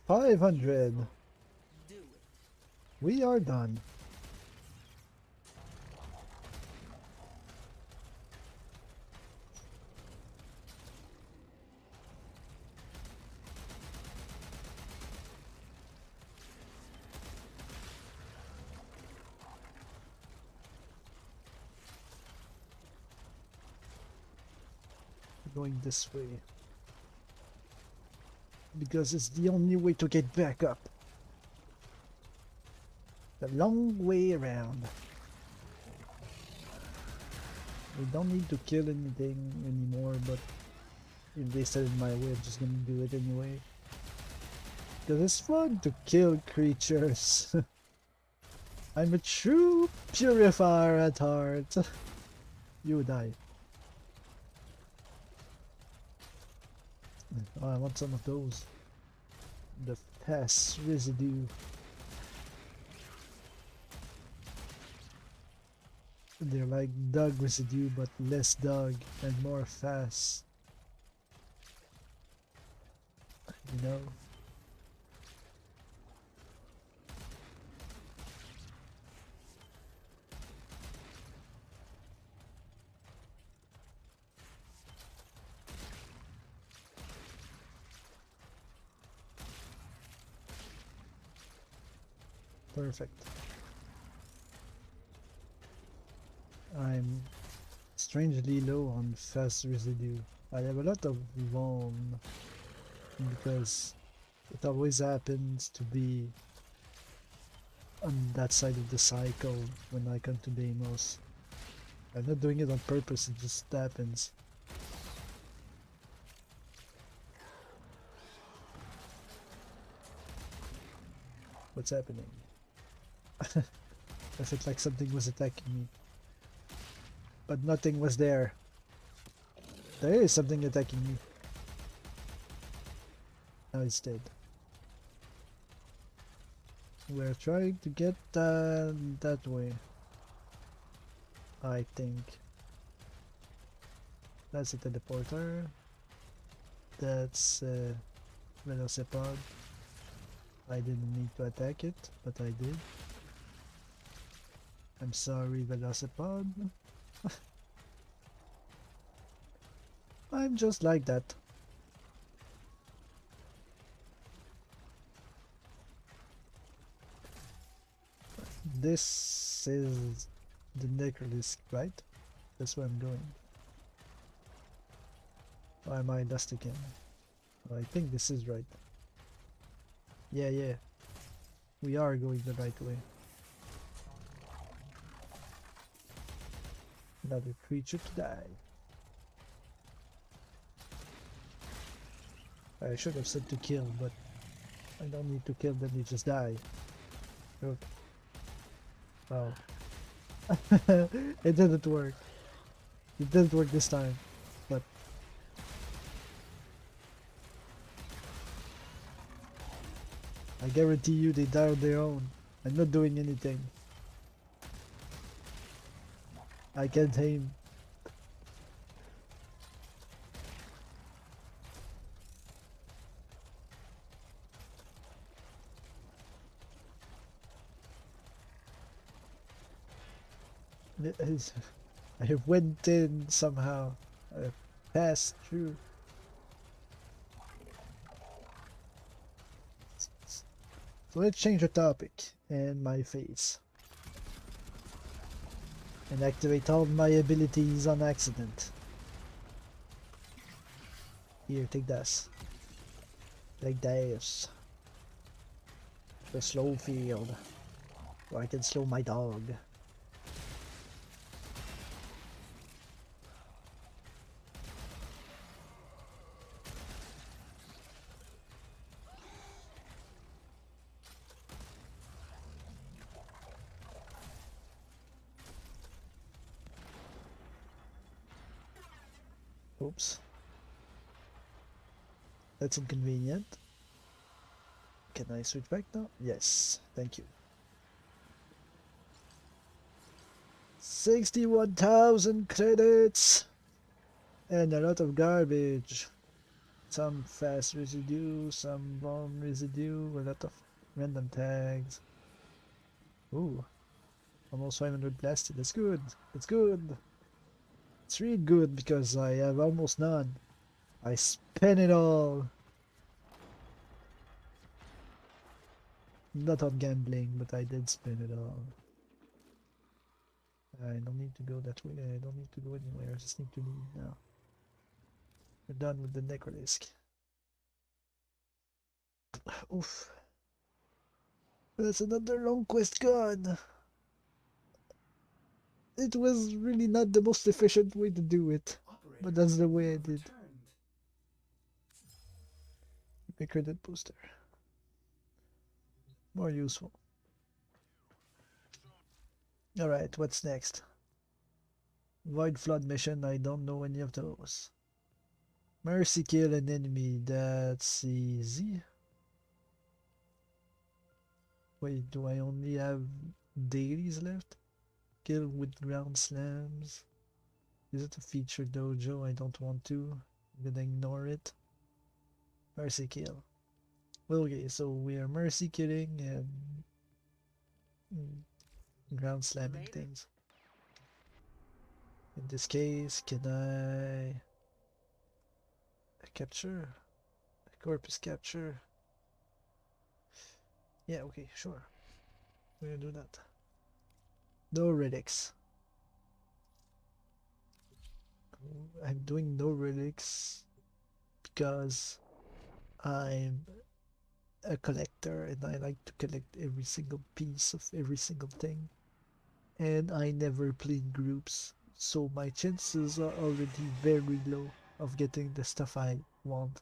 $500. We are done. Going this way. Because it's the only way to get back up. The long way around. We don't need to kill anything anymore, but if they set it my way, I'm just gonna do it anyway. Because it's fun to kill creatures. I'm a true purifier at heart. You die. Oh, I want some of those. The pest residue. They're like dog residue, but less dog and more fast. you know? Perfect. I'm strangely low on fast residue. I have a lot of warm because it always happens to be on that side of the cycle when I come to Deimos. I'm not doing it on purpose, it just happens. What's happening? I felt like something was attacking me. But nothing was there. There is something attacking me. Now it's dead. We're trying to get that way. I think. That's a teleporter. That's Velocipod. I didn't need to attack it, but I did. I'm sorry, Velocipod. I'm just like that. This is the necrolisc, right? That's where I'm going. Or am I lost again? I think this is right. Yeah. We are going the right way. Another creature to die. I should have said to kill, but I don't need to kill them, they just die. Okay. Wow. It didn't work. It didn't work this time, but I guarantee you they die on their own. I'm not doing anything. I can't aim. I went in somehow. I passed through. So let's change the topic and my face. And activate all my abilities on accident. Here, take this. Take this. The slow field. Where I can slow my dog. Oops. That's inconvenient. Can I switch back now? Yes, thank you. 61,000 credits! And a lot of garbage. Some fast residue, some bomb residue, a lot of random tags. Ooh. Almost 500 blasted. That's good. That's good. It's really good because I have almost none. I spent it all. Not on gambling, but I did spend it all. I don't need to go that way. I don't need to go anywhere. I just need to leave now. We're done with the necrolisc. Oof. That's another long quest gone. It was really not the most efficient way to do it. Operator, But that's the way you I have did. returned. A credit booster. More useful. Alright, what's next? Void Flood mission, I don't know any of those. Mercy kill an enemy, that's easy. Wait, do I only have dailies left? Kill with ground slams. Is it a feature dojo? I don't want to. I'm gonna ignore it. Mercy kill. Well, okay, so we are mercy killing and ground slamming Later. things. In this case, can I capture? Corpus capture? Yeah, okay, sure. We're gonna do that. No relics. I'm doing no relics because I'm a collector and I like to collect every single piece of every single thing. And I never play in groups, so my chances are already very low of getting the stuff I want.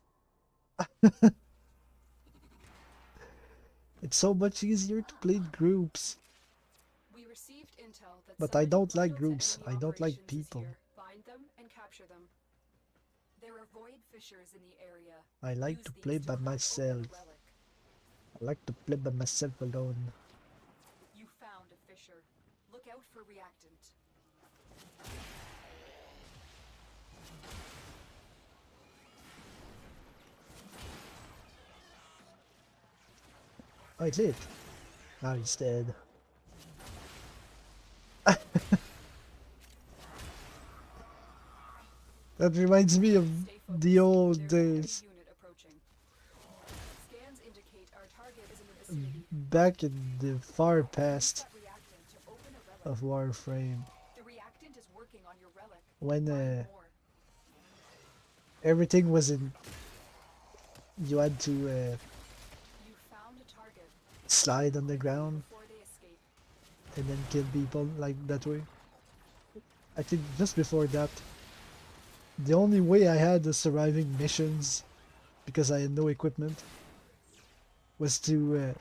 It's so much easier to play in groups, We received intel that but I somebody don't like bundled to groups. enemy I don't like operations is people. here. Find them and capture them. There are void fissures in the area. I like Use to these play to by help open myself. a relic. I like to play by myself alone. You found a fissure. Look out for reactant. I did. Now he's dead. That reminds me of Stay focused. the old There's a heavy days. unit approaching. Scans indicate our target is in the vicinity. Back in the far Use past that reactant to open a relic. of Warframe. The reactant is working on your relic. When Find more. everything was in... You had to You found a target. slide on the ground Before they escape. and then kill people like that way. I think just before that, the only way I had of surviving missions, because I had no equipment, was to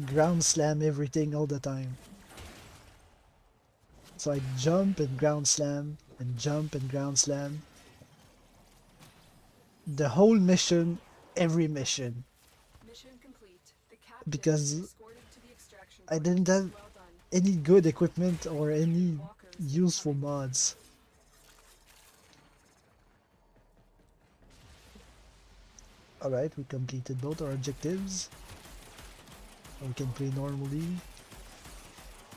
ground slam everything all the time. So I jump and ground slam and jump and ground slam. The whole mission, every mission, Mission complete. The captain because is escorted to the extraction I point. didn't have Well done. any good equipment or any Walkers useful incoming. mods. Alright, we completed both our objectives. We can play normally.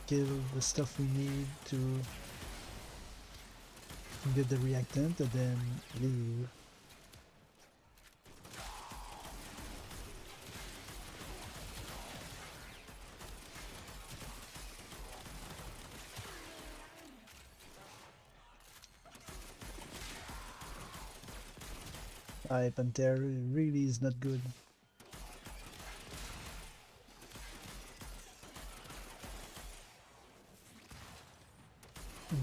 Kill the stuff we need to get the reactant and then leave. Panther really is not good.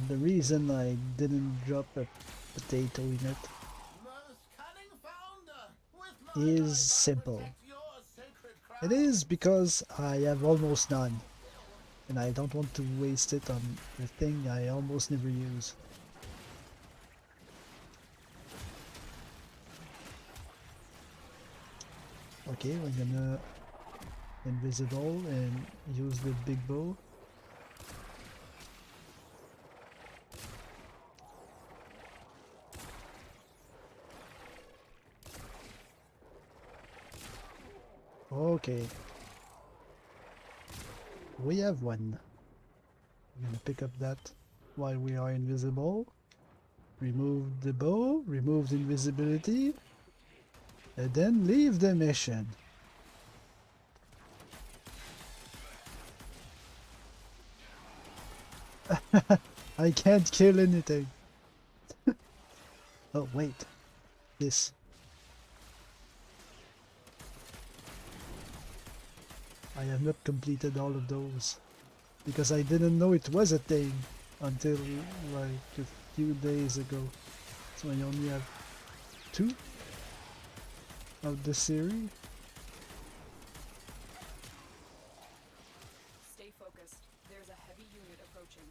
The reason I didn't drop a potato in it is simple. It is because I have almost none, and I don't want to waste it on a thing I almost never use. Okay, we're gonna invisible and use the big bow. Okay. We have one. I'm gonna pick up that while we are invisible. Remove the bow, remove the invisibility, and then leave the mission. I can't kill anything. Oh, wait. This. I have not completed all of those because I didn't know it was a thing until like a few days ago. So I only have 2 of the series. Stay focused. There's a heavy unit approaching.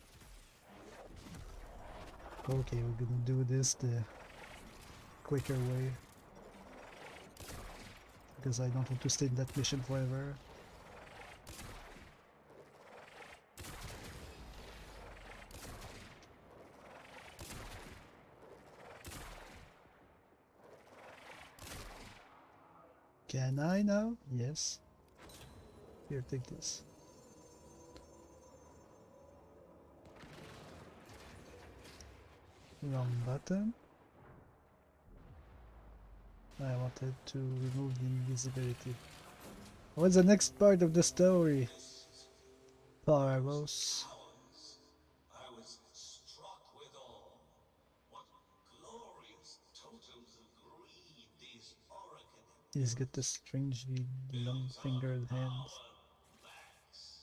Okay, we're gonna do this the quicker way because I don't want to stay in that mission forever. Can I now? Yes. Here, take this. Wrong button. I wanted to remove the invisibility. What's the next part of the story? Parvos. I was struck with awe. What glorious totems of greed these Oracle He's got the strangely long-fingered hands. backs.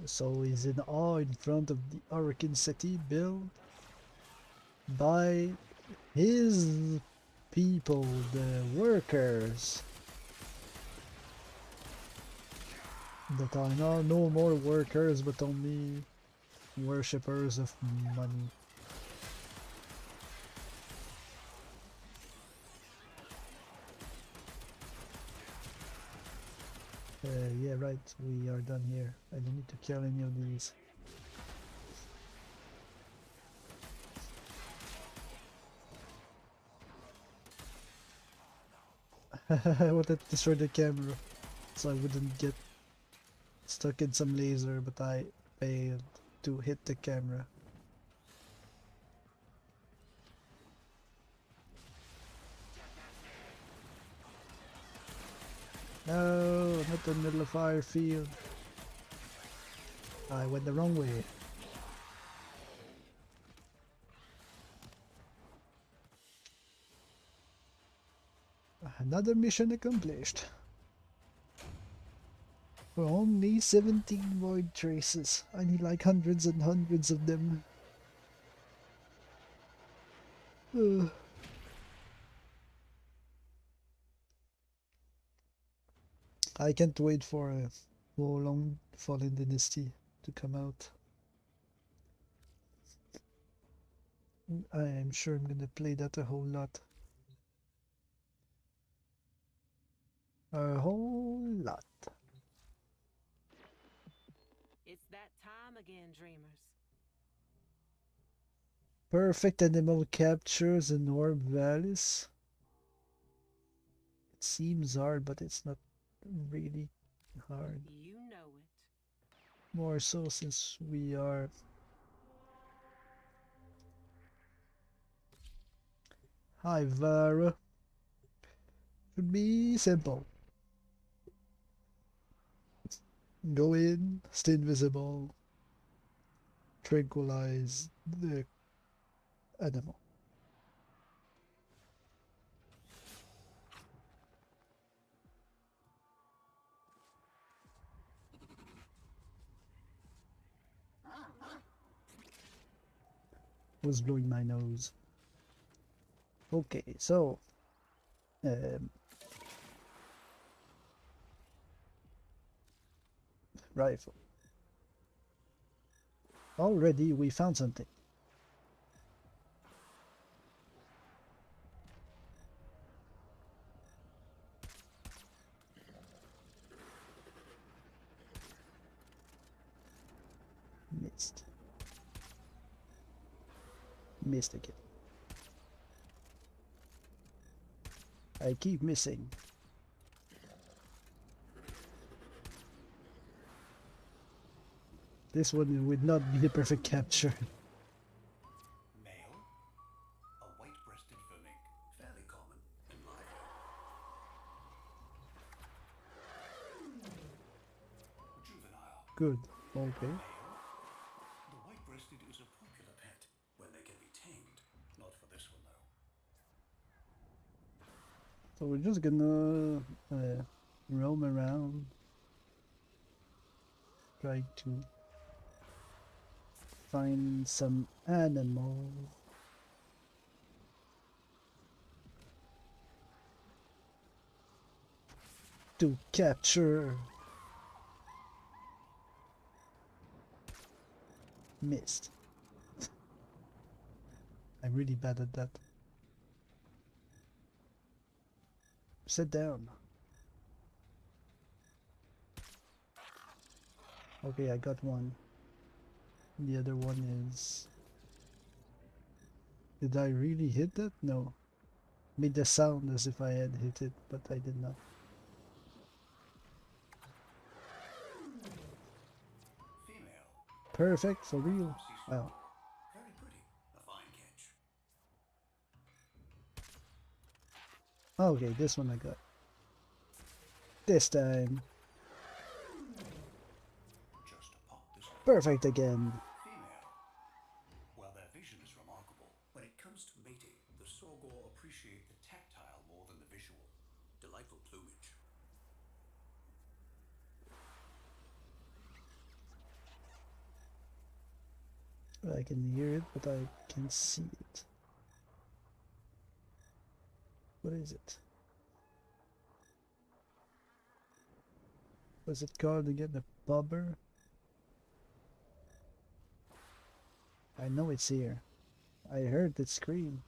So he's in awe in front of the Hurricane City built by his people, the workers. That are now no more workers but only worshippers of money. Yeah, right, we are done here. I don't need to kill any of these. I wanted to destroy the camera so I wouldn't get stuck in some laser, but I failed to hit the camera. No, not the middle of fire field. I went the wrong way. Another mission accomplished. For only 17 void traces. I need like hundreds and hundreds of them. Ugh. I can't wait for a long Fallen Dynasty to come out. I am sure I'm gonna play that a whole lot. A whole lot. It's that time again, dreamers. Perfect animal captures in Orb Valleys. It seems hard, but it's not really hard. You know it. More so since we are Hi Vara. Should be simple. Go in, stay invisible, tranquilize the animal. Who's blowing my nose? Okay, so rifle. Already we found something. Missed. Missed again. I keep missing. This one would not be the perfect capture. Male, a white-breasted vermink, fairly common in life. Juvenile. Good. Okay. Male, the white-breasted is a popular pet when they can be tamed. Not for this one though. So we're just gonna roam around, try to find some animals. To capture. Missed. I'm really bad at that. Sit down. Okay, I got one. The other one is... Did I really hit that? No. Made the sound as if I had hit it, but I did not. Female. Perfect, for real. Wow. Very pretty. A fine catch. Okay, this one I got. This time. Just a pop this way. Perfect again. Female. While their vision is remarkable, when it comes to mating, the Sorgor appreciate the tactile more than the visual. Delightful plumage. I can hear it, but I can't see it. What is it? Was it called again? A bobber? I know it's here. I heard it scream.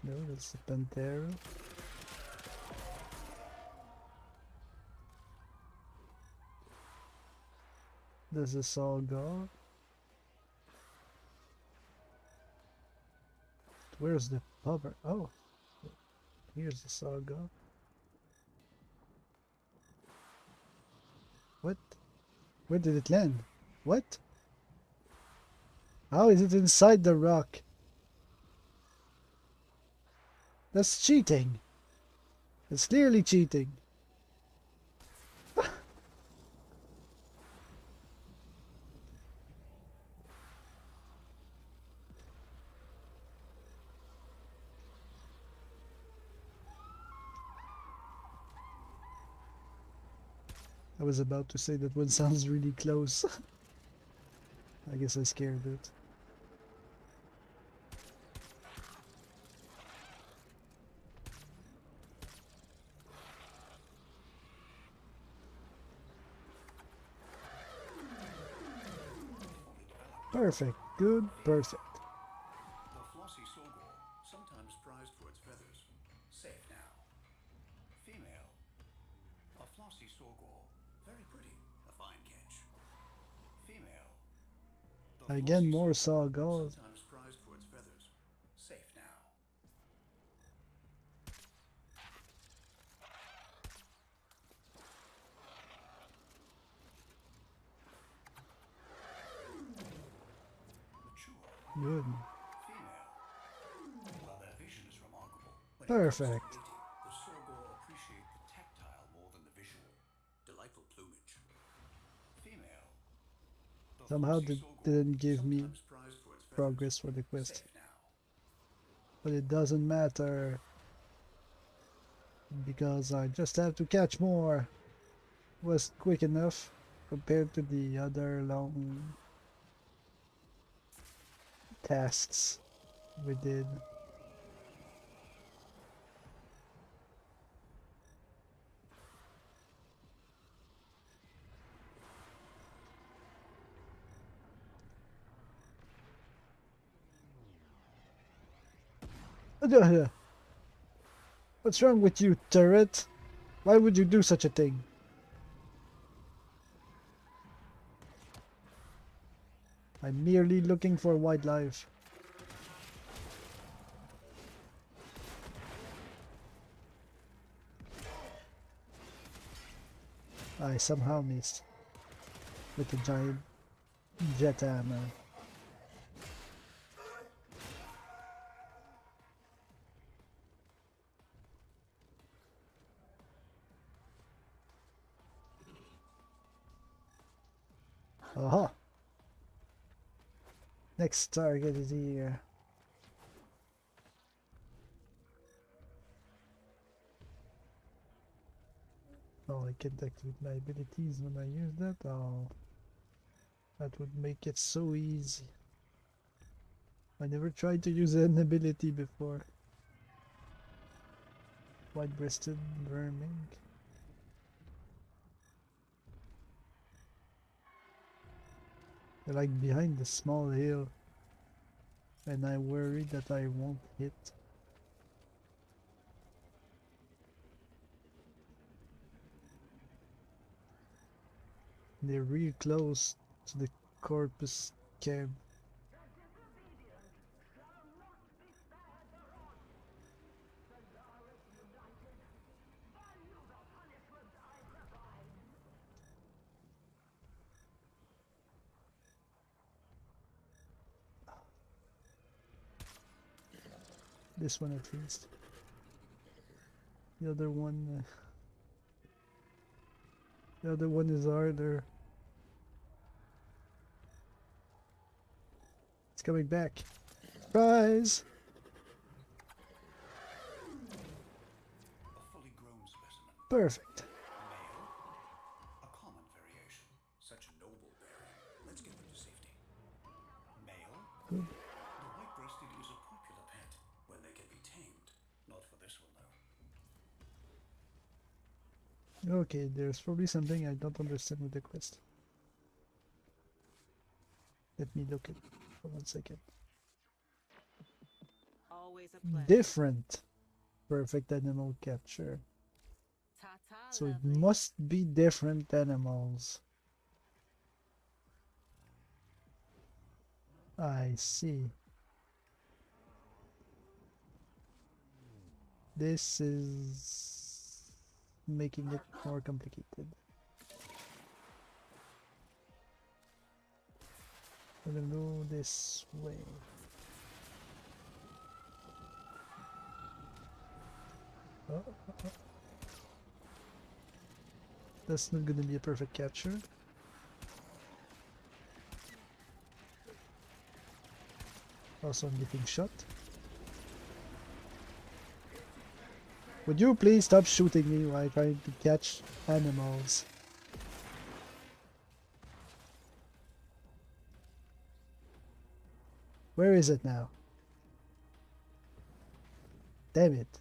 No, that's the Pantera. Does this all go? Where's the bobber? Oh, here's the saga. What? Where did it land? What? How is it inside the rock? That's cheating. It's clearly cheating. I was about to say that one sounds really close. I guess I scared it. Perfect. Good. Perfect. The flossy Sorgor, sometimes prized for its feathers. Safe now. Female. A flossy Sorgor. Very pretty. A fine catch. Female. The Again, flossy more Sorgor, sagas. sometimes prized for its feathers. Safe now. Mature. Good. Female. While their vision is remarkable, when it Perfect. comes to mating, the Sorgor appreciate the tactile more than the visual. Delightful plumage. Female. The Somehow flossy it Sorgor, didn't give me sometimes prized for its feathers. progress for the quest. Safe now. But it doesn't matter. Because I just have to catch more. Was quick enough compared to the other long tasks we did. What's wrong with you, turret? Why would you do such a thing? I'm merely looking for wildlife. I somehow missed with the giant jet hammer. Aha! Next target is here. Oh, I can't activate my abilities when I use that. Oh, that would make it so easy. I never tried to use an ability before. White-breasted vermin. They're like behind the small hill, and I worry that I won't hit. They're really close to the corpus camp. This one at least. The other one, the other one is harder. It's coming back. Surprise! A fully grown specimen. Perfect. Male. A common variation. Such a noble bearing. Let's get them to safety. Male. Good. The white-breasted is a popular pet when they can be tamed. Not for this one, though. Okay, there's probably something I don't understand with the quest. Let me look at it for 1 second. Always a pleasure. Different. Perfect animal capture. Ta-ta, So it lovely. must be different animals. I see. This is making it more complicated. I'm gonna go this way. Oh, oh, oh. That's not gonna be a perfect capture. Also, I'm getting shot. Would you please stop shooting me while trying to catch animals? Where is it now? Damn it.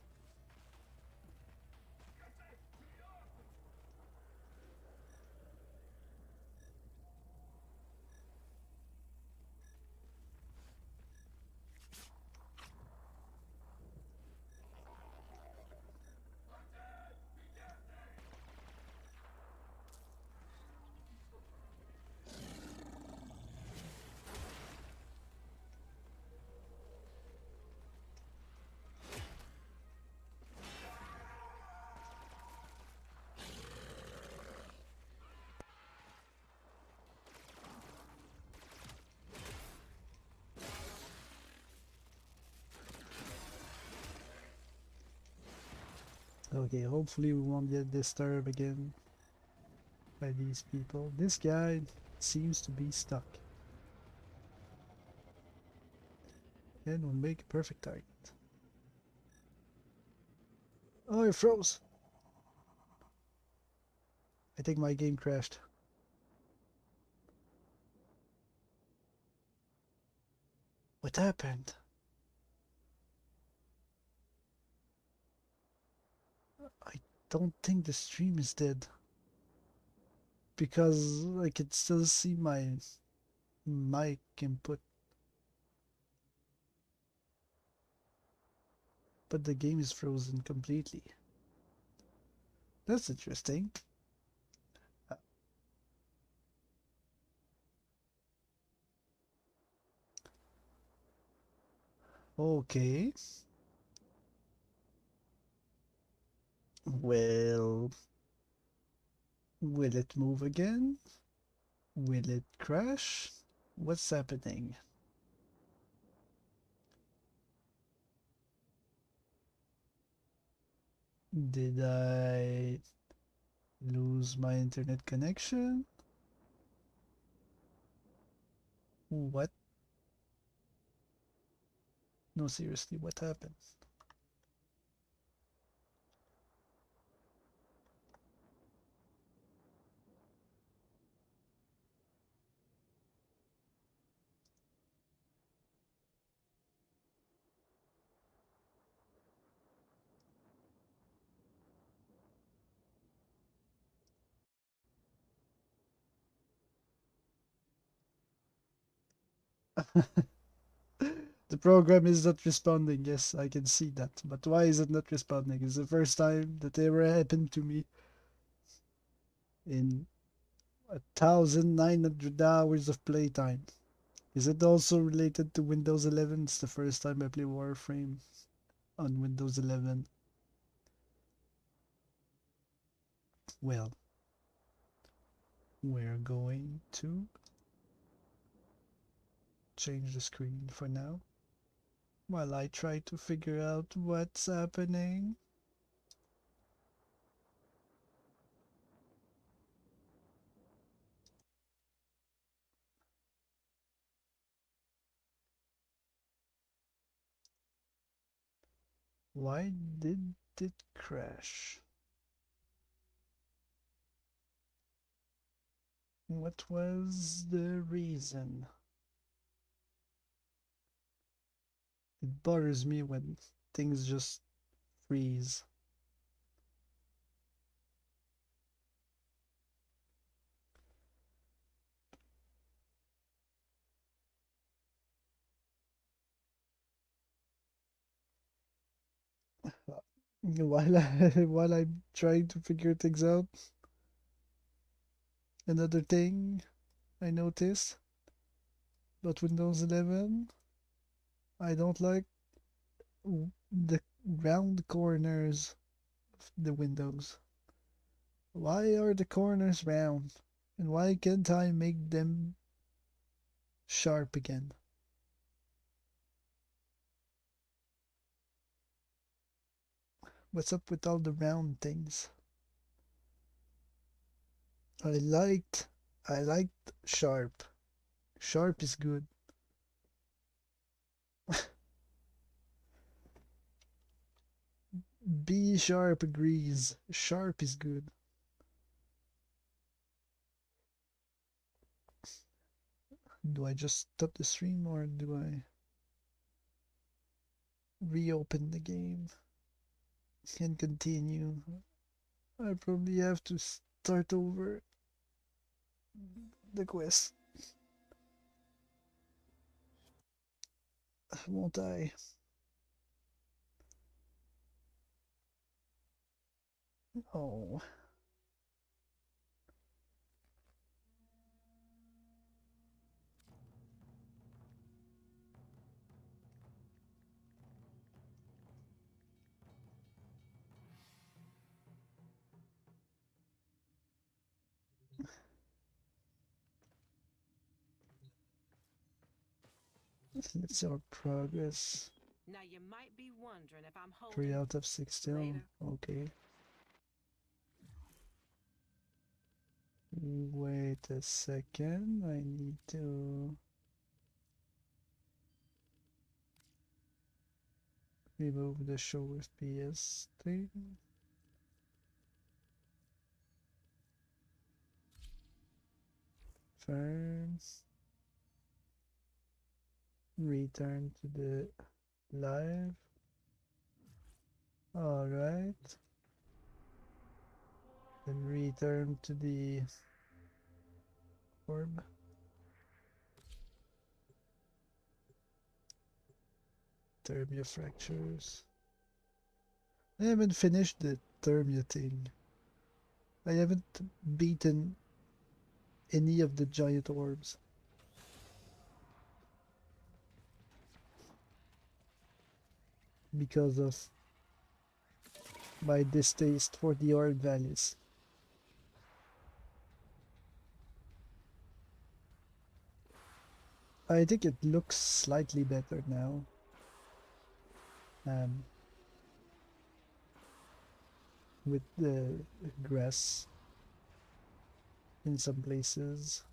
Okay, hopefully we won't get disturbed again by these people. This guy seems to be stuck. And we'll make a perfect target. Oh, it froze! I think my game crashed. What happened? I don't think the stream is dead. Because I can still see my mic input. But the game is frozen completely. That's interesting. Okay. Well, will it move again? Will it crash? What's happening? Did I lose my internet connection? What? No, seriously, what happened? The program is not responding. Yes, I can see that. But why is it not responding? It's the first time that ever happened to me in 1,900 hours of playtime. Is it also related to Windows 11? It's the first time I play Warframe on Windows 11. Well, we're going to change the screen for now while I try to figure out what's happening. Why did it crash? What was the reason? It bothers me when things just freeze. While I'm trying to figure things out, another thing I noticed about Windows 11, I don't like the round corners of the windows. Why are the corners round? And why can't I make them sharp again? What's up with all the round things? I liked I liked sharp. Sharp is good. B sharp agrees. Sharp is good. Do I just stop the stream or do I reopen the game and continue? I probably have to start over the quest, won't I? Oh. Let's see our progress. Now you might be wondering if I'm 3 holding out of 6 still. later. Okay. Wait a second. I need to remove the show FPS thing. First, return to the live. Alright. Then return to the orb. Thermia fractures. I haven't finished the Thermia thing. I haven't beaten any of the giant orbs. Because of my distaste for the orb values. I think it looks slightly better now. With the grass in some places.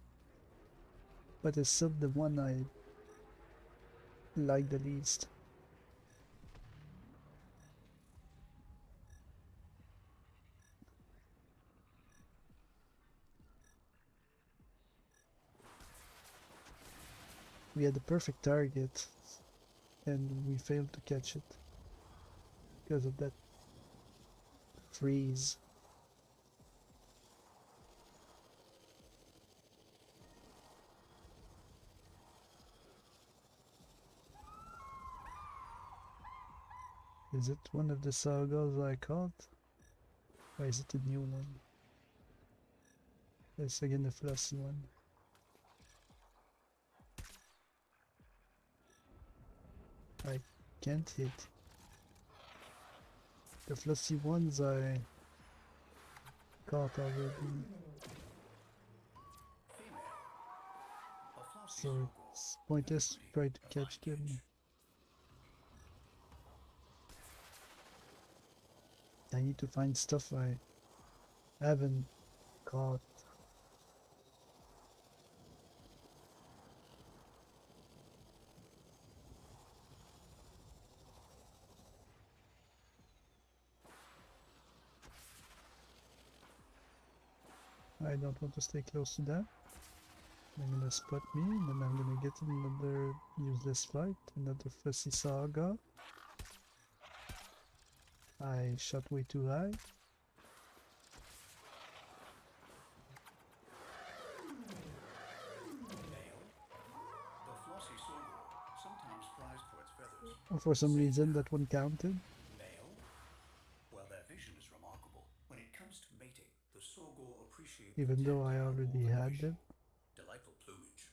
But it's still the one I like the least. We had the perfect target and we failed to catch it because of that freeze. Is it one of the sagas I caught? Or is it a new one? It's again the flossy one. I can't hit. The flossy ones I caught already. So it's pointless to try to catch them. I need to find stuff I haven't caught. I don't want to stay close to that. They're gonna spot me, and then I'm gonna get another useless fight, another fussy saga. I shot way too high. The flossy sorghum, sometimes prized for its feathers. And for some reason that one counted. Male? Well, their vision is remarkable. When it comes to mating, the sorghum appreciate Even the though I tactile already or the had visual. them. Delightful plumage.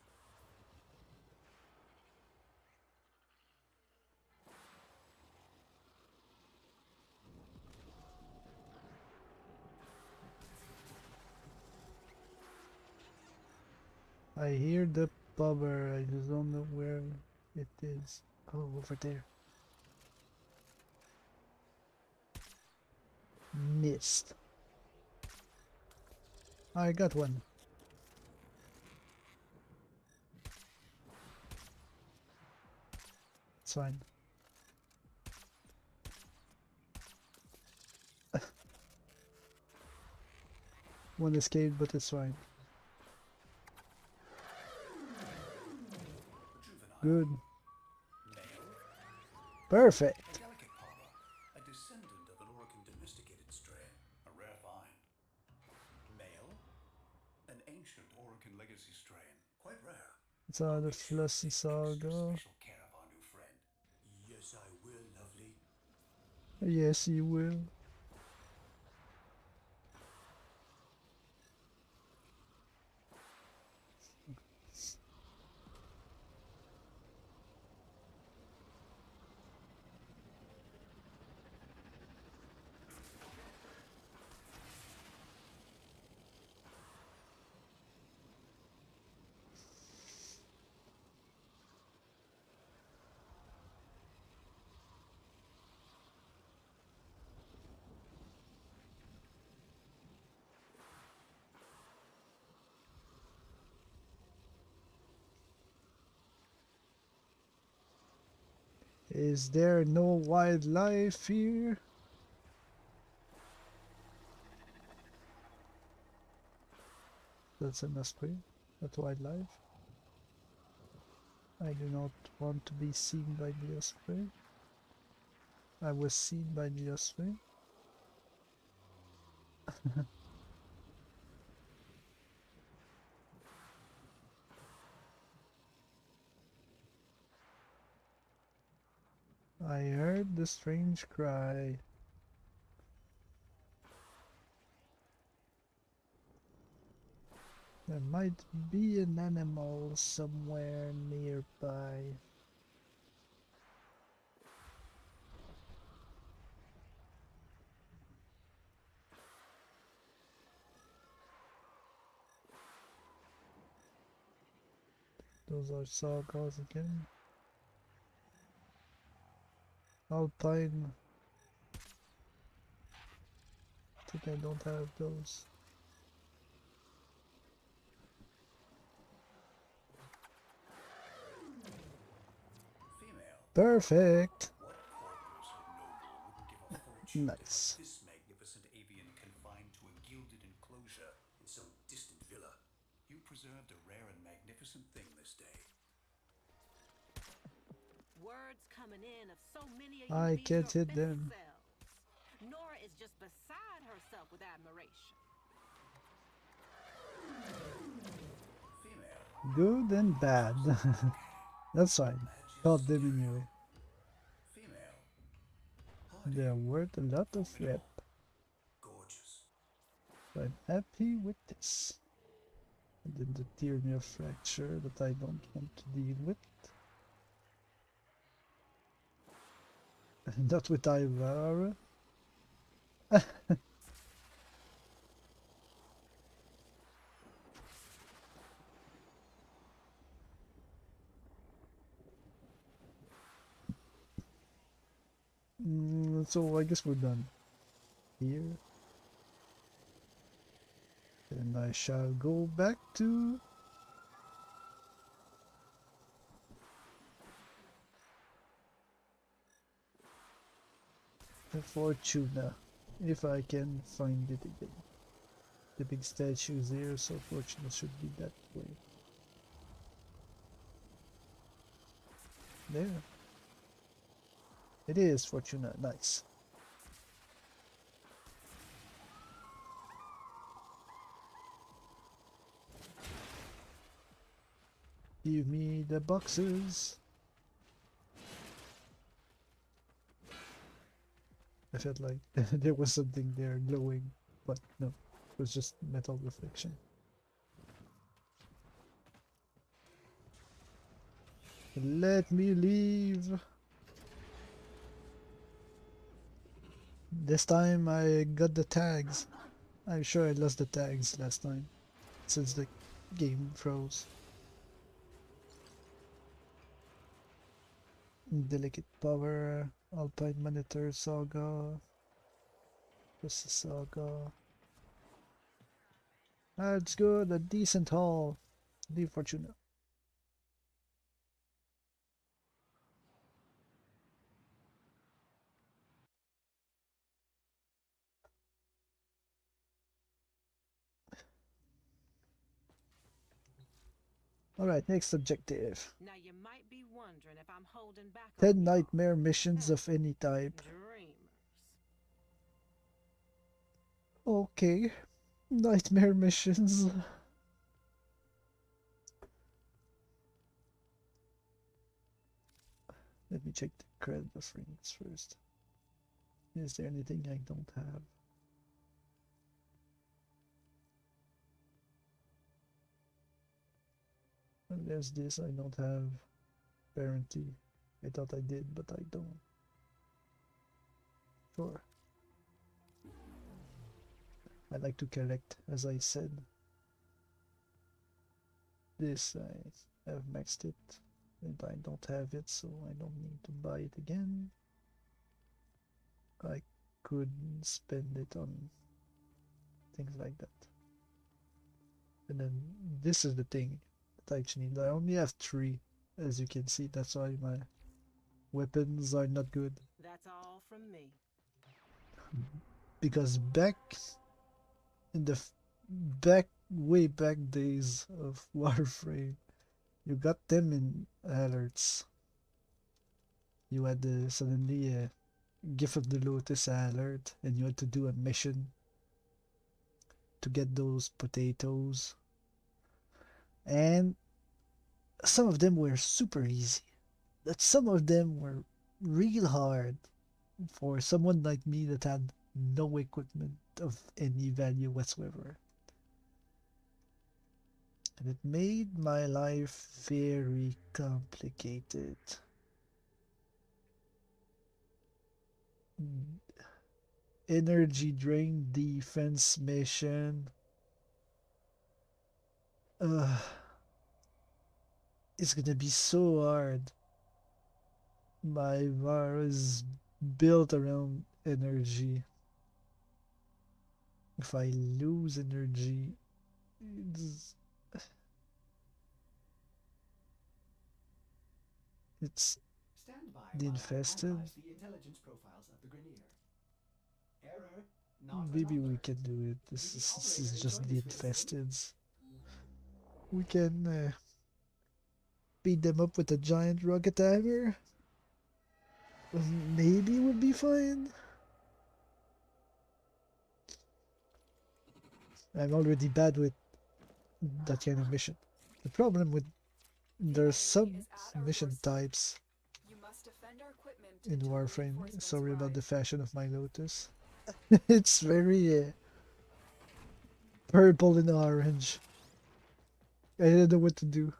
I hear the bobber, I just don't know where it is. Oh, over there. Missed. I got one. It's fine. One escaped, but it's fine. Juvenile. Good. Male? Perfect. A delicate palmer, a descendant of an Orkin domesticated strain, a rare find. Male? An ancient Orkin legacy strain, quite rare. It's another Be sure to flossy take extra saga. special care of our new friend. Yes, I will, lovely. Yes, you will. Is there no wildlife here? That's a osprey, not wildlife. I do not want to be seen by the osprey. I was seen by the osprey. I heard the strange cry. There might be an animal somewhere nearby. Those are sagas again. Alpine. I think I don't have those. Female. Perfect. What corpus or noble wouldn't give a fortune to Nice. have this magnificent avian confined to a gilded enclosure in some distant villa? You preserved a rare and magnificent thing this day. Words coming in of so many of you I being can't your hit best them. selves. Nora is just beside herself with admiration. Female. Good and bad. That's fine. Caught them anyway. Female. How They're worth a lot of rep. Gorgeous. I'm happy with this. And then the tibia fracture that I don't want to deal with. Not with Ivara. So I guess we're done here. And I shall go back to the Fortuna, if I can find it again. The big statue's here, so Fortuna should be that way. There. It is Fortuna, nice. Give me the boxes. I felt like there was something there glowing, but no, it was just metal reflection. Let me leave. This time I got the tags. I'm sure I lost the tags last time, since the game froze. Delicate Power, Alpine Monitor Saga, Pussy Saga. That's good, a decent haul. Leave Fortuna. Alright, next objective. Now you might be wondering if I'm holding back 10 on y'all. nightmare missions of any type. Dreamers. Okay. Nightmare missions. Let me check the credit offerings first. Is there anything I don't have? Well, there's this I don't have. Apparently. I thought I did, but I don't. Sure. I like to collect, as I said. This I have maxed it, and I don't have it, so I don't need to buy it again. I could spend it on things like that. And then this is the thing that I actually need. I only have 3, as you can see. That's why my weapons are not good. That's all from me. Because back in the way back days of Warframe, you got them in alerts. You had suddenly a Gift of the Lotus alert, and you had to do a mission to get those potatoes. And some of them were super easy, but some of them were real hard for someone like me that had no equipment of any value whatsoever. And it made my life very complicated. Energy drain defense mission. It's gonna be so hard. My VAR is built around energy. If I lose energy, it's Stand by the while I infested. analyze the intelligence profiles of the Grenier. Error, not Maybe we resolved. can do it. This is just the Operator enjoyed this visit. infesteds. We can beat them up with a giant rocket hammer. Maybe we'll be fine. I'm already bad with that kind of mission. The problem with there's some mission types You must defend our equipment in to Warframe. reinforcements Sorry about the arrive. fashion of my Lotus. It's very purple and orange. I don't know what to do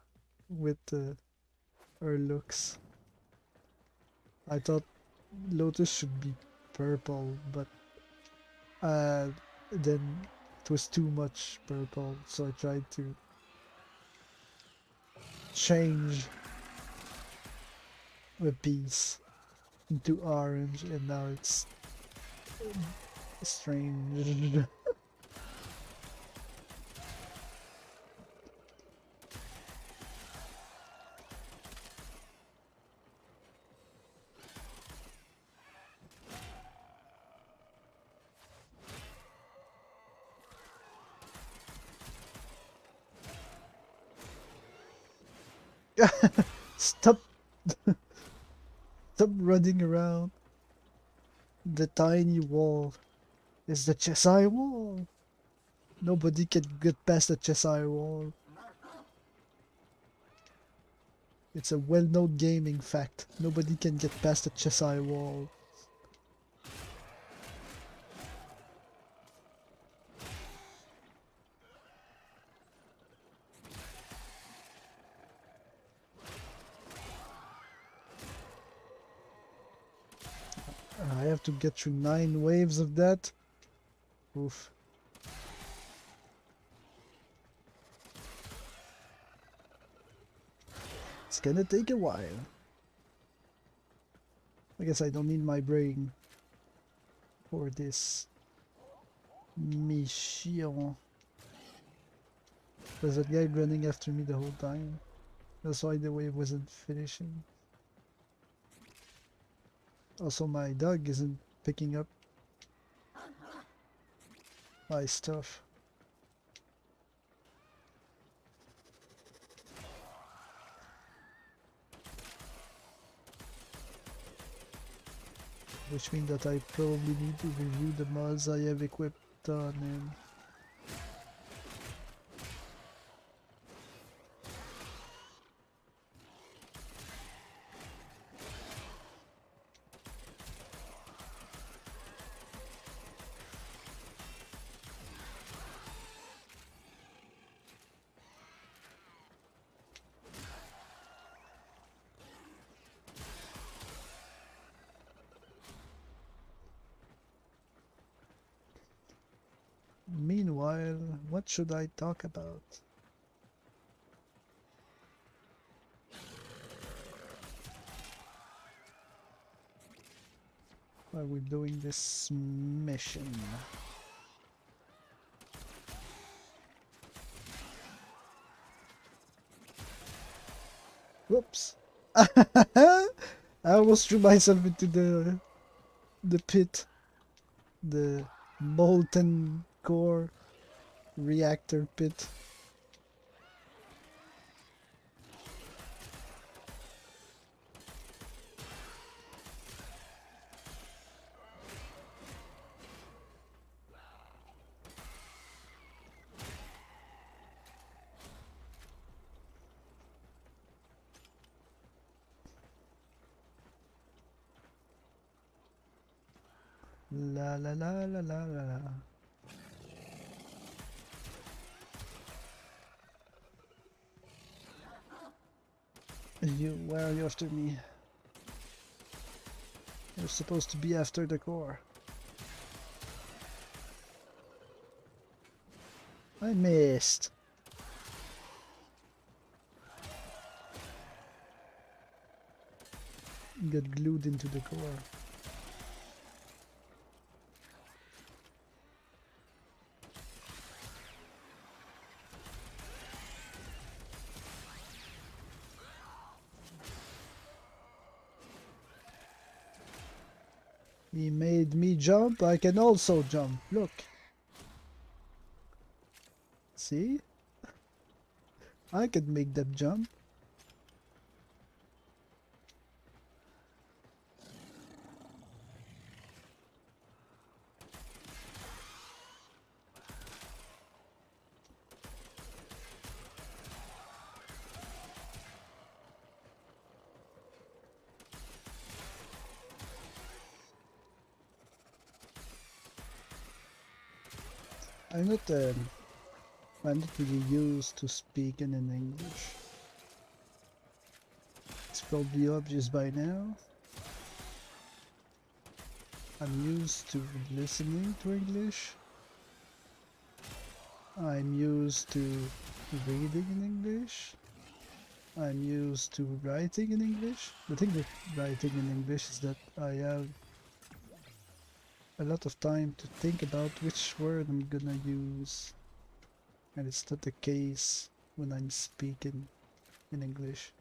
with her looks. I thought Lotus should be purple, but then it was too much purple, so I tried to change the piece into orange, and now it's strange. Stop, stop running around. The tiny wall is the Cheshire Wall. Nobody can get past the Cheshire Wall. It's a well-known gaming fact. Nobody can get past the Cheshire Wall. I have to get through 9 waves of that. Oof. It's gonna take a while. I guess I don't need my brain for this mission. There's that guy running after me the whole time. That's why the wave wasn't finishing. Also, my dog isn't picking up my stuff. Which means that I probably need to review the mods I have equipped on him. Meanwhile, what should I talk about? Are we doing this mission? Whoops! I almost threw myself into the pit. The molten core reactor pit. La la la la la la la. Where are you after me? You're supposed to be after the core. I missed. Got glued into the core. He made me jump, I can also jump. Look. See? I could make them jump. I'm not I'm not really used to speaking in English. It's probably obvious by now. I'm used to listening to English. I'm used to reading in English. I'm used to writing in English. The thing with writing in English is that I have a lot of time to think about which word I'm gonna use. And it's not the case when I'm speaking in English.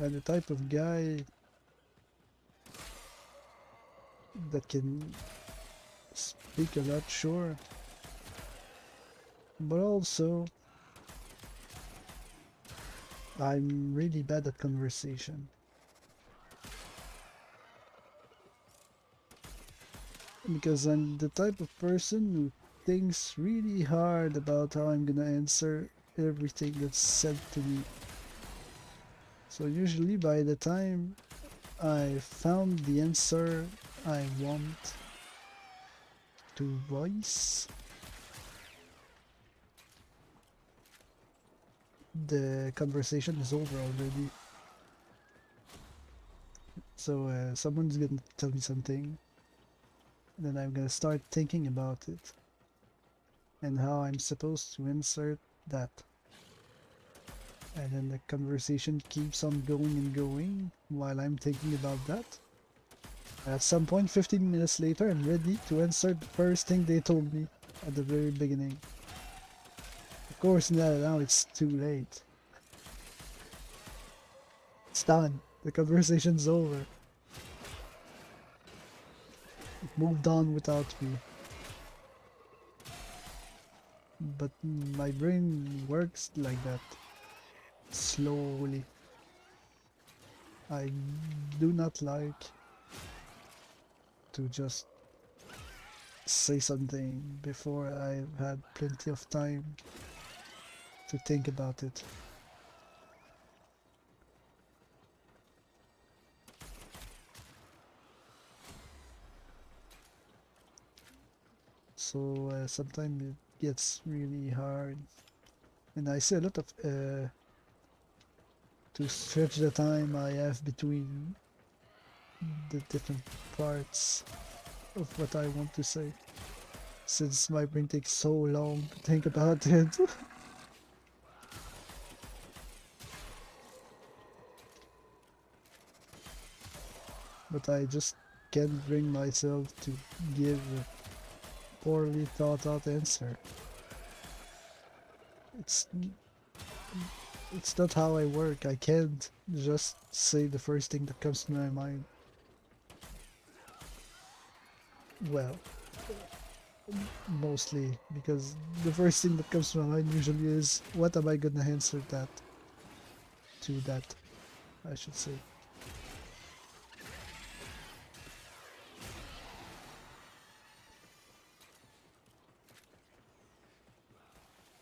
I'm the type of guy that can speak a lot, sure, but also I'm really bad at conversation. Because I'm the type of person who thinks really hard about how I'm gonna answer everything that's said to me. So usually by the time I found the answer I want to voice, the conversation is over already. So someone's gonna tell me something, and then I'm gonna start thinking about it and how I'm supposed to insert that. And then the conversation keeps on going and going while I'm thinking about that. At some point, 15 minutes later, I'm ready to insert the first thing they told me at the very beginning. Of course, now it's too late. It's done. The conversation's over. It moved on without me. But my brain works like that. Slowly. I do not like to just say something before I've had plenty of time to think about it. So sometimes it gets really hard, and I see a lot of to stretch the time I have between the different parts of what I want to say, since my brain takes so long to think about it. But I just can't bring myself to give a poorly thought out answer. It's it's not how I work. I can't just say the first thing that comes to my mind. Well, mostly because the first thing that comes to my mind usually is what am I gonna answer that to that, I should say.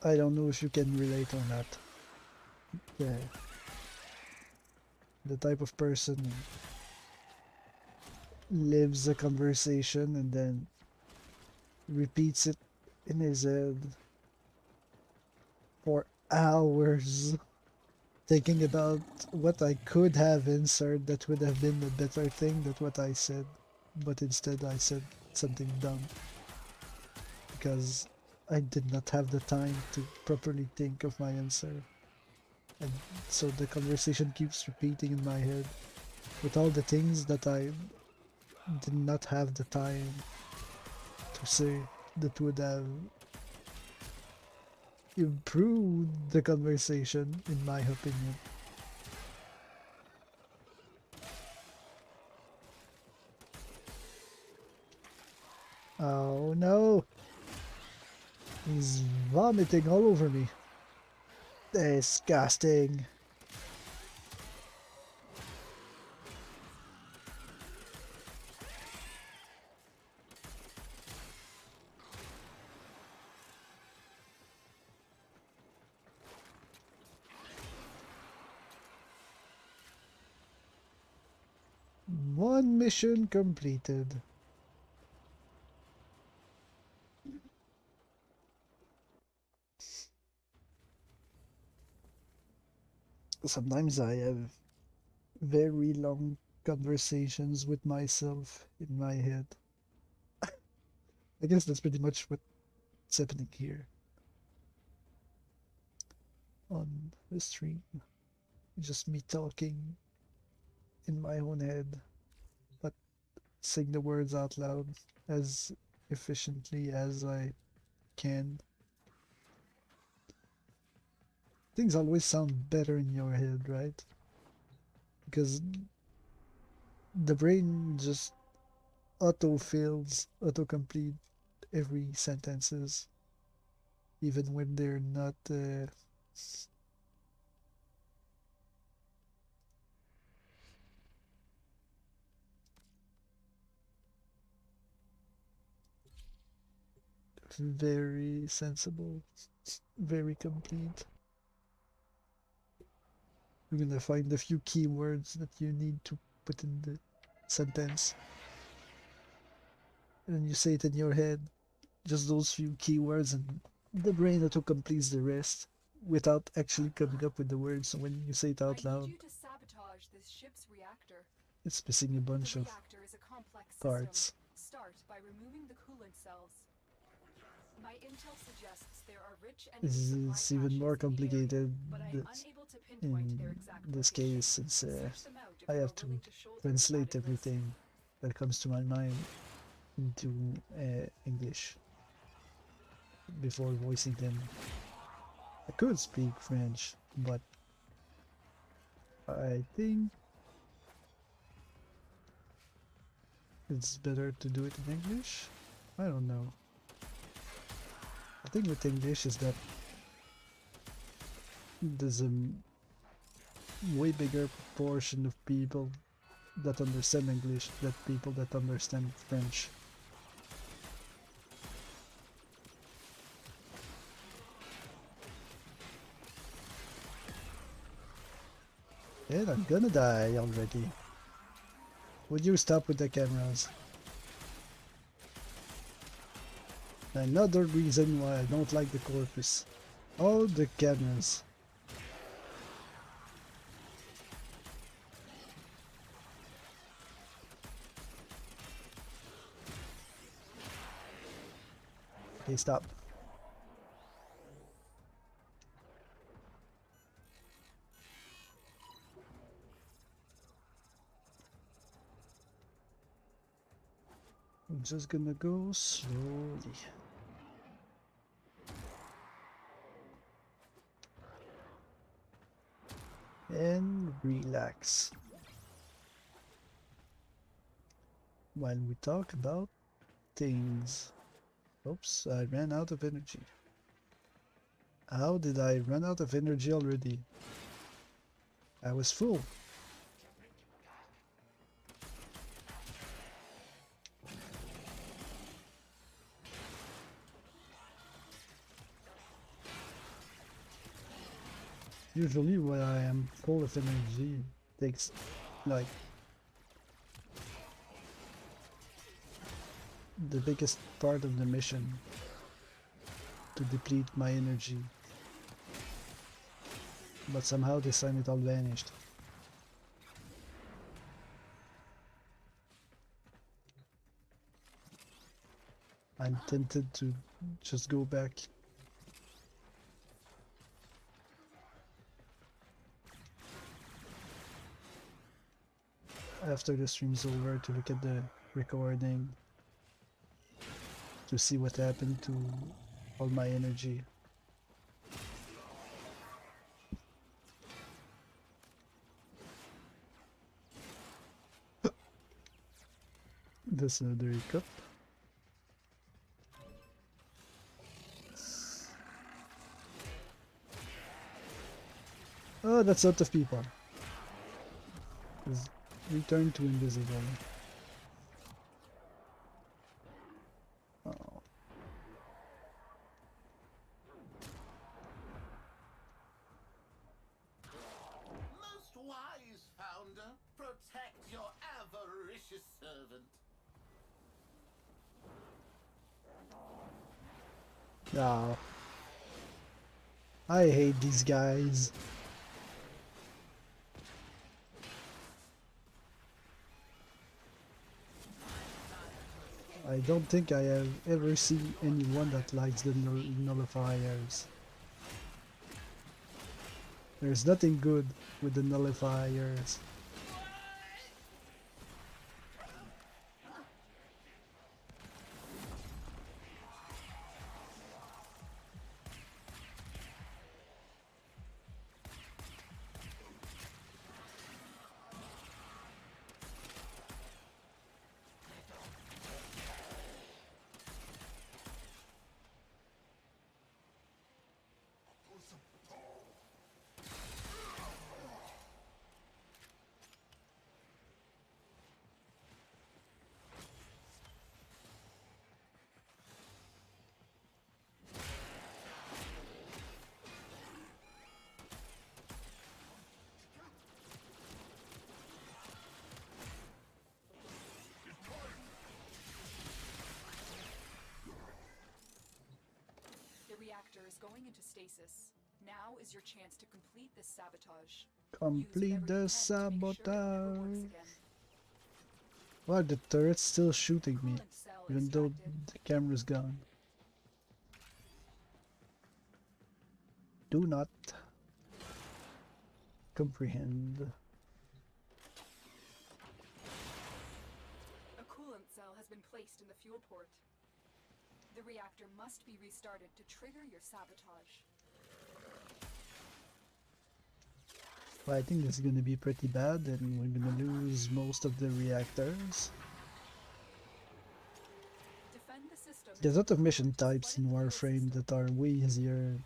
I don't know if you can relate on that. Yeah. The type of person who lives a conversation and then repeats it in his head for hours, thinking about what I could have answered that would have been a better thing than what I said, but instead I said something dumb because I did not have the time to properly think of my answer. And so the conversation keeps repeating in my head with all the things that I did not have the time to say that would have improved the conversation, in my opinion. Oh no! He's vomiting all over me. Disgusting. One mission completed. Sometimes I have very long conversations with myself in my head. I guess that's pretty much what's happening here on the stream. Just me talking in my own head, but saying the words out loud as efficiently as I can. Things always sound better in your head, right? Because the brain just auto-fills, auto-complete every sentences, even when they're not very sensible, very complete. You're gonna find a few keywords that you need to put in the sentence, and you say it in your head, just those few keywords, and the brain auto completes the rest without actually coming up with the words. So when you say it out I loud, need you to sabotage this ship's reactor. it's missing a bunch The of reactor is a complex parts. system. Start by removing the coolant cells. My intel suggests there are rich energy It's supply even more caches in the area, complicated but I'm unable to pinpoint their in exact this location. case, since Search them out if I you have are to willing to shoulder the translate added risk. everything that comes to my mind into English before voicing them. I could speak French, but I think it's better to do it in English. I don't know. The thing with English is that there's a way bigger proportion of people that understand English than people that understand French. And I'm gonna die already. Would you stop with the cameras? Another reason why I don't like the corpus. All the cameras. Okay, stop. I'm just gonna go slowly. And relax. While we talk about things. Oops, I ran out of energy. How did I run out of energy already? I was full. Usually when I am full of energy, it takes like the biggest part of the mission to deplete my energy. But somehow this time it all vanished. I'm tempted to just go back. After the stream's over, to look at the recording, to see what happened to all my energy. That's another cup. Oh, that's a lot of people. Return to invisible. Oh. Most wise founder, protect your avarice. your servant. No. I hate these guys. I don't think I have ever seen anyone that likes the nullifiers. There's nothing good with the nullifiers. The reactor is going into stasis. Now is your chance to complete this sabotage. Complete the sabotage. Again. Why the turret's still shooting me, Coolant cell even though extracted. the camera's gone. Do not comprehend. A coolant cell has been placed in the fuel port. The reactor must be restarted to trigger your sabotage. Well, I think this is gonna be pretty bad, and we're gonna lose most of the reactors. Defend the system. There's a lot of mission Coolant is types flooded in the fuel Warframe system. that are way easier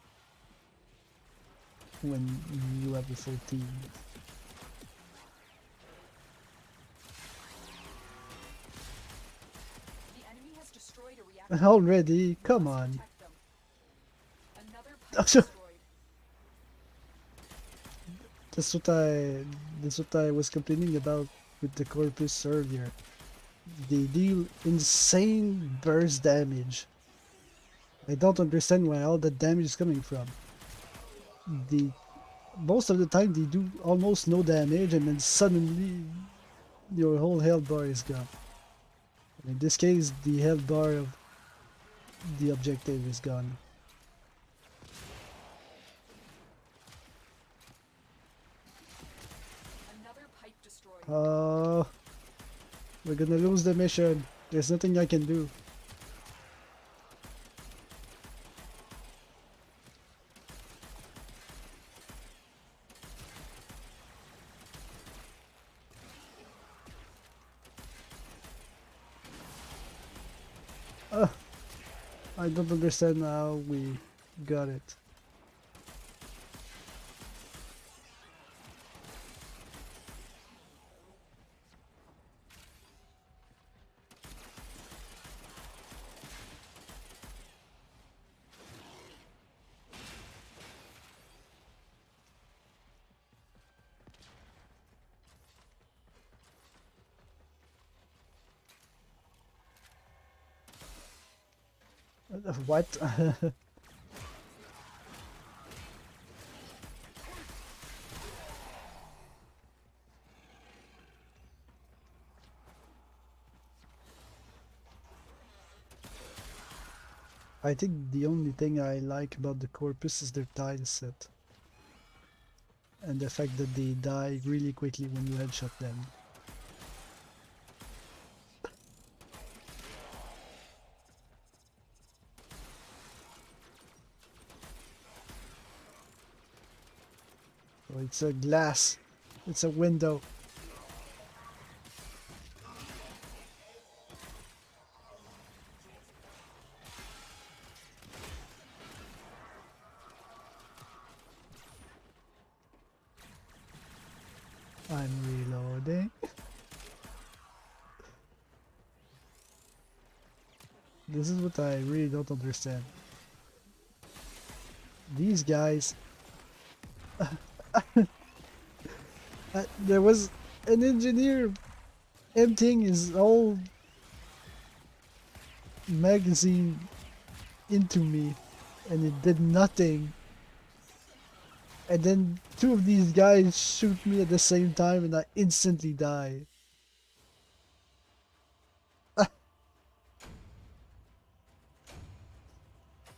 when you have a full team. The enemy has destroyed a reactor. Already? Come Must on. protect them. Another pipe destroyed. That's what I was complaining about with the Corpus earlier. They deal insane burst damage. I don't understand where all that damage is coming from. Most of the time they do almost no damage, and then suddenly your whole health bar is gone. In this case, the health bar of the objective is gone. Another pipe destroyed. We're gonna lose the mission. There's nothing I can do. I don't understand how we got it. What? I think the only thing I like about the Corpus is their tile set. And the fact that they die really quickly when you headshot them. So it's a glass. It's a window. I'm reloading. This is what I really don't understand. These guys... there was an engineer emptying his whole magazine into me, and it did nothing. And then two of these guys shoot me at the same time, and I instantly die.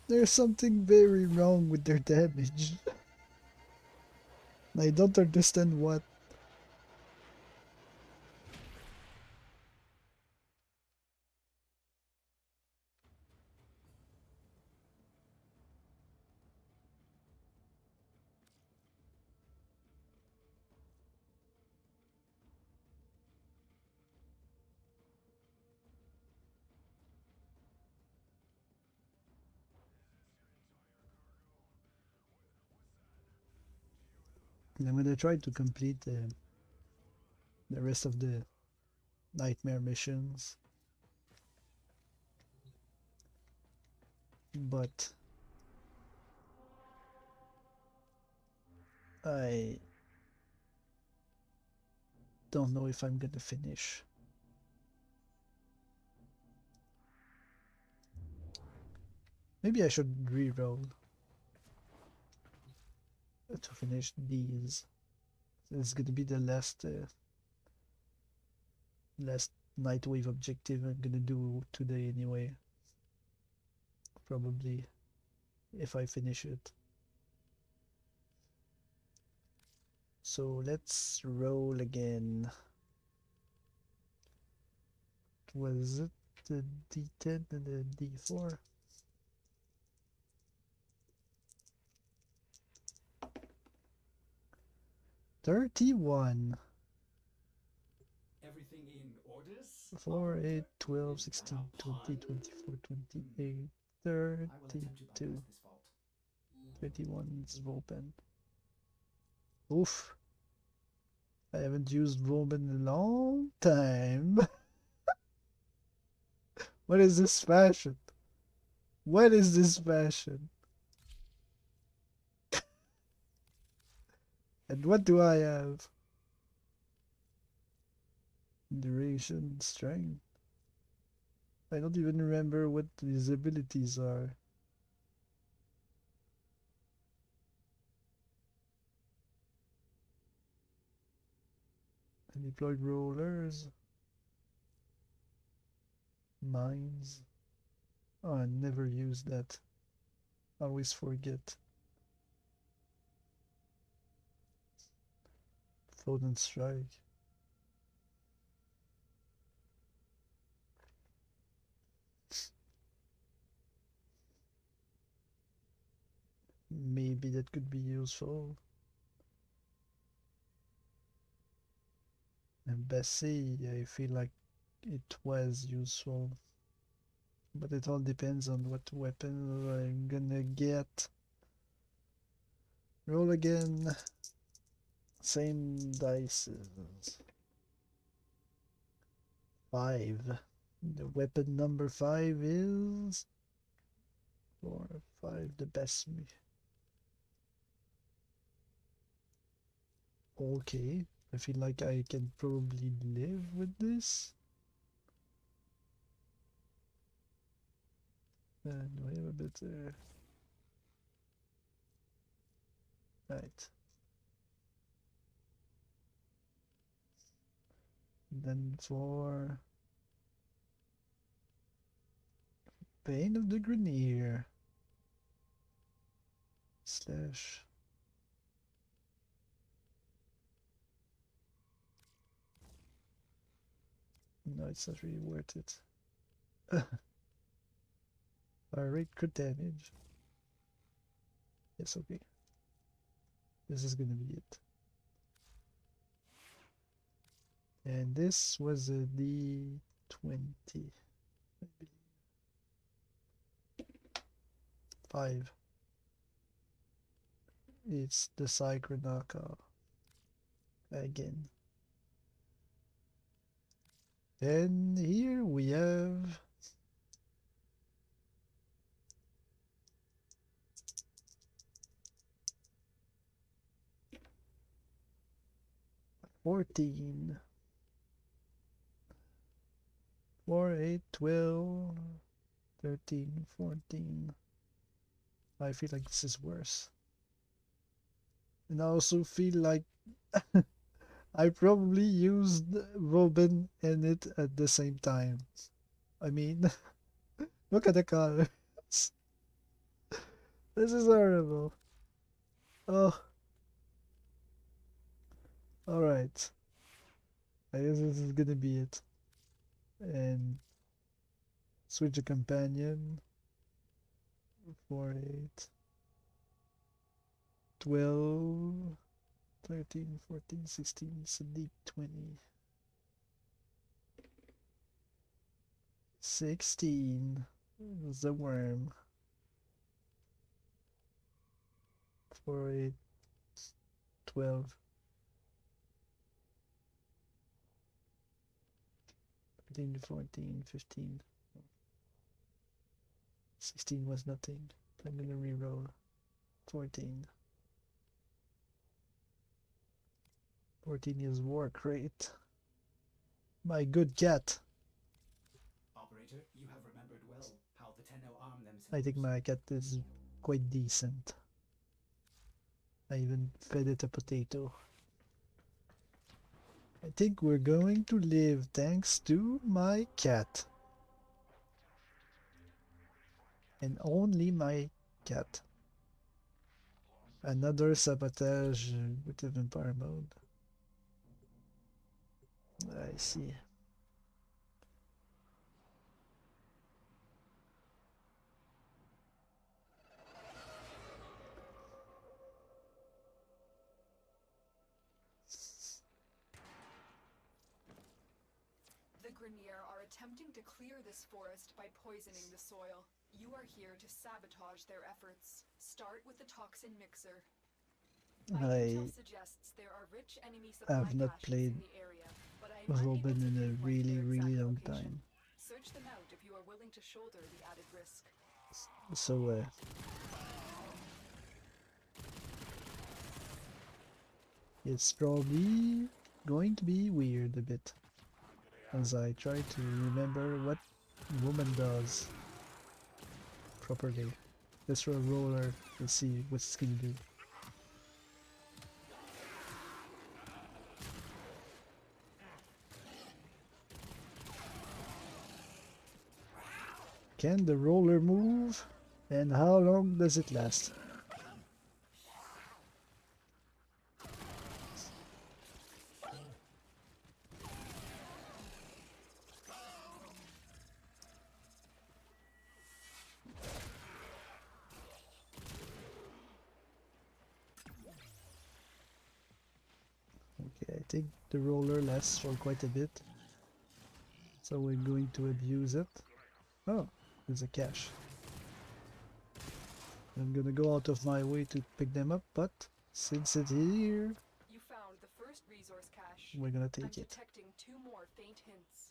There's something very wrong with their damage. I don't understand what. And I'm gonna try to complete the rest of the nightmare missions. But I don't know if I'm gonna finish. Maybe I should re-roll to finish these. It's gonna be the last Nightwave objective I'm gonna do today anyway. Probably, if I finish it. So let's roll again. Was it the D10 and the D4? $31. Everything in orders? 4, 8, 12, 16, 20, 24, 28, I will attempt to 32, bypass this vault. 31 is Vulpen. Oof. I haven't used Vulpen in a long time. What is this fashion? What is this fashion? And what do I have? Duration, strength. I don't even remember what these abilities are. I deployed rollers. Mines. Oh, I never use that. I always forget. Float and strike. Maybe that could be useful. Embassy, I feel like it was useful. But it all depends on what weapon I'm gonna get. Roll again. Same dices. 5. The weapon number 5 is 4, 5, the best me. Okay, I feel like I can probably live with this. Do I have a better? Right. Then for Pain of the Grenier. Slash. No, it's not really worth it. Alright, crit damage. Yes, okay. This is gonna be it. And this was a D20, I believe. 5. It's the Psychronaka again. And here we have $14. 4, 8, 12, 13, 14. I feel like this is worse. And I also feel like I probably used Robin and it at the same time. I mean, look at the colors. This is horrible. Oh, alright. I guess this is gonna be it. And switch a companion. 4, 8, 12, 13, 14, 16. It's a deep 20. 16. It's the worm. 4, 8, 12. 13, 14, 15. 16 was nothing. I'm gonna reroll. 14. 14 is work rate. My good cat. Operator, you have remembered well how the Tenno arm themselves. I think my cat is quite decent. I even fed it a potato. I think we're going to live thanks to my cat. And only my cat. Another sabotage with the vampire mode. I see. The Grenier are attempting to clear this forest by poisoning the soil. You are here to sabotage their efforts. Start with the toxin mixer. My intel suggests there are rich enemy supply have not caches played in the area, but I am unable Robin to in a pinpoint their really exact long location. time. Search them out if you are willing to shoulder the added risk. So it's probably going to be weird a bit as I try to remember what woman does properly. Let's throw a roller. Let's see what it's gonna do. Can the roller move? And how long does it last? Okay, I think the roller lasts for quite a bit. So we're going to abuse it. Oh, there's a cache. I'm gonna go out of my way to pick them up, but since it's here, You found the first resource cache. we're gonna I'm take it. detecting 2 more faint hints.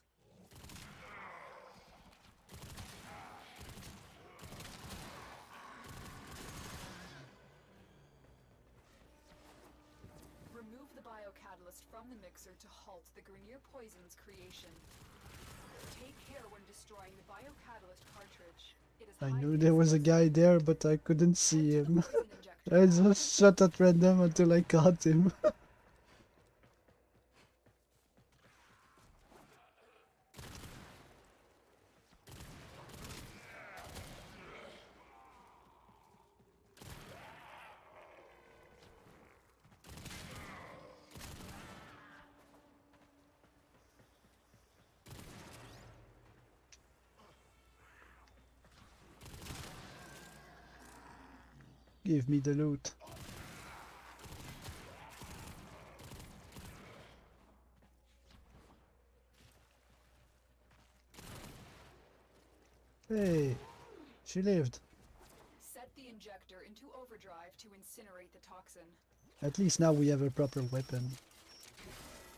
Remove the biocatalyst from the mixer to halt the Grenier poison's creation. Take care when destroying the biocatalyst cartridge. It is I highly knew there was a guy explosive. there, but I couldn't see Head to the him. poison injector I now. just shot at random until I caught him. Give me the loot. Hey, she lived. Set the injector into overdrive to incinerate the toxin. At least now we have a proper weapon.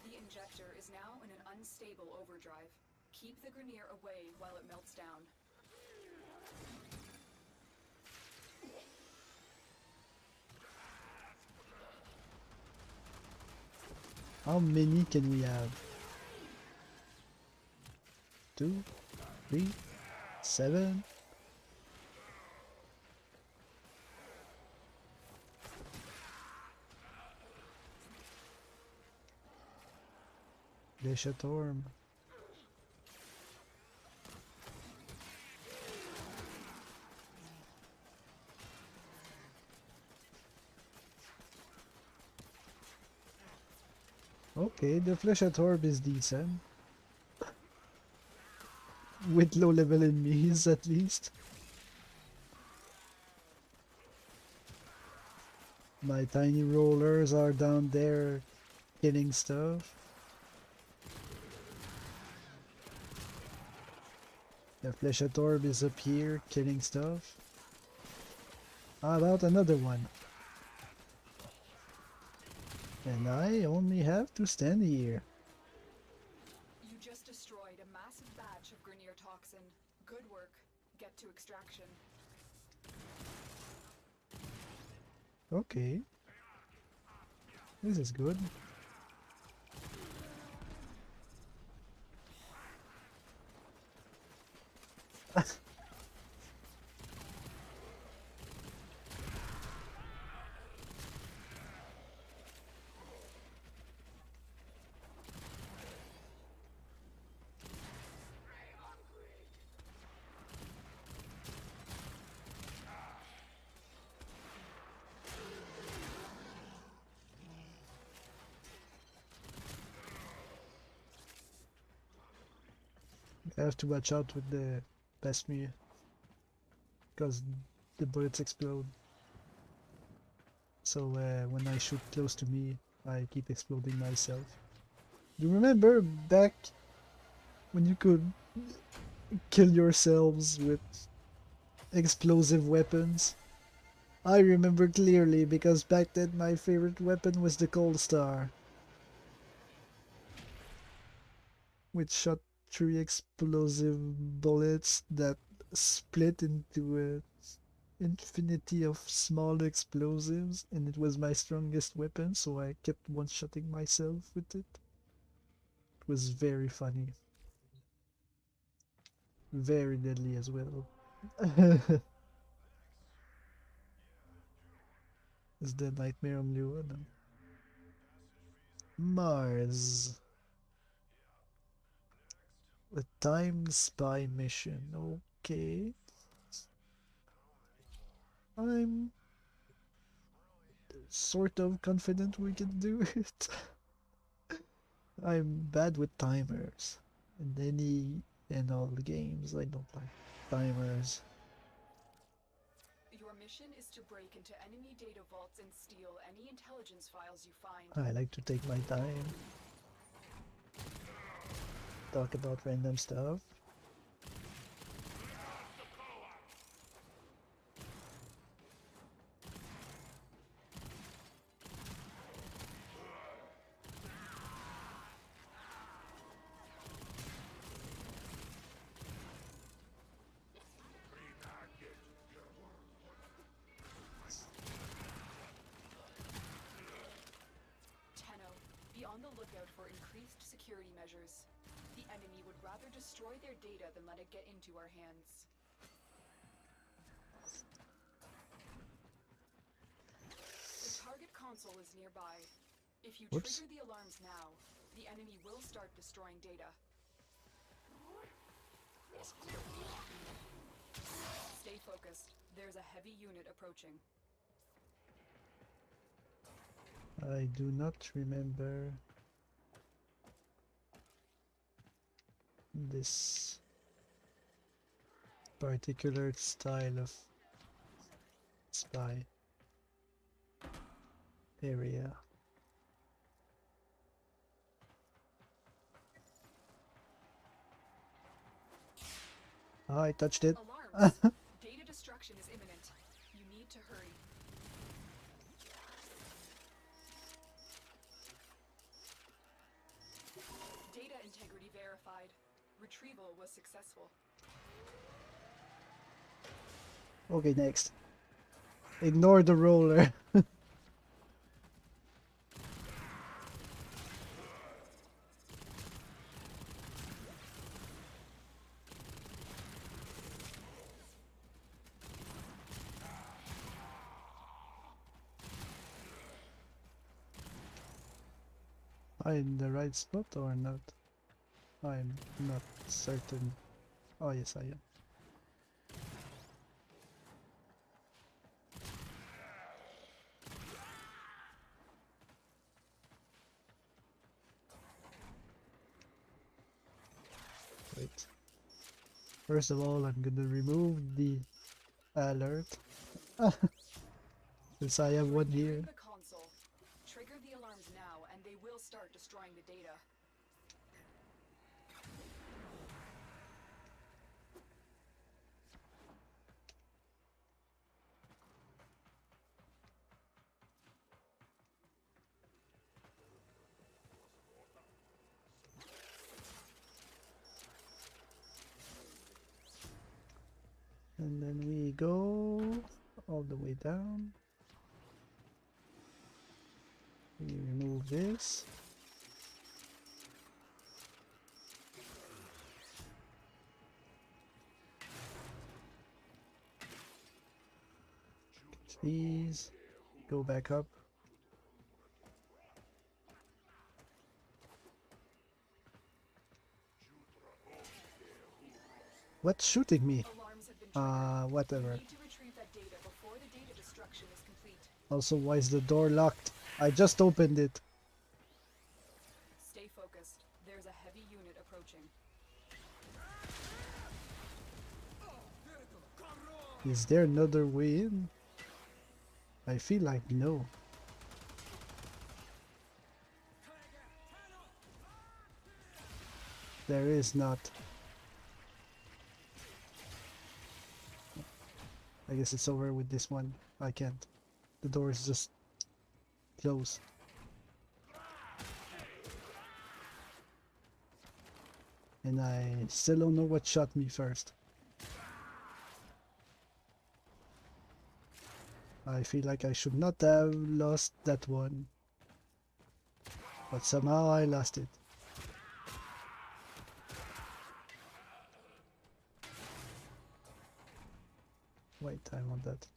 The injector is now in an unstable overdrive. Keep the Grenier away while it melts down. How many can we have? 2, 3, 7. Torm. Okay, the Fleshat Orb is decent. With low level enemies at least. My tiny rollers are down there killing stuff. The Fleshat Orb is up here killing stuff. How about another one? And I only have to stand here. You just destroyed a massive batch of Grineer toxin. Good work. Get to extraction. Okay. This is good. I have to watch out with the past me because the bullets explode. So when I shoot close to me, I keep exploding myself. Do you remember back when you could kill yourselves with explosive weapons? I remember clearly because back then my favorite weapon was the Cold Star, which shot 3 explosive bullets that split into a infinity of small explosives, and it was my strongest weapon, so I kept one-shotting myself with it. It was very funny. Very deadly as well. Is the Nightmare on Lua? Mars. A time spy mission. Okay. I'm sort of confident we can do it. I'm bad with timers. In any and all the games, I don't like timers. Your mission is to break into enemy data vaults and steal any intelligence files you find. I like to take my time. Talk about random stuff. Be on the lookout for increased security measures. The enemy would rather destroy their data than let it get into our hands. The target console is nearby. If you Whoops. trigger the alarms now, the enemy will start destroying data. Stay focused. There's a heavy unit approaching. I do not remember this particular style of spy area. Oh, I touched it. Alarms! Data destruction is imminent. You need to hurry. Data integrity verified. Retrieval was successful. Okay, next. Ignore the roller. I in the right spot or not? I'm not certain. Oh yes, I am. Wait. First of all, I'm gonna remove the alert. Since I have one here. The console. Trigger the alarms now, and they will start destroying the data. And then we go all the way down. We remove this. These. Go back up. What's shooting me? Alarms have been triggered. Whatever. You need to retrieve that data before the data destruction is complete. Also, why is the door locked? I just opened it. Stay focused. There's a heavy unit approaching. Is there another way in? I feel like no. There is not. I guess it's over with this one. I can't. The door is just closed. And I still don't know what shot me first. I feel like I should not have lost that one. But somehow I lost it. Wait, I want that.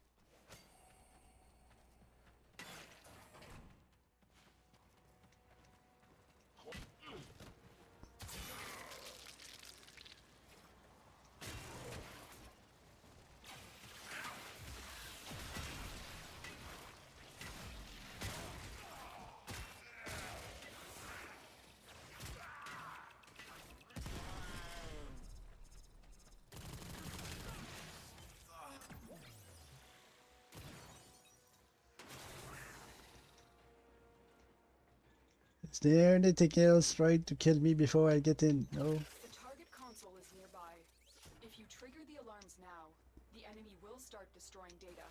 Is there anything else trying to kill me before I get in? No? The target console is nearby. If you trigger the alarms now, the enemy will start destroying data.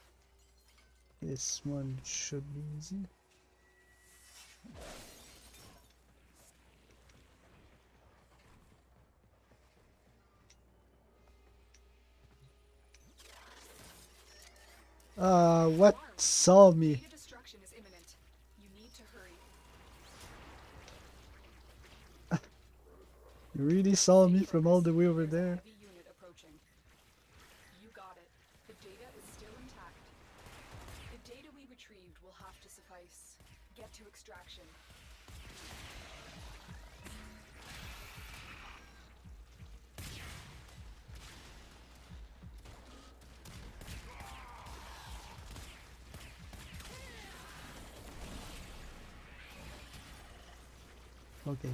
This one should be easy. What saw me? Data destruction is imminent. You need to hurry. You really saw me from all the way over There's a there? heavy unit approaching. You got it. The data is still intact. The data we retrieved will have to suffice. Get to extraction. Okay.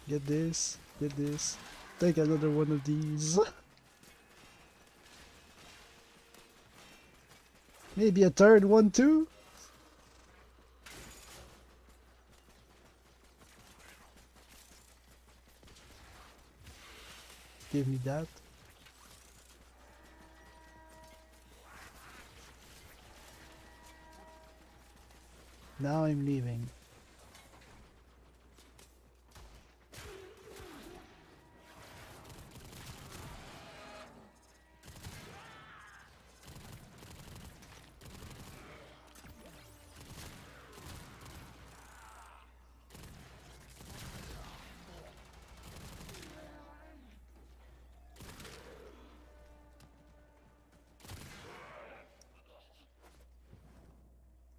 Get this. Get this. Take another one of these. Maybe a third one too? Give me that. Now I'm leaving.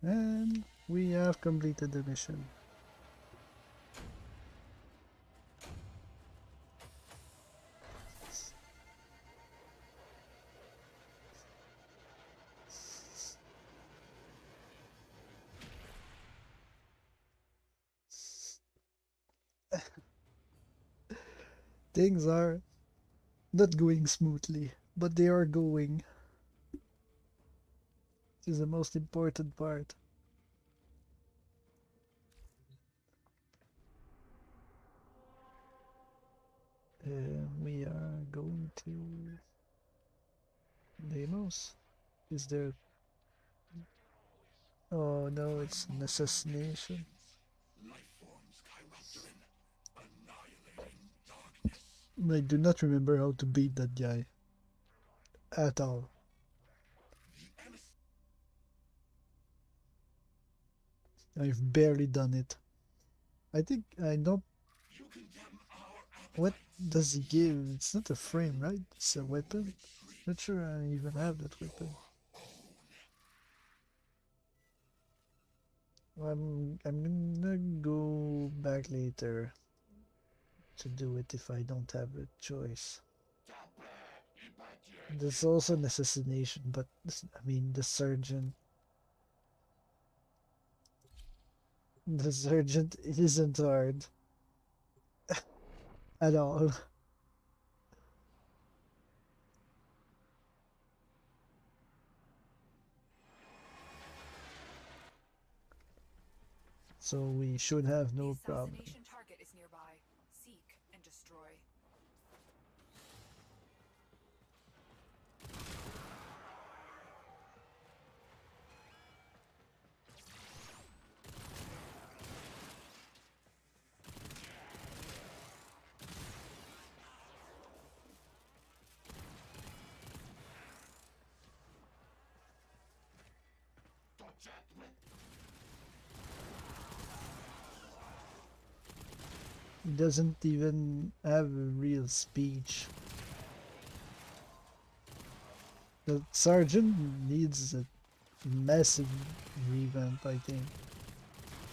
And we have completed the mission. Things are not going smoothly, but they are going. This is the most important part. We are going to Deimos. Is there? Oh no, it's an assassination. I do not remember how to beat that guy at all. I've barely done it. I think I don't. What does he give? It's not a frame, right? It's a weapon. Not sure I even have that weapon. I'm gonna go back later to do it if I don't have a choice. There's also an assassination, but I mean the sergeant isn't hard at all. So we should have no The problem. assassination target is nearby. Seek and destroy. He doesn't even have a real speech. The sergeant needs a massive revamp, I think.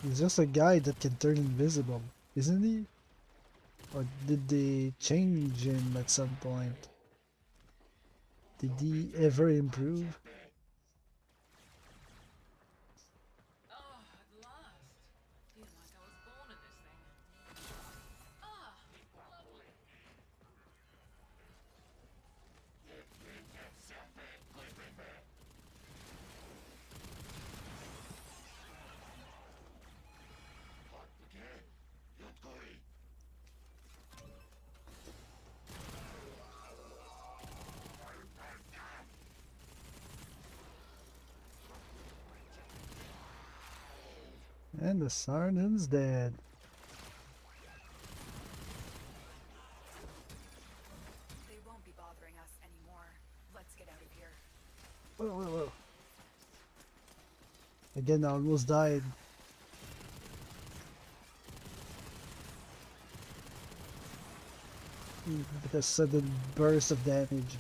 He's just a guy that can turn invisible, isn't he? Or did they change him at some point? Did he ever improve? Oh, at last. Feel like I was born in this thing. Ah, lovely. And the sergeant's dead. They won't be bothering us anymore. Let's get out of here. Whoa, whoa, whoa. Again, I almost died. With a sudden burst of damage.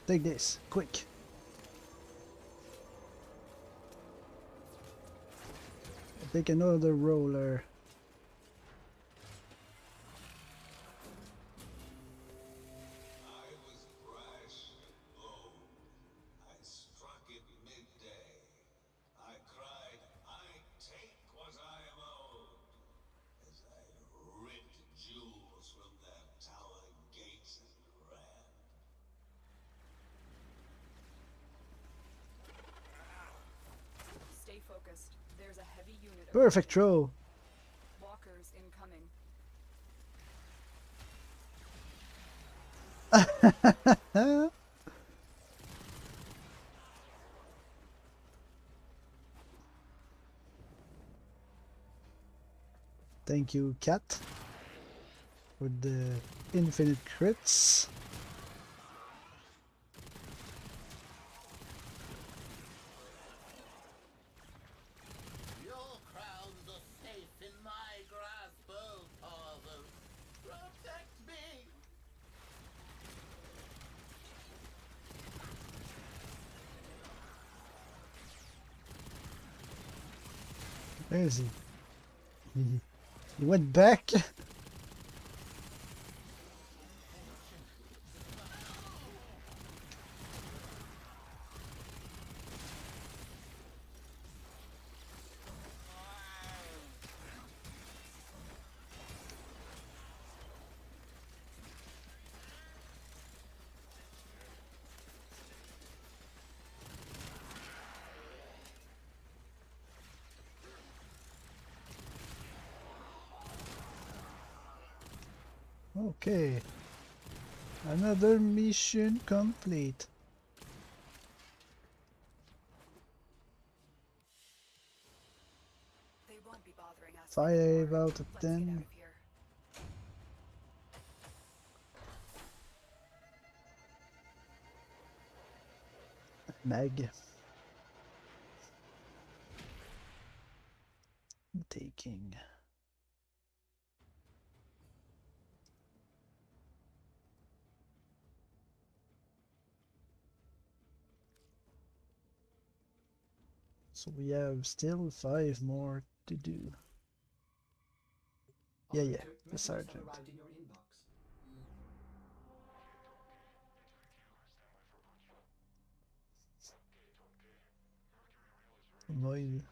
Take this, quick. Take another roller. I was brash and bold. I struck it midday. I cried, I take what I am owed, as I ripped jewels from their tower gates and ran. Stay focused. There's a heavy unit. Perfect approaching. throw. Walkers incoming. Thank you, Cat, for the infinite crits. Your crowns are safe in my grasp, oh father. Protect me! Where is he? He went back. Okay. Another mission complete. They won't be bothering us 5 anymore. out of Let's get out 10. of here. Mag. Taking. So we have still 5 more to do. Yeah, Operator, the messages sergeant. have arrived in your inbox. Avoid.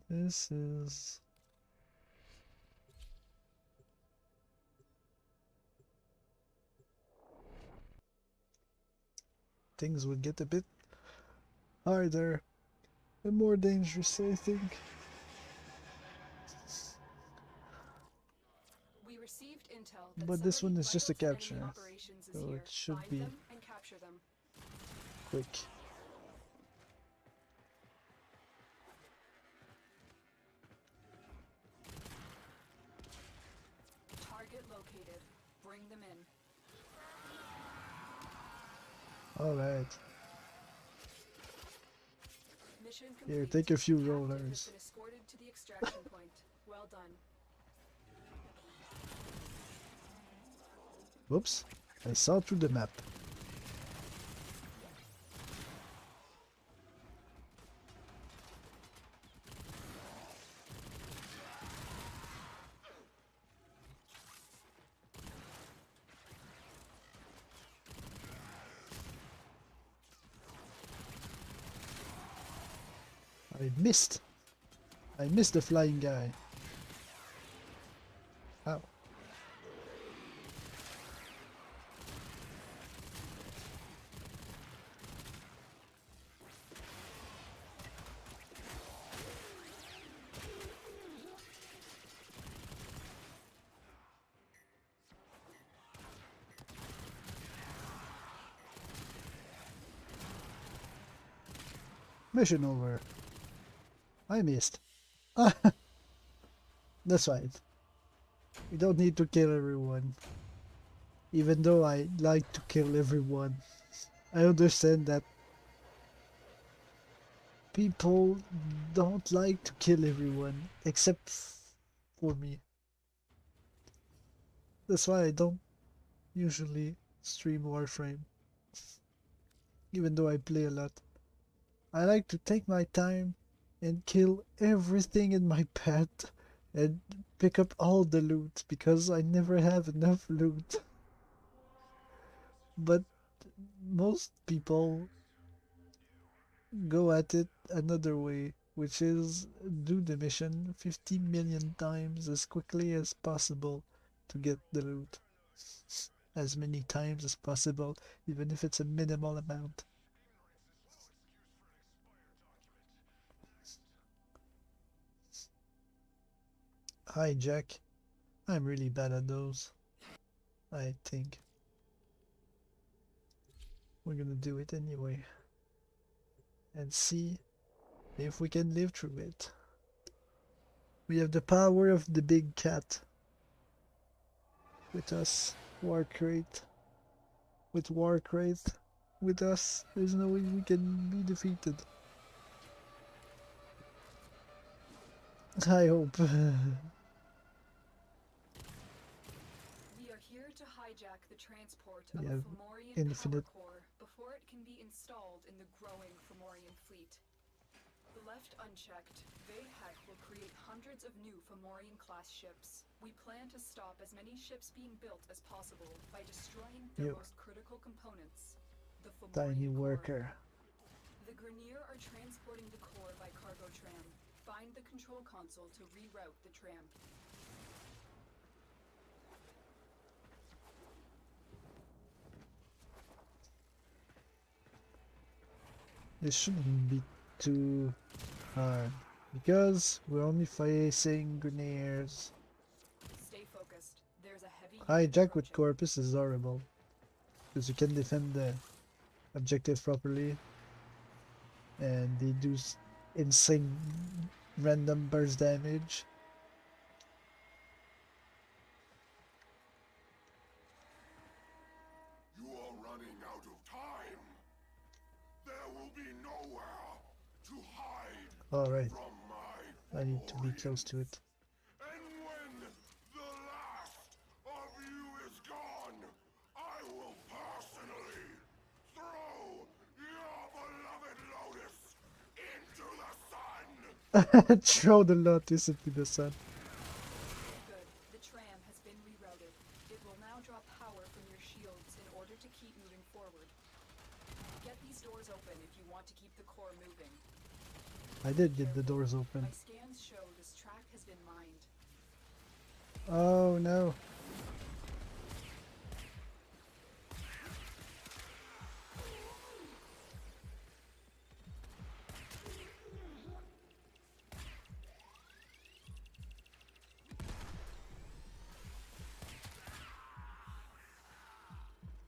This is... Things would get a bit harder and more dangerous, I think. We received intel that But this somebody one is just a vital to enemy capture, operations is so here. it should Find be them and capture them. quick. Target located. Bring them in. Alright. Mission Here, complete. take a few Captain rollers. has been escorted to the extraction point. Well done. Whoops. I saw through the map. I missed. I missed the flying guy. How? Mission over. I missed. That's fine. We don't need to kill everyone. Even though I like to kill everyone. I understand that people don't like to kill everyone, except for me. That's why I don't usually stream Warframe, even though I play a lot. I like to take my time and kill everything in my path and pick up all the loot, because I never have enough loot. But most people go at it another way, which is do the mission 50 million times as quickly as possible to get the loot. As many times as possible, even if it's a minimal amount. Hijack. I'm really bad at those. I think. We're gonna do it anyway. And see if we can live through it. We have the power of the big cat with us. Warcrate. With Warcrate with us, there's no way we can be defeated. I hope. We are here to hijack the transport We of a have Fomorian infinite- power core before it can be installed in the growing Fomorian fleet. Left unchecked, Vahek will create hundreds of new Fomorian-class ships. We plan to stop as many ships being built as possible by destroying their You. most critical components, the Tiny Fomorian core. worker. The Grenier are transporting the core by cargo tram. Find the control console to reroute the tram. This shouldn't be too hard because we're only facing Grineers. Stay focused. There's a heavy unit Hijack with approaching. Corpus is horrible because you can defend the objective properly, and they do insane random burst damage. You are running out of time. There will be nowhere to hide Alright, from my I need to be close to it. And when the last of you is gone, I will personally throw your beloved Lotus into the sun. Throw the Lotus into the sun. Good. The tram has been rerouted. It will now draw power from your shields in order to keep moving forward. Get these doors open if you want to keep the core moving. I did get the doors open. My scans show this track has been mined. Oh no.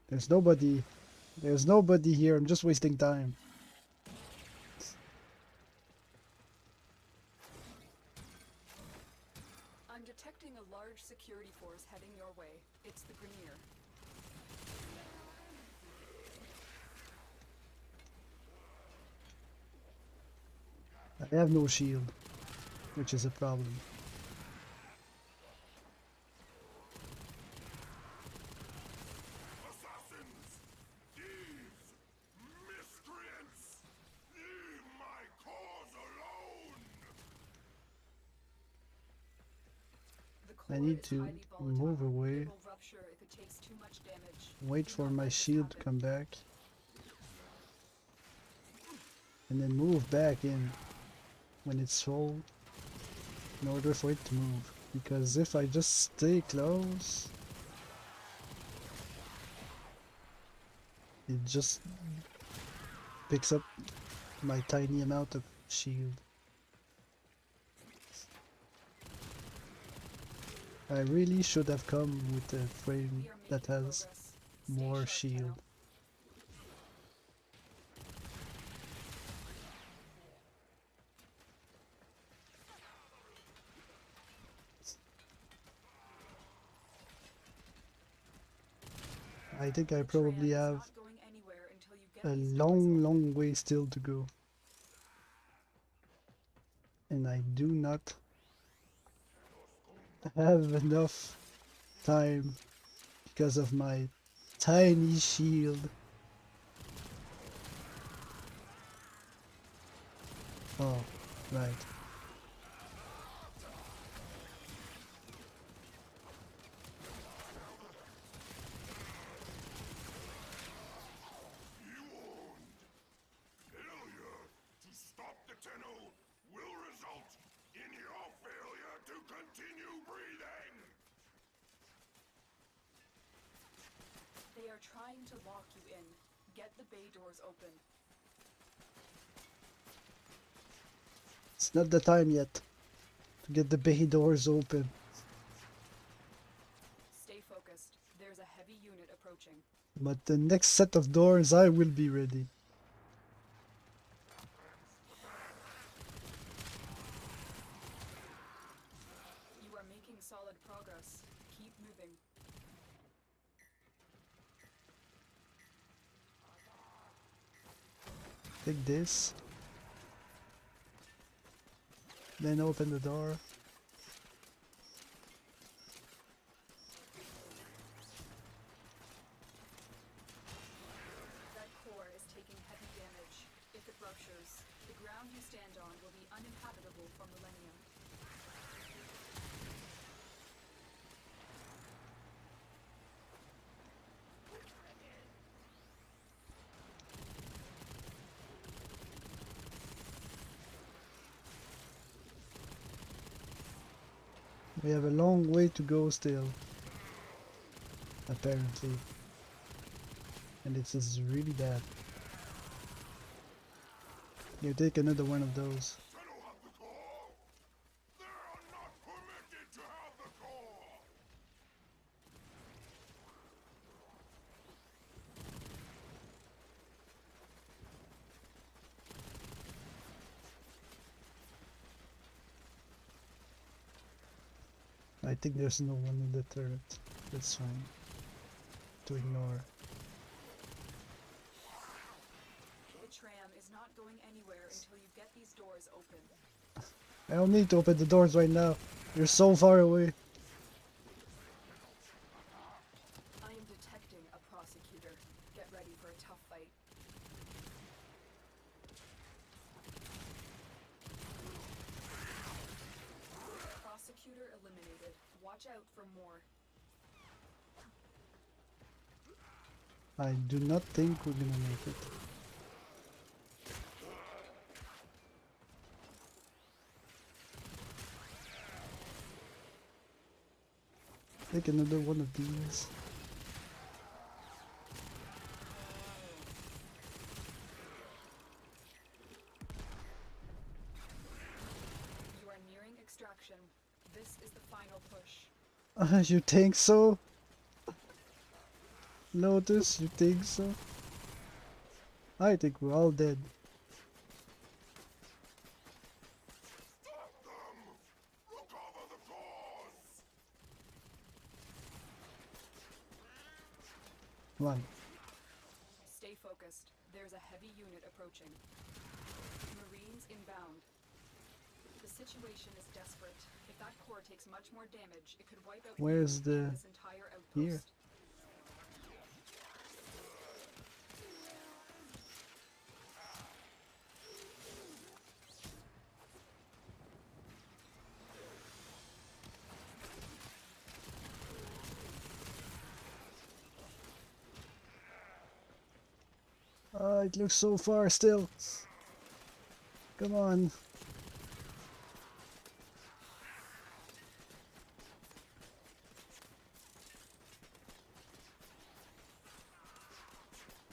There's nobody. There's nobody here. I'm just wasting time. I'm detecting a large security force heading your way. It's the Grenier. I have no shield, which is a problem. Assassins, thieves, miscreants, leave my cause alone. The I core need is to highly volatile. move away. It will rupture if it takes too much damage. Wait Do for not my let this shield to happen. come back. And then move back in when it's full in order for it to move. Because if I just stay close, it just picks up my tiny amount of shield. I really should have come with a frame We are that making has progress. Stay more sharp, shield. Tenno. I think I The probably tram is have not going anywhere until you get a these doors long, open. long way still to go. And I do not have enough time because of my tiny shield. Oh, right. Failure to stop the Tenno will result in your failure to continue breathing. They are trying to lock you in. Get the bay doors open. It's not the time yet to get the bay doors open. Stay focused. There's a heavy unit approaching. But the next set of doors I will be ready. You are making solid progress. Keep moving. Take this. Then open the door. That core is taking heavy damage. If it ruptures, the ground you stand on will be uninhabitable for millennia. We have a long way to go still. Apparently. And this is really bad. You take another one of those. Tenno have the core! They are not permitted to have the core! I think there's no one in the turret. That's fine. To ignore. The tram is not going anywhere until you get these doors open. I don't need to open the doors right now. You're so far away. I am detecting a prosecutor. Get ready for a tough fight. Prosecutor eliminated. Watch out for more. I do not think we're gonna make it. Take another one of these. You are nearing extraction. This is the final push. You think so? Lotus, you think so? I think we're all dead. Stop them! Recover the cores! Come on. Stay focused. There's a heavy unit approaching. Marines inbound. The situation is desperate. If that core takes much more damage, it could wipe out Where's you and the- this entire outpost. here? Oh, it looks so far still. Come on.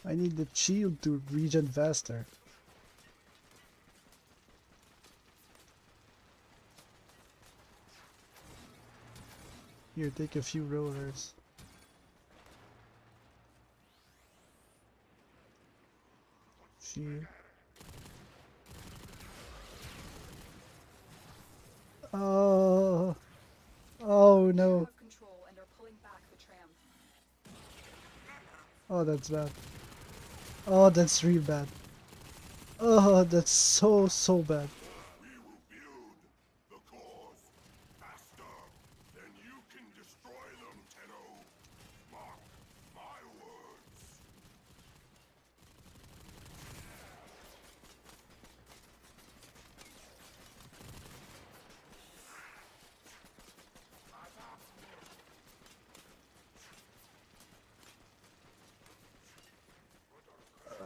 I need the shield to regen faster. Here, take a few rollers. Shield. Oh. Oh You no. have control and are pulling back the tram. Oh, that's bad. Oh, that's real bad. Oh, that's so bad. We will build the cores faster than you can destroy them, Tenno. Mark my words.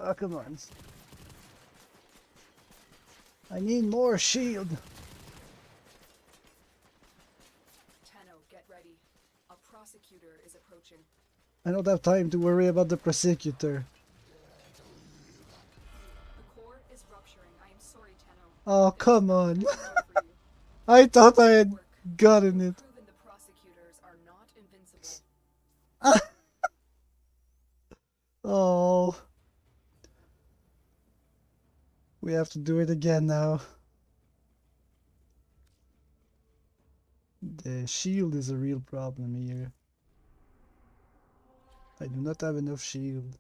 Oh, come on. I need more shield. Tenno, get ready. A prosecutor is approaching. I don't have time to worry about the prosecutor. The core is rupturing. I am sorry, Tenno. Oh, come on. There's nothing I can do for you. I thought I had Work. gotten it. Proven the prosecutors are not invincible. Oh. We have to do it again now. The shield is a real problem here. I do not have enough shield.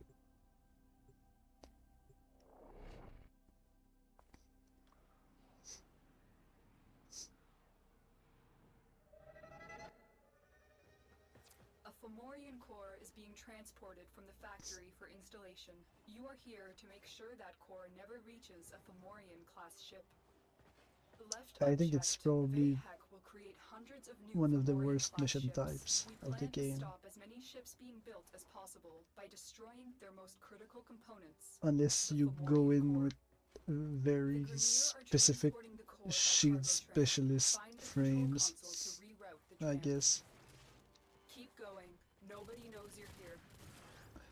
A Fomorian core is being transported from the factory for installation. You are here to make sure that core never reaches a Fomorian class ship. Left I think it's unchecked, probably Vahek will create hundreds of new one of the Fomorian worst class mission ships. types We of the plan to game. stop as many ships being built as possible by destroying their most critical components. Unless The you go Fomorian in core. with very The Grineer are specific transporting the core by shield cargo train. specialist Find the control frames, console to reroute the I tram. guess. Keep going. Nobody knows you're here.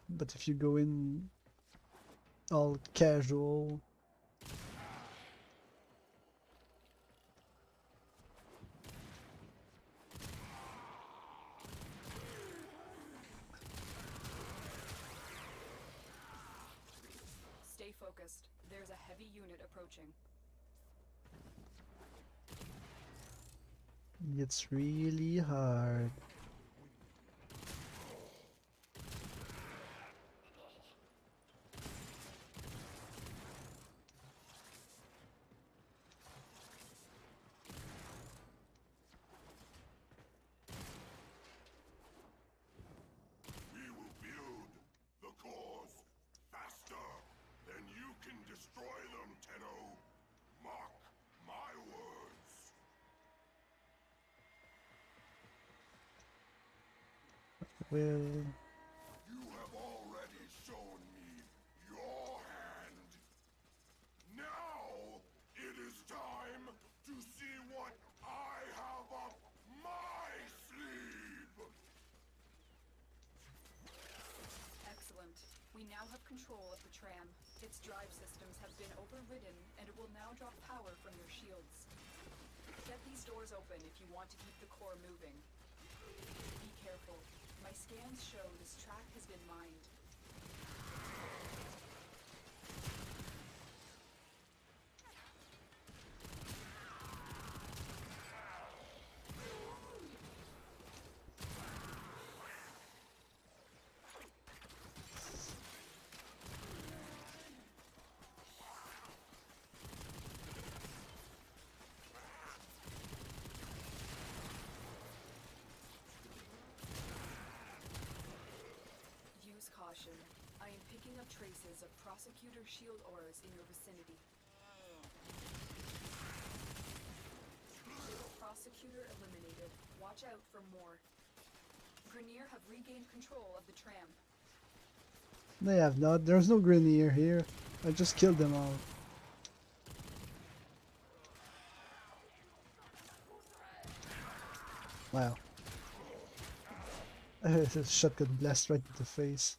But if you go in all casual, focused. There's a heavy unit approaching. It's really hard. We will build the cores faster than you can destroy them, Tenno. Mark my words. Well, You have already shown me your hand. Now it is time to see what I have up my sleeve. Excellent. We now have control of the tram. Its drive systems have been overridden, and it will now draw power from your shields. Get these doors open if you want to keep the core moving. Be careful. My scans show this track has been mined. Use caution. I am picking up traces of prosecutor shield ores in your vicinity. Prosecutor eliminated. Watch out for more. Grenier have regained control of the tram. they have not. There's no Grenier here. I just killed them all. Wow. It's a shotgun blast right in the face.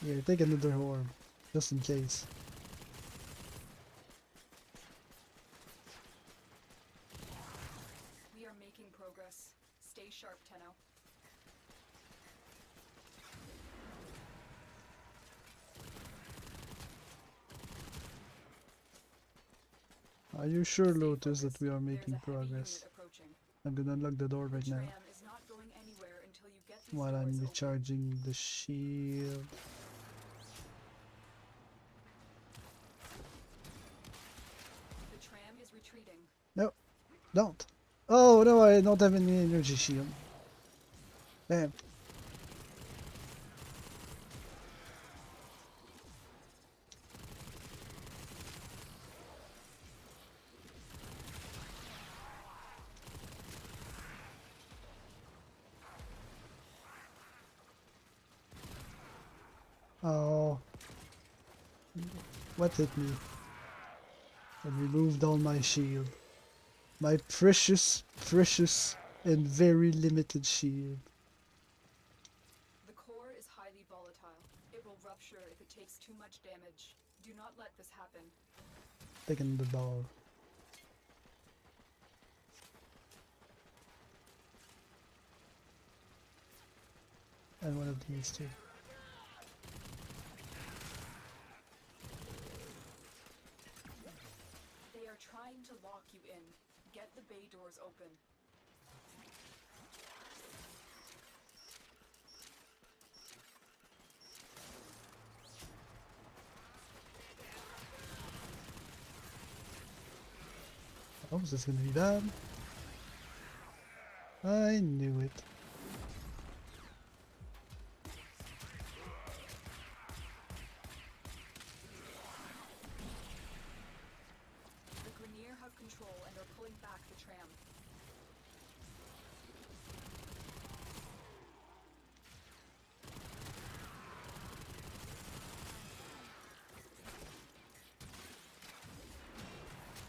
Here, take another orb, just in case. We are making progress. Stay sharp, Tenno. Are you sure, Stay Lotus, that focused. we are There's a making heavy progress? unit approaching. I'm gonna unlock the door The right now tram is not going anywhere until you get these while I'm doors open. recharging the shield. The tram is retreating. No, don't. Oh no, I don't have any energy shield. Damn. Oh. What hit me? And removed all my shield. My precious, and very limited shield. The core is highly volatile. It will rupture if it takes too much damage. Do not let this happen. Taking the ball. And one of these two. They are trying to lock you in. Get the bay doors open. Oh, is this gonna be bad? I knew it. The Grenier have control and are pulling back the tram.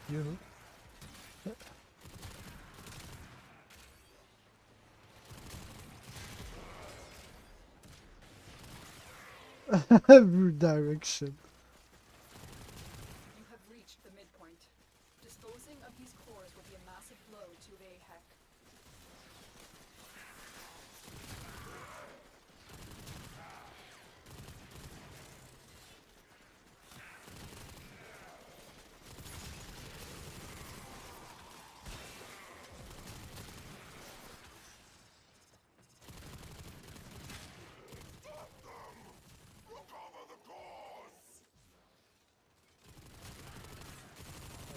You. Every direction. You have reached the midpoint. Disposing of these cores will be a massive blow to AHEC.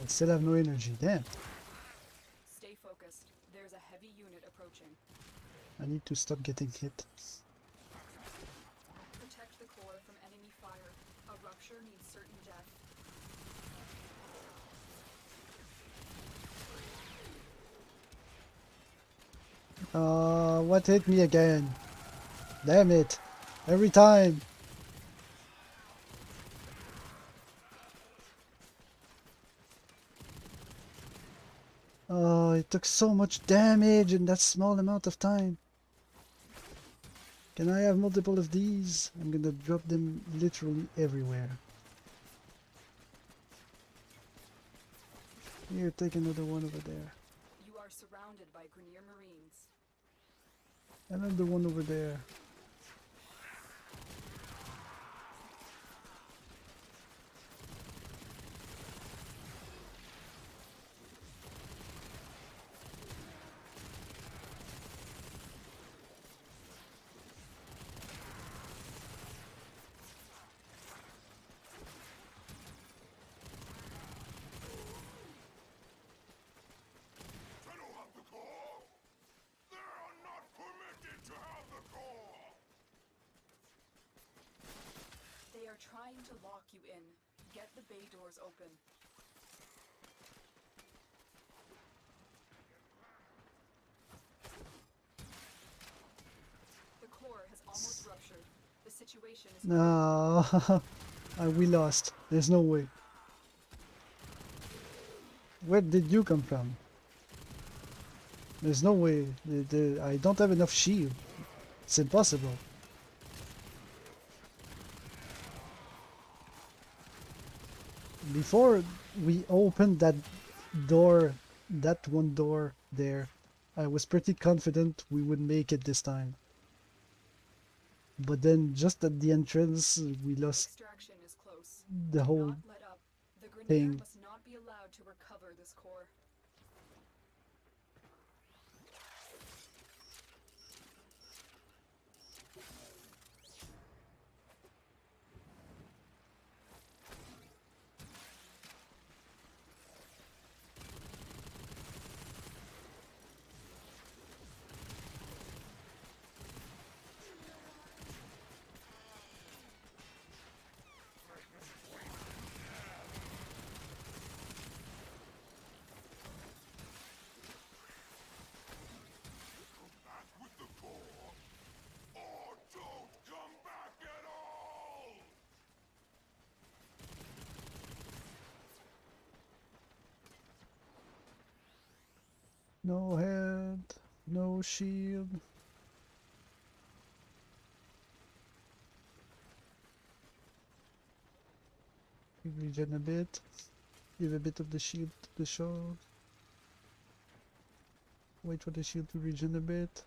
still have no energy. Damn. Stay focused. There's a heavy unit approaching. I need to stop getting hit. Protect the core from enemy fire. A rupture needs certain death. What hit me again? Damn it. Every time. Oh, it took so much damage in that small amount of time. Can I have multiple of these? I'm gonna drop them literally everywhere. Here, take another one over there. You are surrounded by Grenier Marines. Another one over there. Tenno have the core? They are not permitted to have the core! They are trying to lock you in. Get the bay doors open. The core has almost ruptured. The situation is No, we lost. There's no way. Where did you come from? There's no way. I don't have enough shield. It's impossible. Before we opened that door, that one door there, I was pretty confident we would make it this time. But then just at the entrance, we lost extraction is close. the Do whole not let up. The Grenier thing. must not be allowed to recover this core. Back with the core, or don't come back at all! No head, no shield. Regen a bit. Give a bit of the shield to the show. Wait for the shield to regen a bit.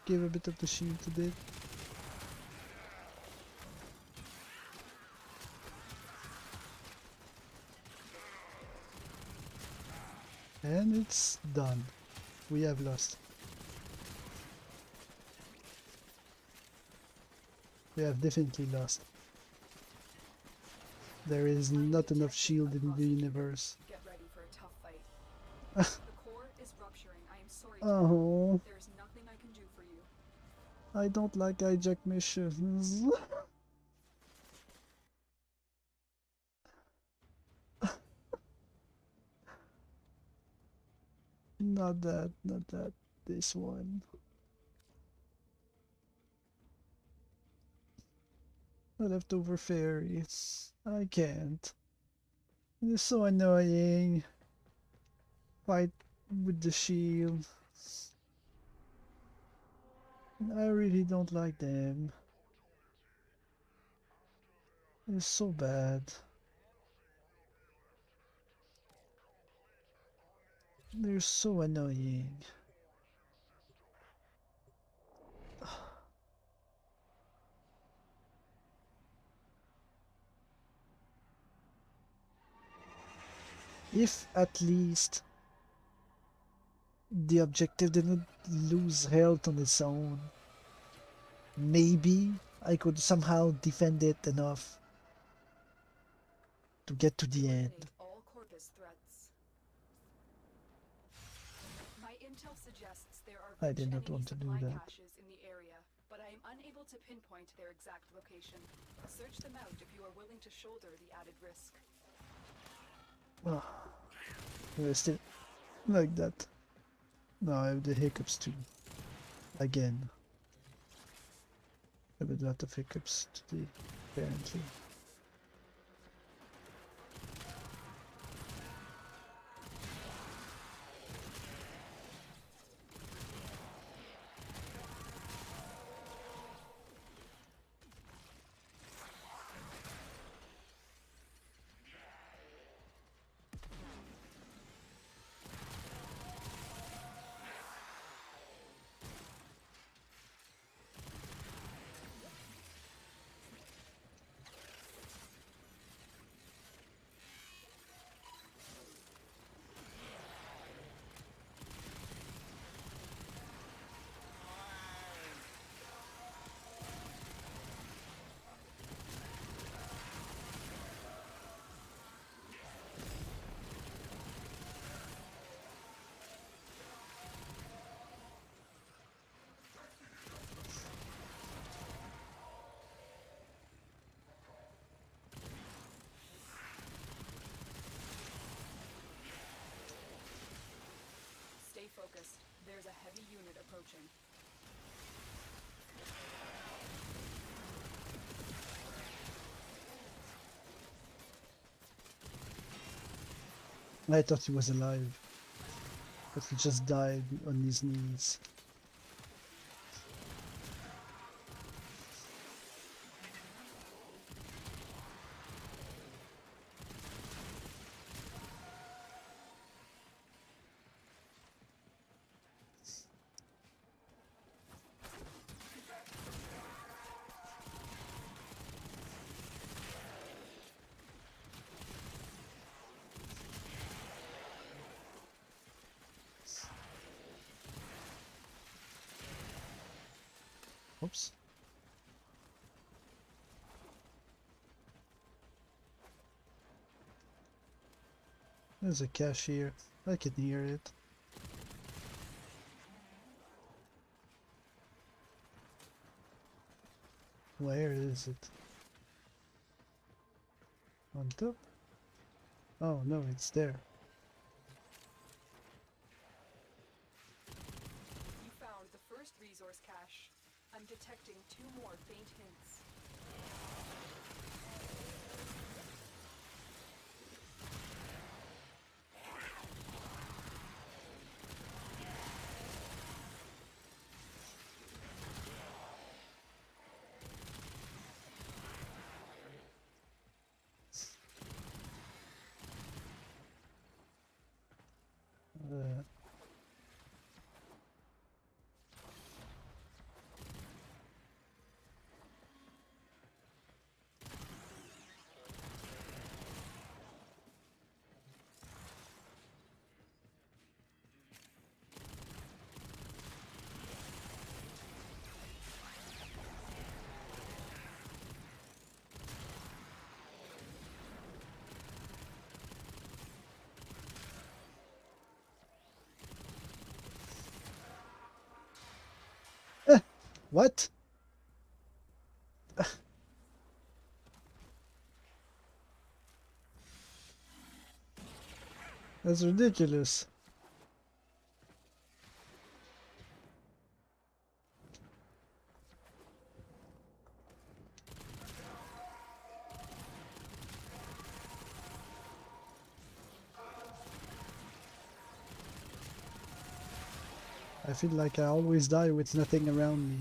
Give a bit of the shield to it. And it's done. We have lost. We have definitely lost. There is not enough shield in the universe. Get ready for a tough fight. The core is rupturing. I am sorry. Oh, There is nothing I can do for you. I don't like hijack missions. Not that, not that. This one. The leftover fairies. I can't. It's so annoying. Fight with the shield. I really don't like them. It's so bad. They're so annoying. If at least the objective didn't lose health on its own, maybe I could somehow defend it enough to get to the end. Eliminate all Corpus I did not Enemy want to do supply that. caches in the area, but I am unable to pinpoint their exact location. Search them out if you are willing to shoulder the added risk. Oh, I still like that. No, I have the hiccups too. Again. I have a lot of hiccups today, apparently. Stay focused. There's a heavy unit approaching. I thought he was alive, but he just died on his knees. Oops. There's a cache here. I can hear it. Where is it? On top? Oh no, it's there. You found the first resource cache. I'm detecting 2 more faint hints. Uh, what? That's ridiculous. I feel like I always die with nothing around me.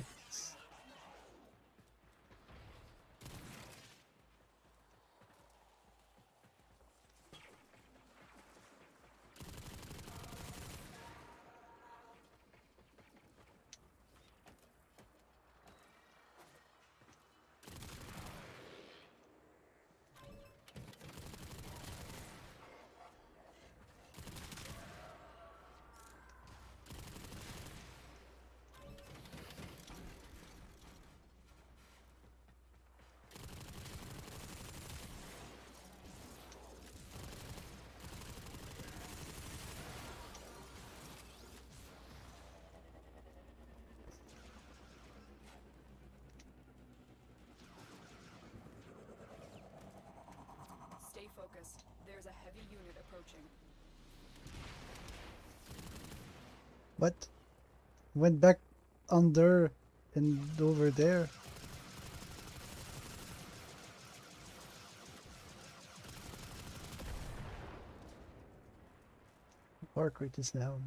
focused. There's a heavy unit approaching. What? Went back under and over there. Heart rate is down.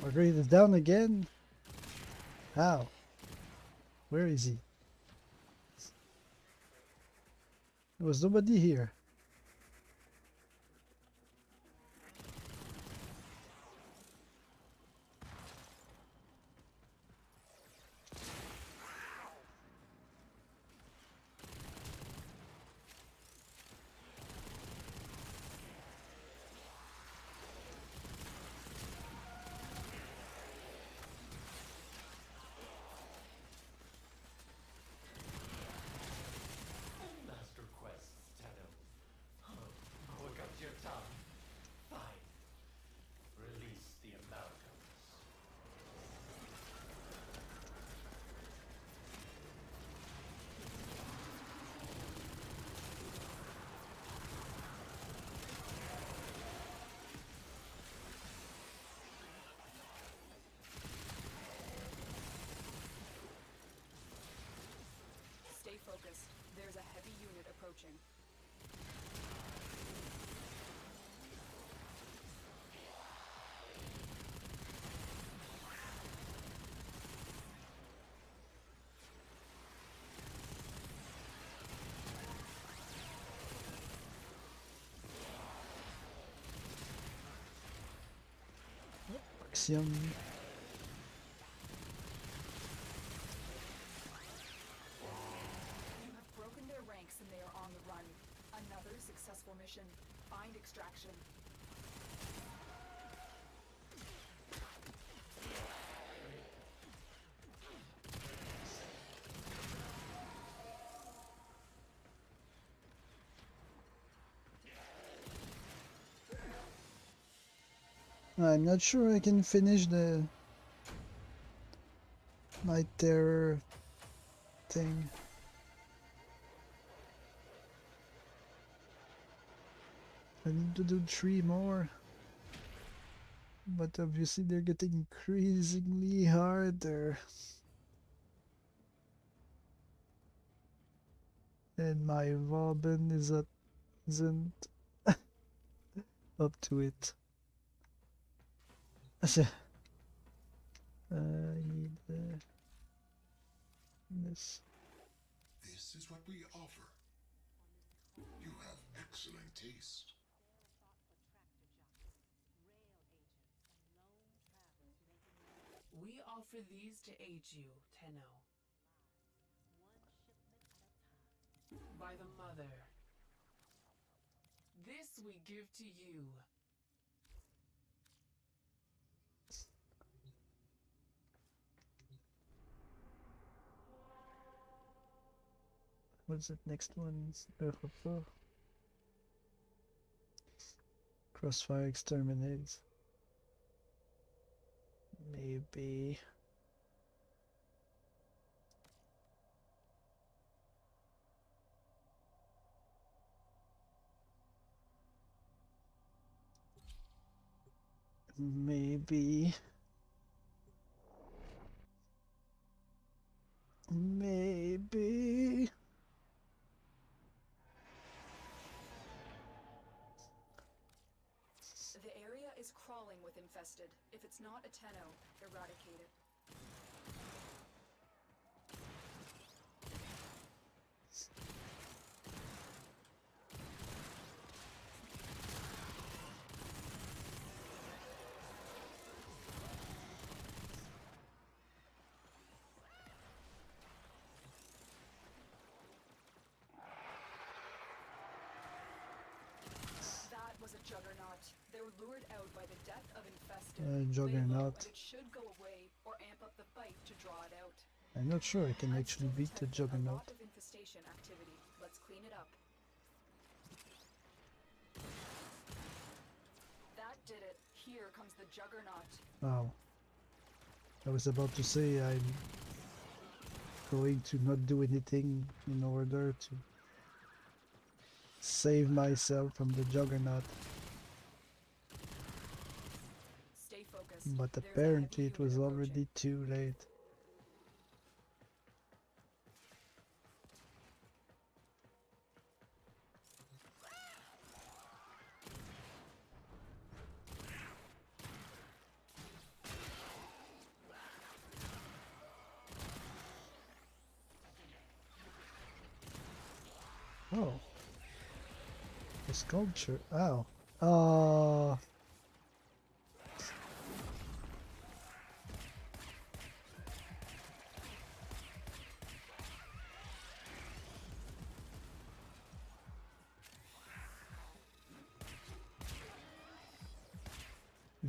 Heart rate is down again. How? Where is he? There was nobody here. Master quests, Tenno. Work up your tongue. Fine. Release the amalgams. Stay focused. There's a heavy unit approaching. Axiom. You have broken their ranks and they are on the run. Another successful mission. Find extraction. I'm not sure I can finish the Night Terror thing. I need to do 3 more. But obviously they're getting increasingly harder. And my Robin isn't up to it. I need this. This is what we offer. You have excellent taste. We offer these to aid you, Tenno. By the Mother. This we give to you. What's that next one? Crossfire exterminate. Maybe. Maybe. Maybe. The area is crawling with infested. If it's not a Tenno, eradicate it. May low, Juggernaut. but it should go away or amp up the fight to draw it out. I'm not sure I can I've actually still beat the detected a Juggernaut. lot of infestation activity. Let's clean it up. That did it. Here comes the Juggernaut. Wow. I was about to say I'm going to not do anything in order to save myself from the Juggernaut. Stay focused. But There's a apparently heavy it was unit already too late. Oh. The sculpture. Ow. Oh.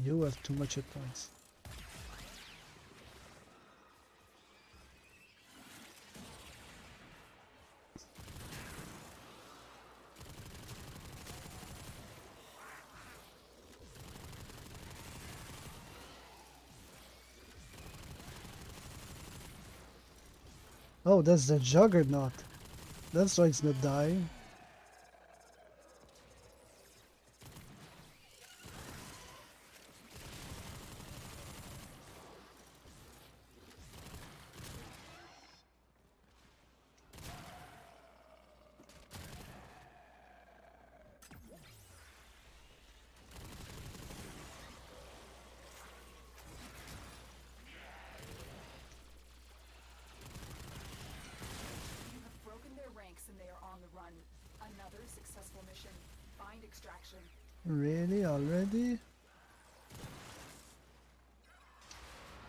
You have too much hit points. Oh, that's the Juggernaut. That's why it's not dying. You have broken their ranks and they are on the run. Another successful mission. Find extraction. Really? Already?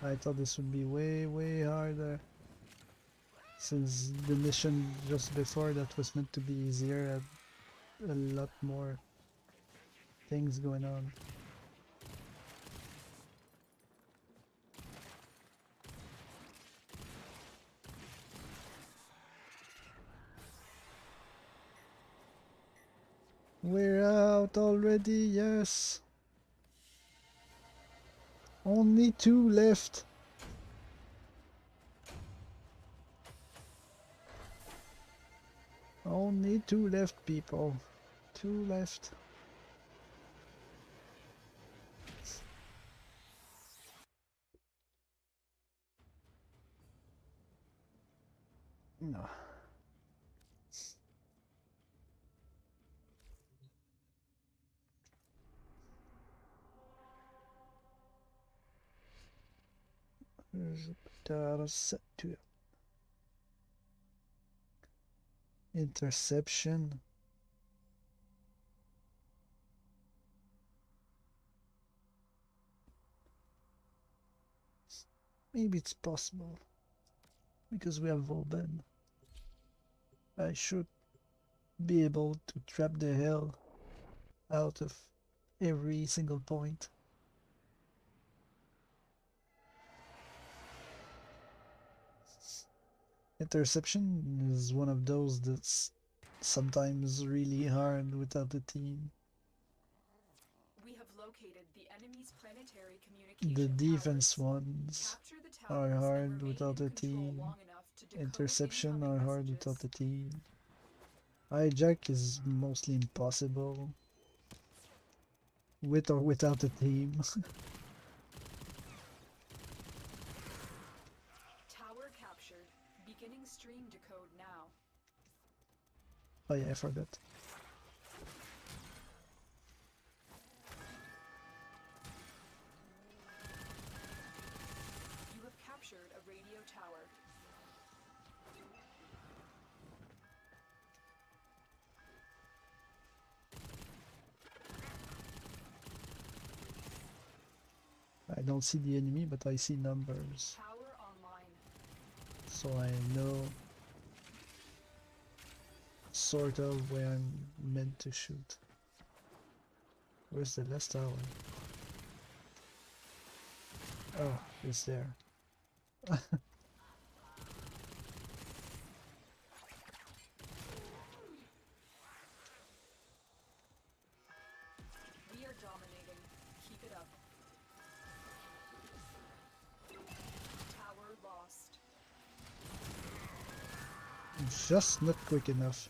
I thought this would be way harder. Since the mission just before that was meant to be easier, had a lot more things going on. We're out already, yes. Only 2 left. Only 2 left, people. 2 left. No. Interception. Maybe it's possible. Because we have Volben. I should be able to trap the hell out of every single point. Interception is one of those that's sometimes really hard without a team. We have located the enemy's planetary The communication defense towers. ones Capture the are towers and hard remain without in a control team. long enough to decode Interception incoming are hard messages. without a team. Hijack is mostly impossible. With or without a team. Tower captured. Beginning stream decode now. Oh yeah, I forgot. You have captured a radio tower. I don't see the enemy, but I see numbers. Tower online. So I know sort of where I'm meant to shoot. Where's the last tower? Oh, it's there. We are dominating. Keep it up. Tower lost. Just not quick enough.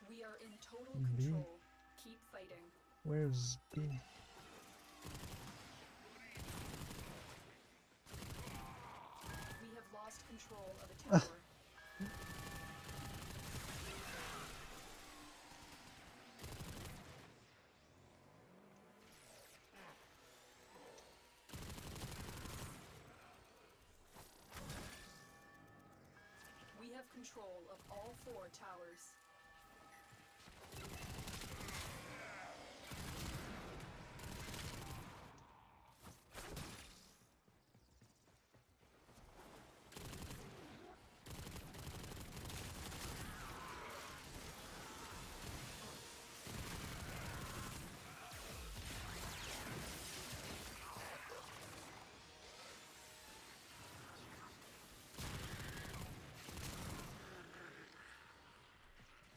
We are in total B. control. Keep fighting. Where's B? We have lost control of a tower. We have control of all 4 towers.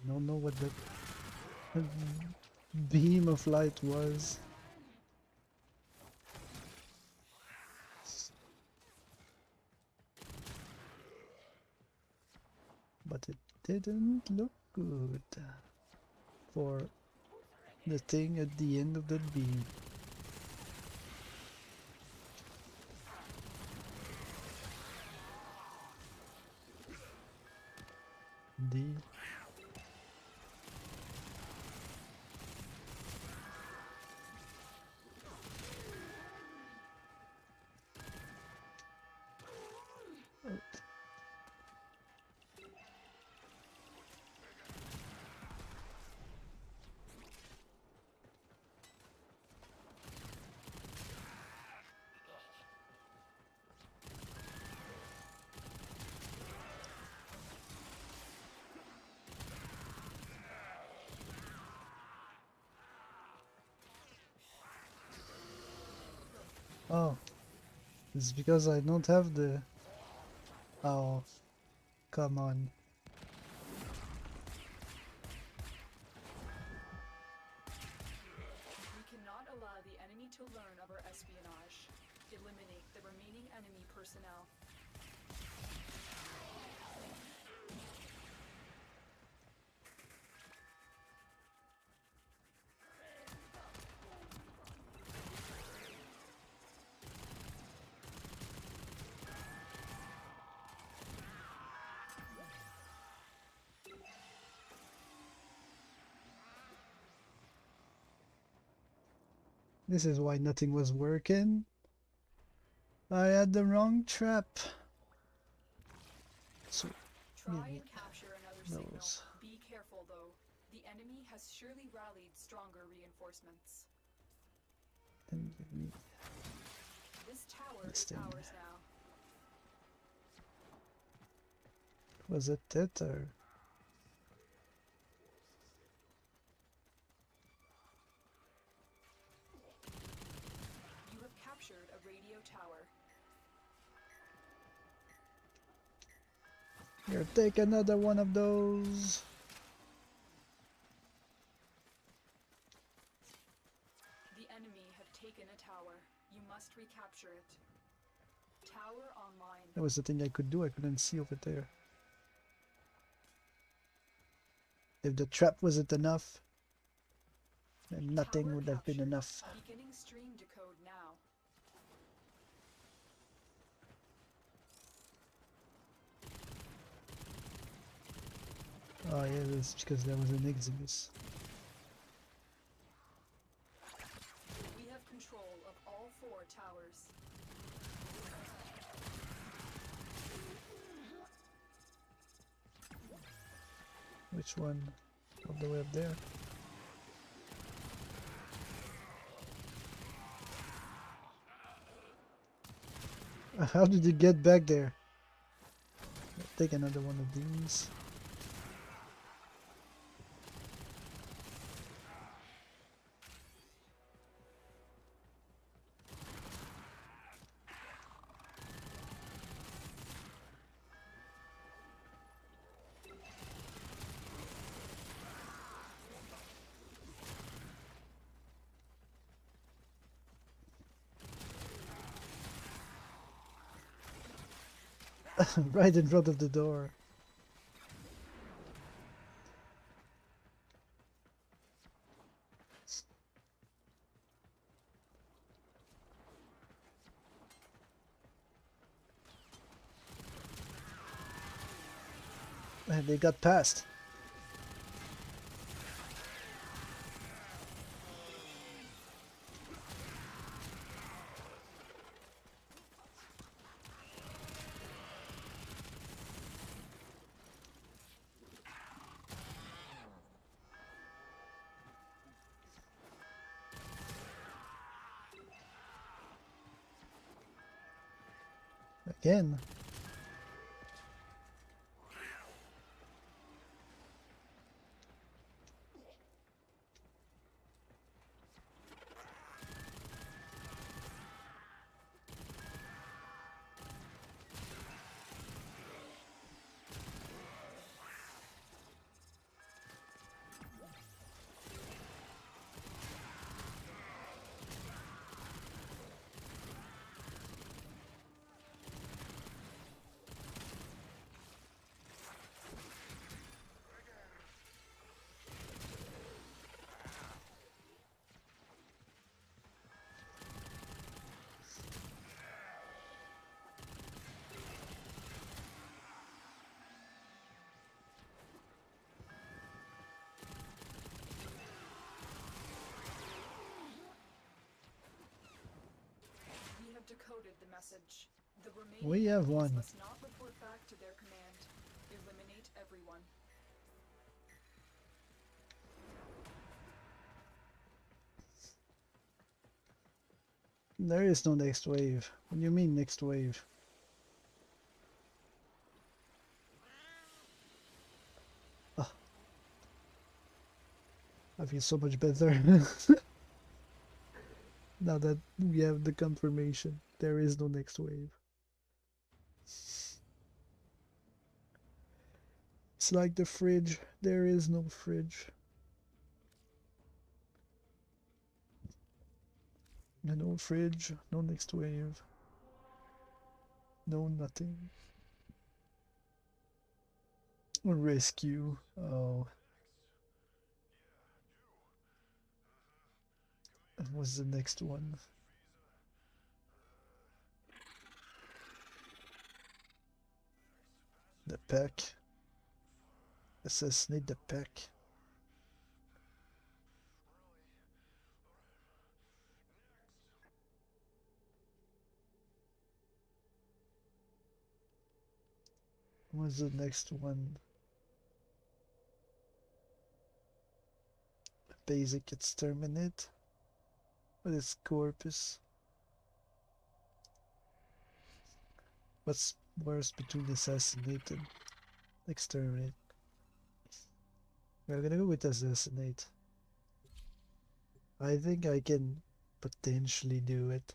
I don't know what that beam of light was. But it didn't look good for the thing at the end of the beam. D. Oh, it's because I don't have the... Oh, come on. We cannot allow the enemy to learn of our espionage. Eliminate the remaining enemy personnel. This is why nothing was working. I had the wrong trap. So, Try maybe and capture another signal. those. Be careful though. The enemy has surely rallied stronger reinforcements. And give me This tower this is thing. ours now. Was it it or... You have captured a radio tower. Here, take another one of those. The enemy have taken a tower. You must recapture it. Tower online. That was the thing I could do. I couldn't see over there. If the trap wasn't enough, then nothing Tower would have been captured. enough. Beginning stream decode now. Oh yeah, that's because there was an Eximus. We have control of all 4 towers. Which one? All the way up there. How did you get back there? take another one of these. Right in front of the door. And they got past. Again. We have decoded the message. The remaining We have enemies one. must not report back to their command. Eliminate everyone. There is no next wave. What do you mean next wave? Ah, I feel so much better. Now that we have the confirmation, there is no next wave. It's like the fridge, there is no fridge. No fridge, no next wave. No nothing. Rescue. Oh. What was the next one? The pack. Assassinate the pack. What was the next one? Basic exterminate. What is corpus? What's worse between assassinate and exterminate? We're gonna go with assassinate. I think I can potentially do it.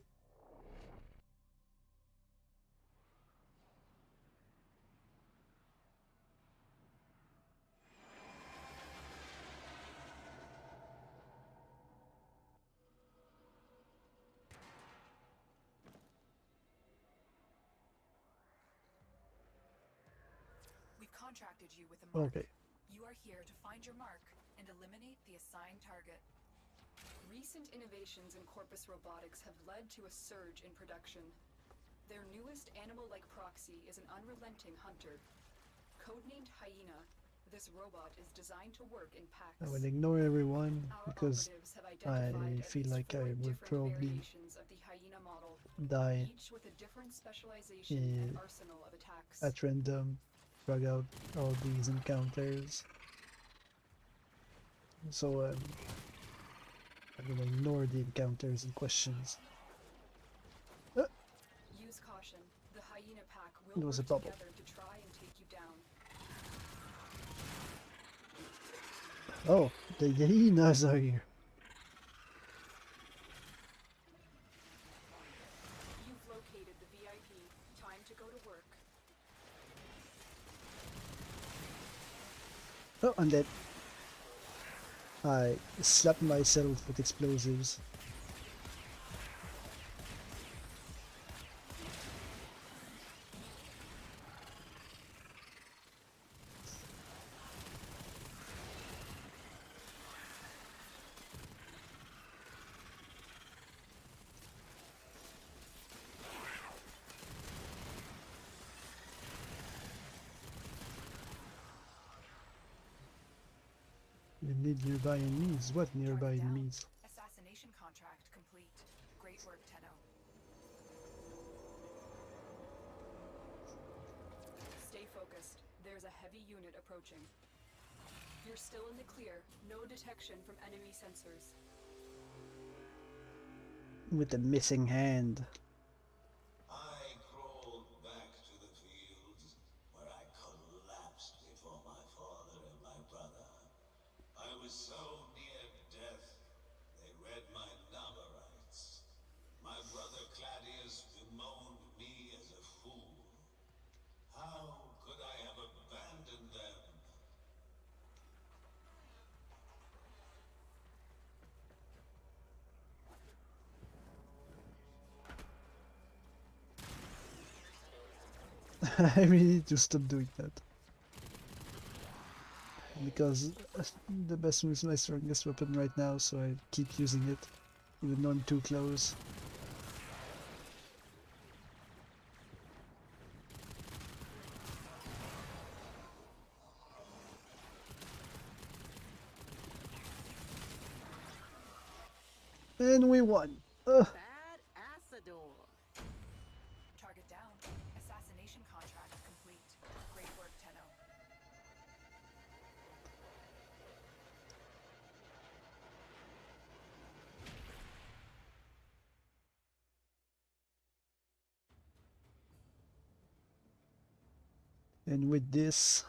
We've contracted you with a mark. Okay. You are here to find your mark and eliminate the assigned target. Recent innovations in Corpus robotics have led to a surge in production. Their newest animal-like proxy is an unrelenting hunter. Codenamed Hyena, this robot is designed to work in packs. I will ignore everyone Our because operatives have I identified at feel least like 4 I would different probably variations of the Hyena model, die each with a different specialization and arsenal of attacks. at random, drag out all these encounters. So I'm gonna ignore the encounters and questions. Use caution. The Hyena pack It will was a work bubble. together to try and take you down. Oh, the hyenas are here. You've located the VIP. Time to go to work. Oh, and then I slapped myself with explosives. You need nearby enemies. What nearby Target down. enemies? Assassination contract complete. Great work, Tenno. Stay focused. There's a heavy unit approaching. You're still in the clear. No detection from enemy sensors. With the missing hand. I crawled back to the fields where I collapsed before my father and my brother. I was so near death, they read my Namorites. My brother Claudius bemoaned me as a fool. How could I have abandoned them? I really need to stop doing that. Because the best move is my strongest weapon right now, so I keep using it. Even though I'm too close. And we won! Ugh. Bad Asador. Target down. Assassination contract complete. Great work, Tenno. And with this,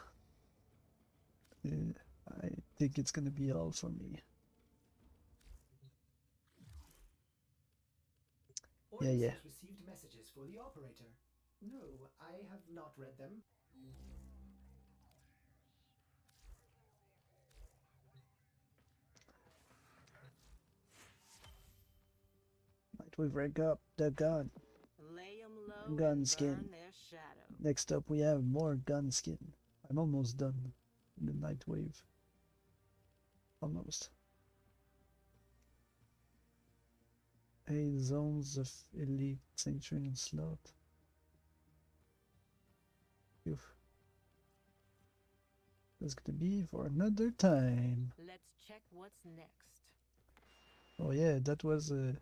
I think it's gonna be all for me. Yeah. Orders has received messages for the operator. No, I have not read them. Nightwave, rank up the gun. Lay 'em low Gun and skin. burn their shadow. Next up, we have more gun skin. I'm almost done in the Nightwave. Almost. 8 zones of elite sanctuary and slot. Oof. That's gonna be for another time. Let's check what's next. Oh yeah, that was a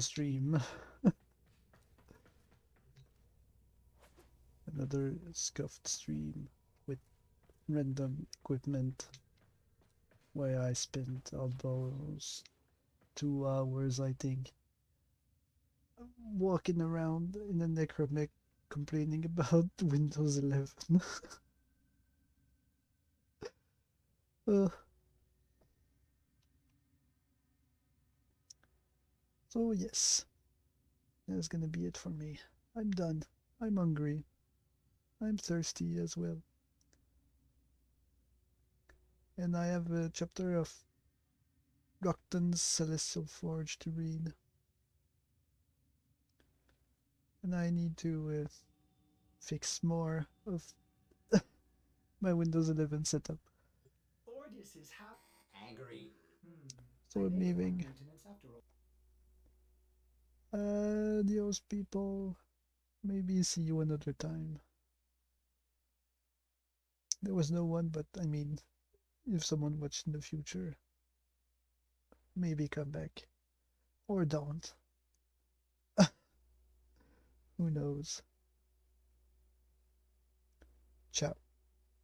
stream. Another scuffed stream with random equipment where I spent almost 2 hours, I think, walking around in a necromech complaining about Windows 11. uh, so yes, that's gonna be it for me. I'm done. I'm hungry. I'm thirsty as well. And I have a chapter of Rockton's Celestial Forge to read. And I need to fix more of my Windows 11 setup. Orders is angry. So I I'm may want leaving. maintenance after all. Adios, people. Maybe see you another time. There was no one, but I mean, if someone watched in the future, maybe come back. Or don't. Who knows?